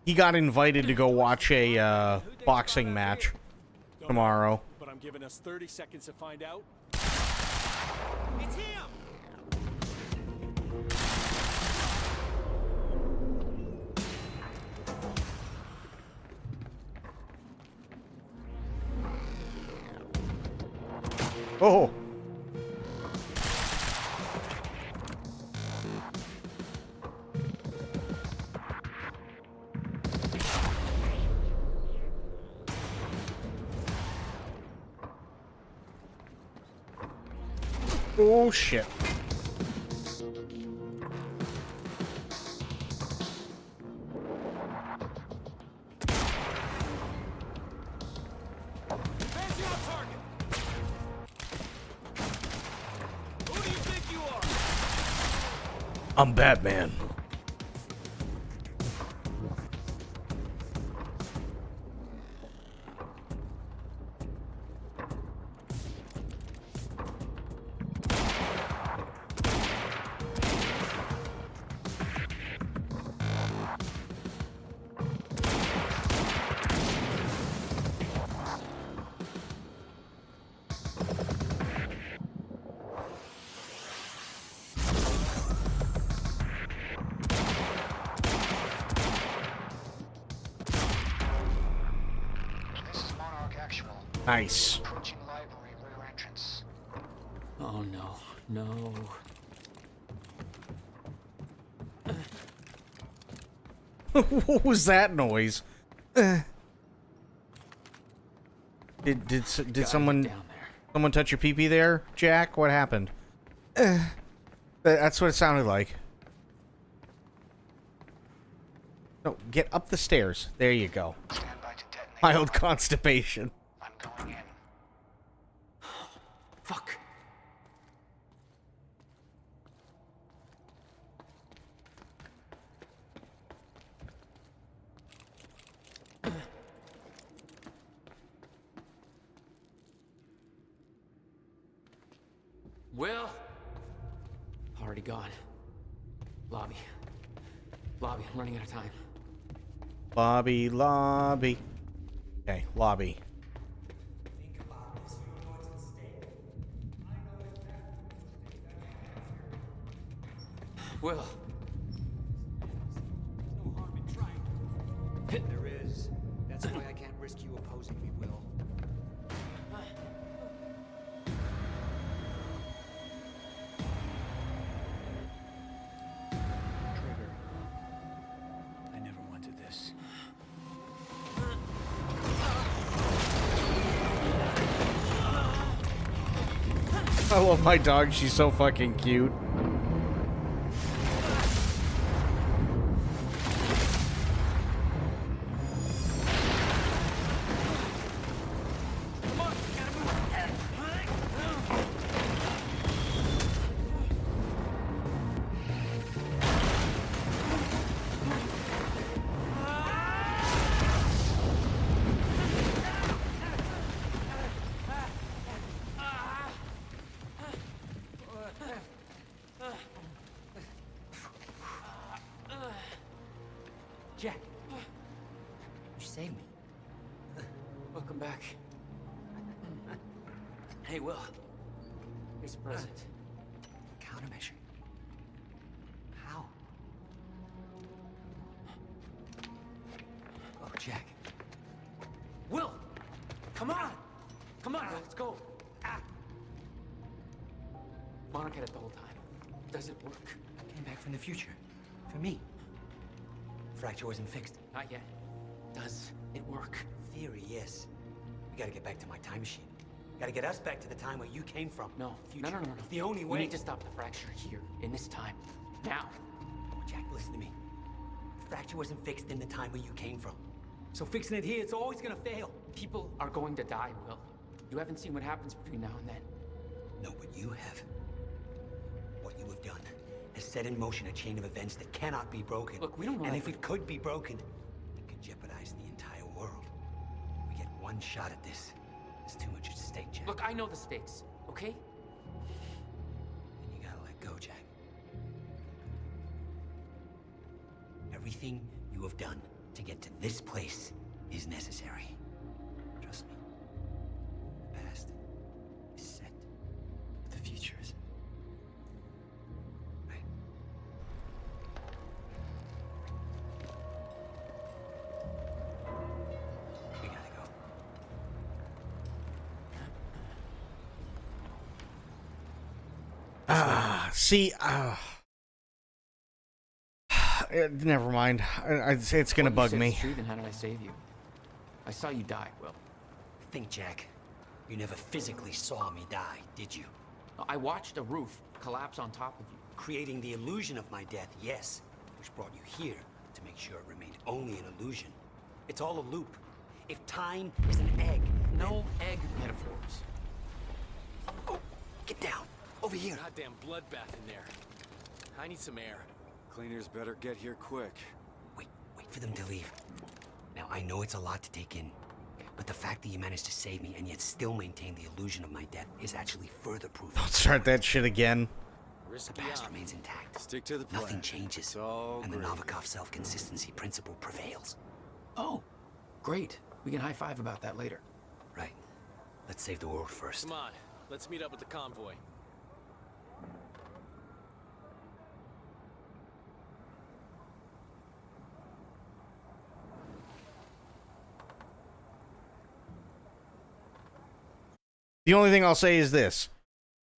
he got invited to go watch a, boxing match tomorrow. But I'm giving us 30 seconds to find out. It's him! Oh! Oh shit. I'm Batman. Nice. Approaching library rear entrance. Oh no, no. What was that noise? Did someone touch your pee-pee there, Jack? What happened? That's what it sounded like. No, get up the stairs. There you go. Mild constipation. Fuck. Will? Already gone. Lobby. Lobby, I'm running out of time. Lobby. Okay, lobby. Will. No harm in trying. There is. That's why I can't risk you opposing me, Will. Trigger. I never wanted this. I love my dog. She's so fucking cute. Jack, you saved me. Welcome back. Hey, Will. Here's a present. Countermeasure. How? Oh, Jack. Will! Come on! Come on, let's go. Monarch had it the whole time. Does it work? Came back from the future. For me. Fracture wasn't fixed. Not yet. Does it work? Theory, yes. We gotta get back to my time machine. Gotta get us back to the time where you came from. No. Future. No. It's the only We way. need to stop the fracture here, in this time. Now. Oh, Jack, listen to me. Fracture wasn't fixed in the time where you came from. So fixing it here, it's always gonna fail. People are going to die, Will. You haven't seen what happens between now and then. No, but you have. What you have done has set in motion a chain of events that cannot be broken. Look, we don't know And that if it could be broken, it could jeopardize the entire world. We get one shot at this. There's too much at stake, Jack. Look, I know the stakes, okay? And you gotta let go, Jack. Everything you have done to get to this place is necessary. Trust me. The past is set. But the future isn't. Right? We gotta go. See, never mind. It's gonna bug me. It's true, then how did I save you? I saw you die, Will. Think, Jack. You never physically saw me die, did you? I watched a roof collapse on top of you. Creating the illusion of my death, yes. Which brought you here to make sure it remained only an illusion. It's all a loop. If time is an egg, No egg metaphors. Oh, get down. Over here. Goddamn bloodbath in there. I need some air. Cleaners better get here quick. Wait for them to leave. Now, I know it's a lot to take in, but the fact that you managed to save me and yet still maintain the illusion of my death is actually further proof. Don't start that shit again. The past remains intact. Stick to the plan. Nothing changes. It's all and great. the Novikov self-consistency principle prevails. Oh, great. We can high-five about that later. Right. Let's save the world first. Come on, let's meet up with the convoy. The only thing I'll say is this.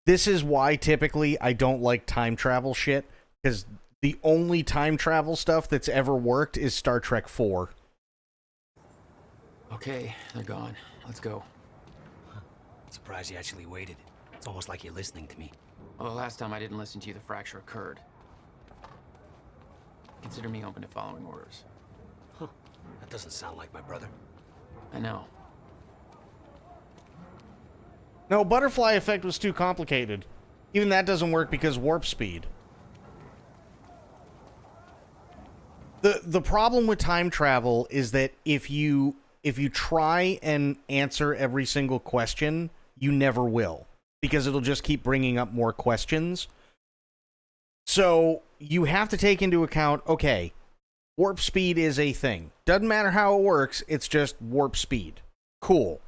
This is why typically I don't like time travel shit, because the only time travel stuff that's ever worked is Star Trek 4. Okay, they're gone. Let's go. Surprised you actually waited. It's almost like you're listening to me. Well, the last time I didn't listen to you, the fracture occurred. Consider me open to following orders. That doesn't sound like my brother. I know. No, butterfly effect was too complicated. Even that doesn't work because warp speed. The problem with time travel is that if you try and answer every single question, you never will, because it'll just keep bringing up more questions. So you have to take into account, okay, warp speed is a thing. Doesn't matter how it works, it's just warp speed. Cool.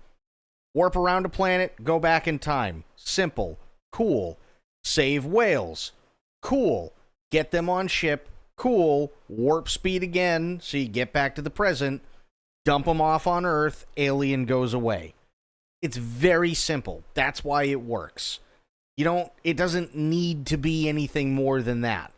Warp around a planet, go back in time. Simple. Cool. Save whales. Cool. get them on ship, cool, warp speed again, so you get back to the present, dump them off on Earth, alien goes away. It's very simple. That's why it works. It doesn't need to be anything more than that.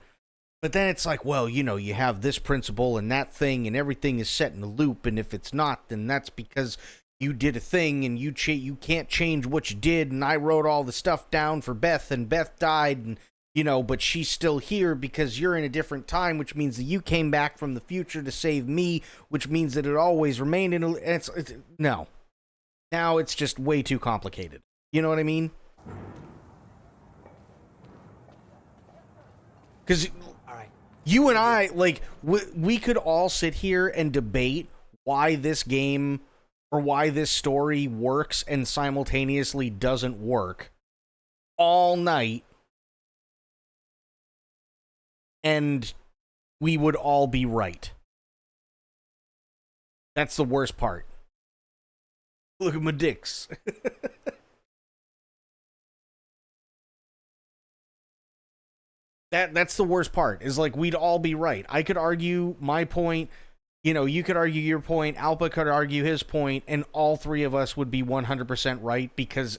But then it's like, well, you have this principle and that thing, and everything is set in a loop, and if it's not, then that's because you did a thing, and you can't change what you did, and I wrote all the stuff down for Beth, and Beth died, and, but she's still here because you're in a different time, which means that you came back from the future to save me, which means that it always remained in a... No. Now it's just way too complicated. You know what I mean? Because you and I, we could all sit here and debate why this game or why this story works and simultaneously doesn't work all night, and we would all be right. That's the worst part. Look at my dicks. That's the worst part, is we'd all be right. I could argue my point, you could argue your point, Alpa could argue his point, and all three of us would be 100% right, because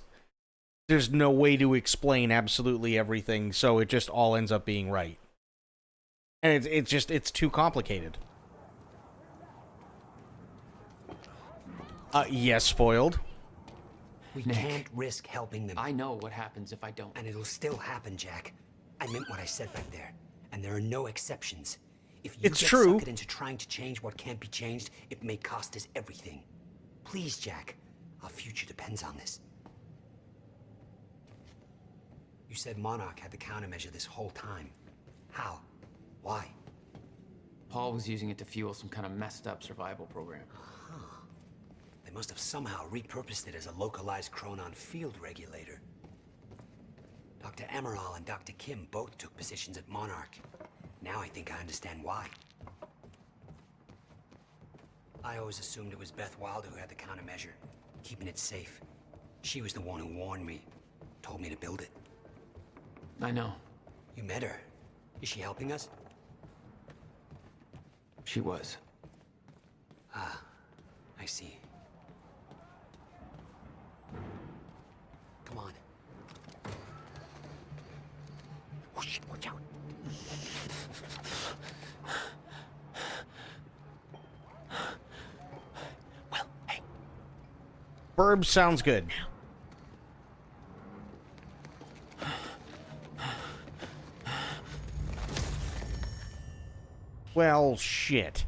there's no way to explain absolutely everything, so it just all ends up being right. And it's too complicated. Yes, spoiled. We can't risk helping them. I know what happens if I don't. And it'll still happen, Jack. I meant what I said back there, and there are no exceptions. If you get suckered into trying to change what can't be changed, it may cost us everything. Please, Jack. Our future depends on this. You said Monarch had the countermeasure this whole time. How? Why? Paul was using it to fuel some kind of messed up survival program. They must have somehow repurposed it as a localized chronon field regulator. Dr. Amaral and Dr. Kim both took positions at Monarch. Now I think I understand why. I always assumed it was Beth Wilder who had the countermeasure, keeping it safe. She was the one who warned me, told me to build it. I know. You met her. Is she helping us? She was. Ah, I see. Come on. Oh shit, watch out. Well, hey. Burb sounds good. Well, shit.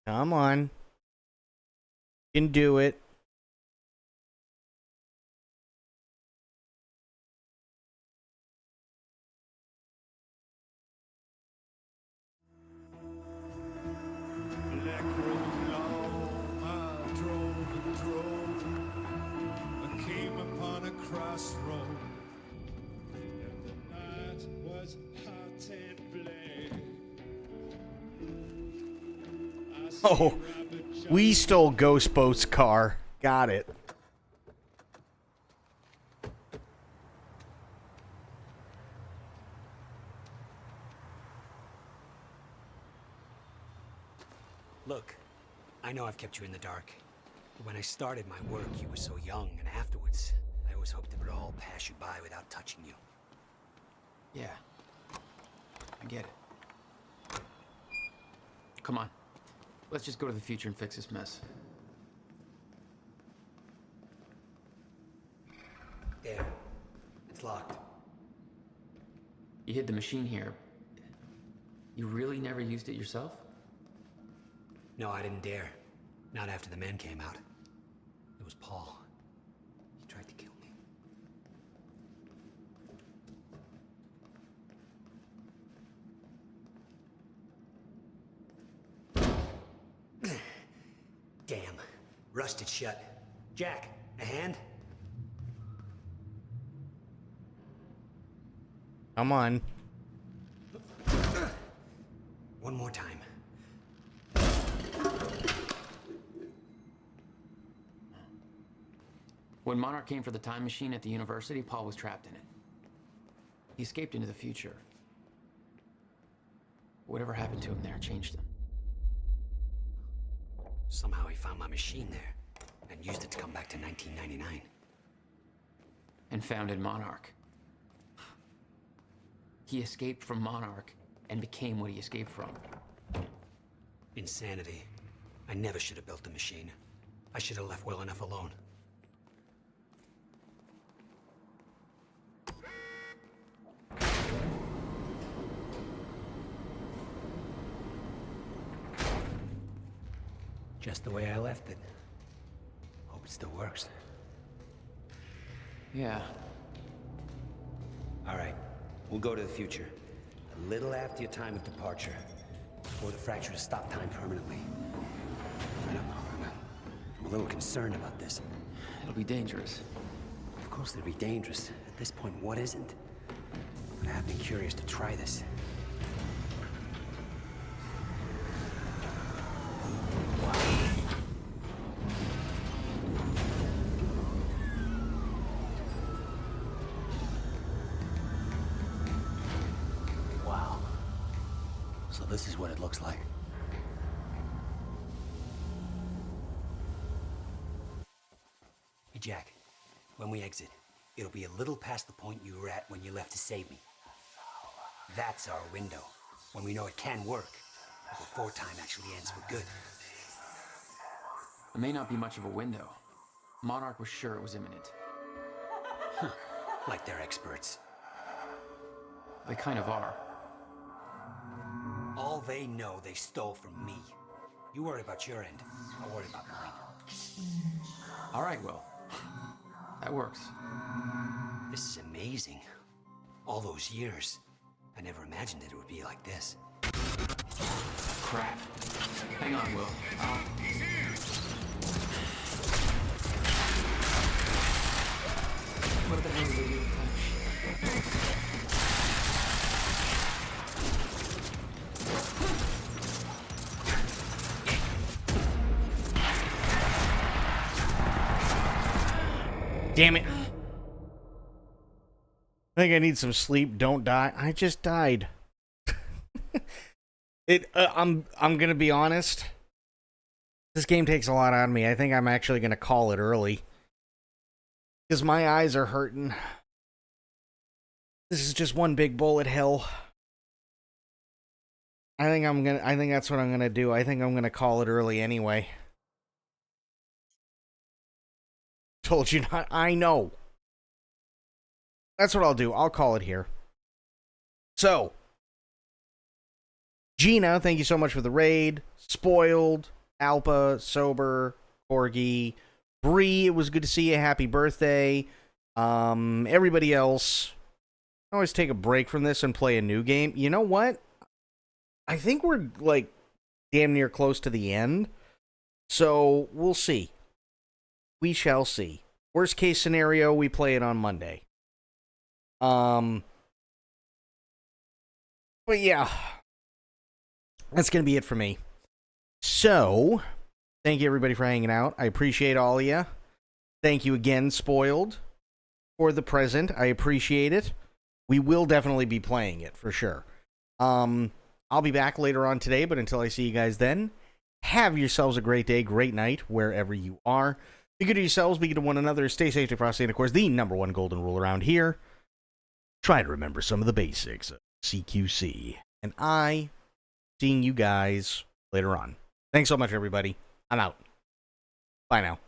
Come on. You can do it. I drove and drove. I came upon a crossroad, and the night was hot and black. Oh, we stole Ghost Boat's car. Got it. Look, I know I've kept you in the dark. But when I started my work, you were so young, and afterwards, I always hoped it would all pass you by without touching you. Yeah. I get it. Come on. Let's just go to the future and fix this mess. There. It's locked. You hid the machine here. You really never used it yourself? No, I didn't dare. Not after the men came out. It was Paul. He tried to kill me. Damn. Rusted shut. Jack, a hand? Come on. One more time. When Monarch came for the time machine at the university, Paul was trapped in it. He escaped into the future. Whatever happened to him there changed him. Somehow he found my machine there and used it to come back to 1999. And founded Monarch. He escaped from Monarch and became what he escaped from. Insanity. I never should have built the machine. I should have left well enough alone. Just the way I left it. Hope it still works. Yeah. All right. We'll go to the future. A little after your time of departure. Before the fracture to stop time permanently. I don't know. I'm a little concerned about this. It'll be dangerous. Of course it'll be dangerous. At this point, what isn't? But I have been curious to try this. Wow. So this is what it looks like. Hey, Jack. When we exit, it'll be a little past the point you were at when you left to save me. That's our window, when we know it can work, before time actually ends for good. It may not be much of a window. Monarch was sure it was imminent. Like they're experts. They kind of are. All they know they stole from me. You worry about your end, I'll worry about mine. All right, Will. That works. This is amazing. All those years. I never imagined it would be like this. Crap. Hang on, Will. What the hell are they doing? Damn it. I think I need some sleep. Don't die. I just died. I'm gonna be honest. This game takes a lot out of me. I think I'm actually gonna call it early. Because my eyes are hurting. This is just one big bullet hell. I think that's what I'm gonna do. I think I'm gonna call it early anyway. Told you not. I know. That's what I'll do. I'll call it here. So, Gina, thank you so much for the raid. Spoiled, Alpa, Sober, Corgi, Bree, it was good to see you. Happy birthday. Everybody else, I always take a break from this and play a new game. You know what? I think we're, like, damn near close to the end. So, we'll see. We shall see. Worst case scenario, we play it on Monday. But yeah. That's going to be it for me. So, thank you everybody for hanging out. I appreciate all of you. Thank you again, Spoiled, for the present. I appreciate it. We will definitely be playing it, for sure. I'll be back later on today, but until I see you guys then, have yourselves a great day, great night, wherever you are. Be good to yourselves, be good to one another, stay safe, stay frosty, and of course, the number one golden rule around here, try to remember some of the basics of CQC. And seeing you guys later on. Thanks so much, everybody. I'm out. Bye now.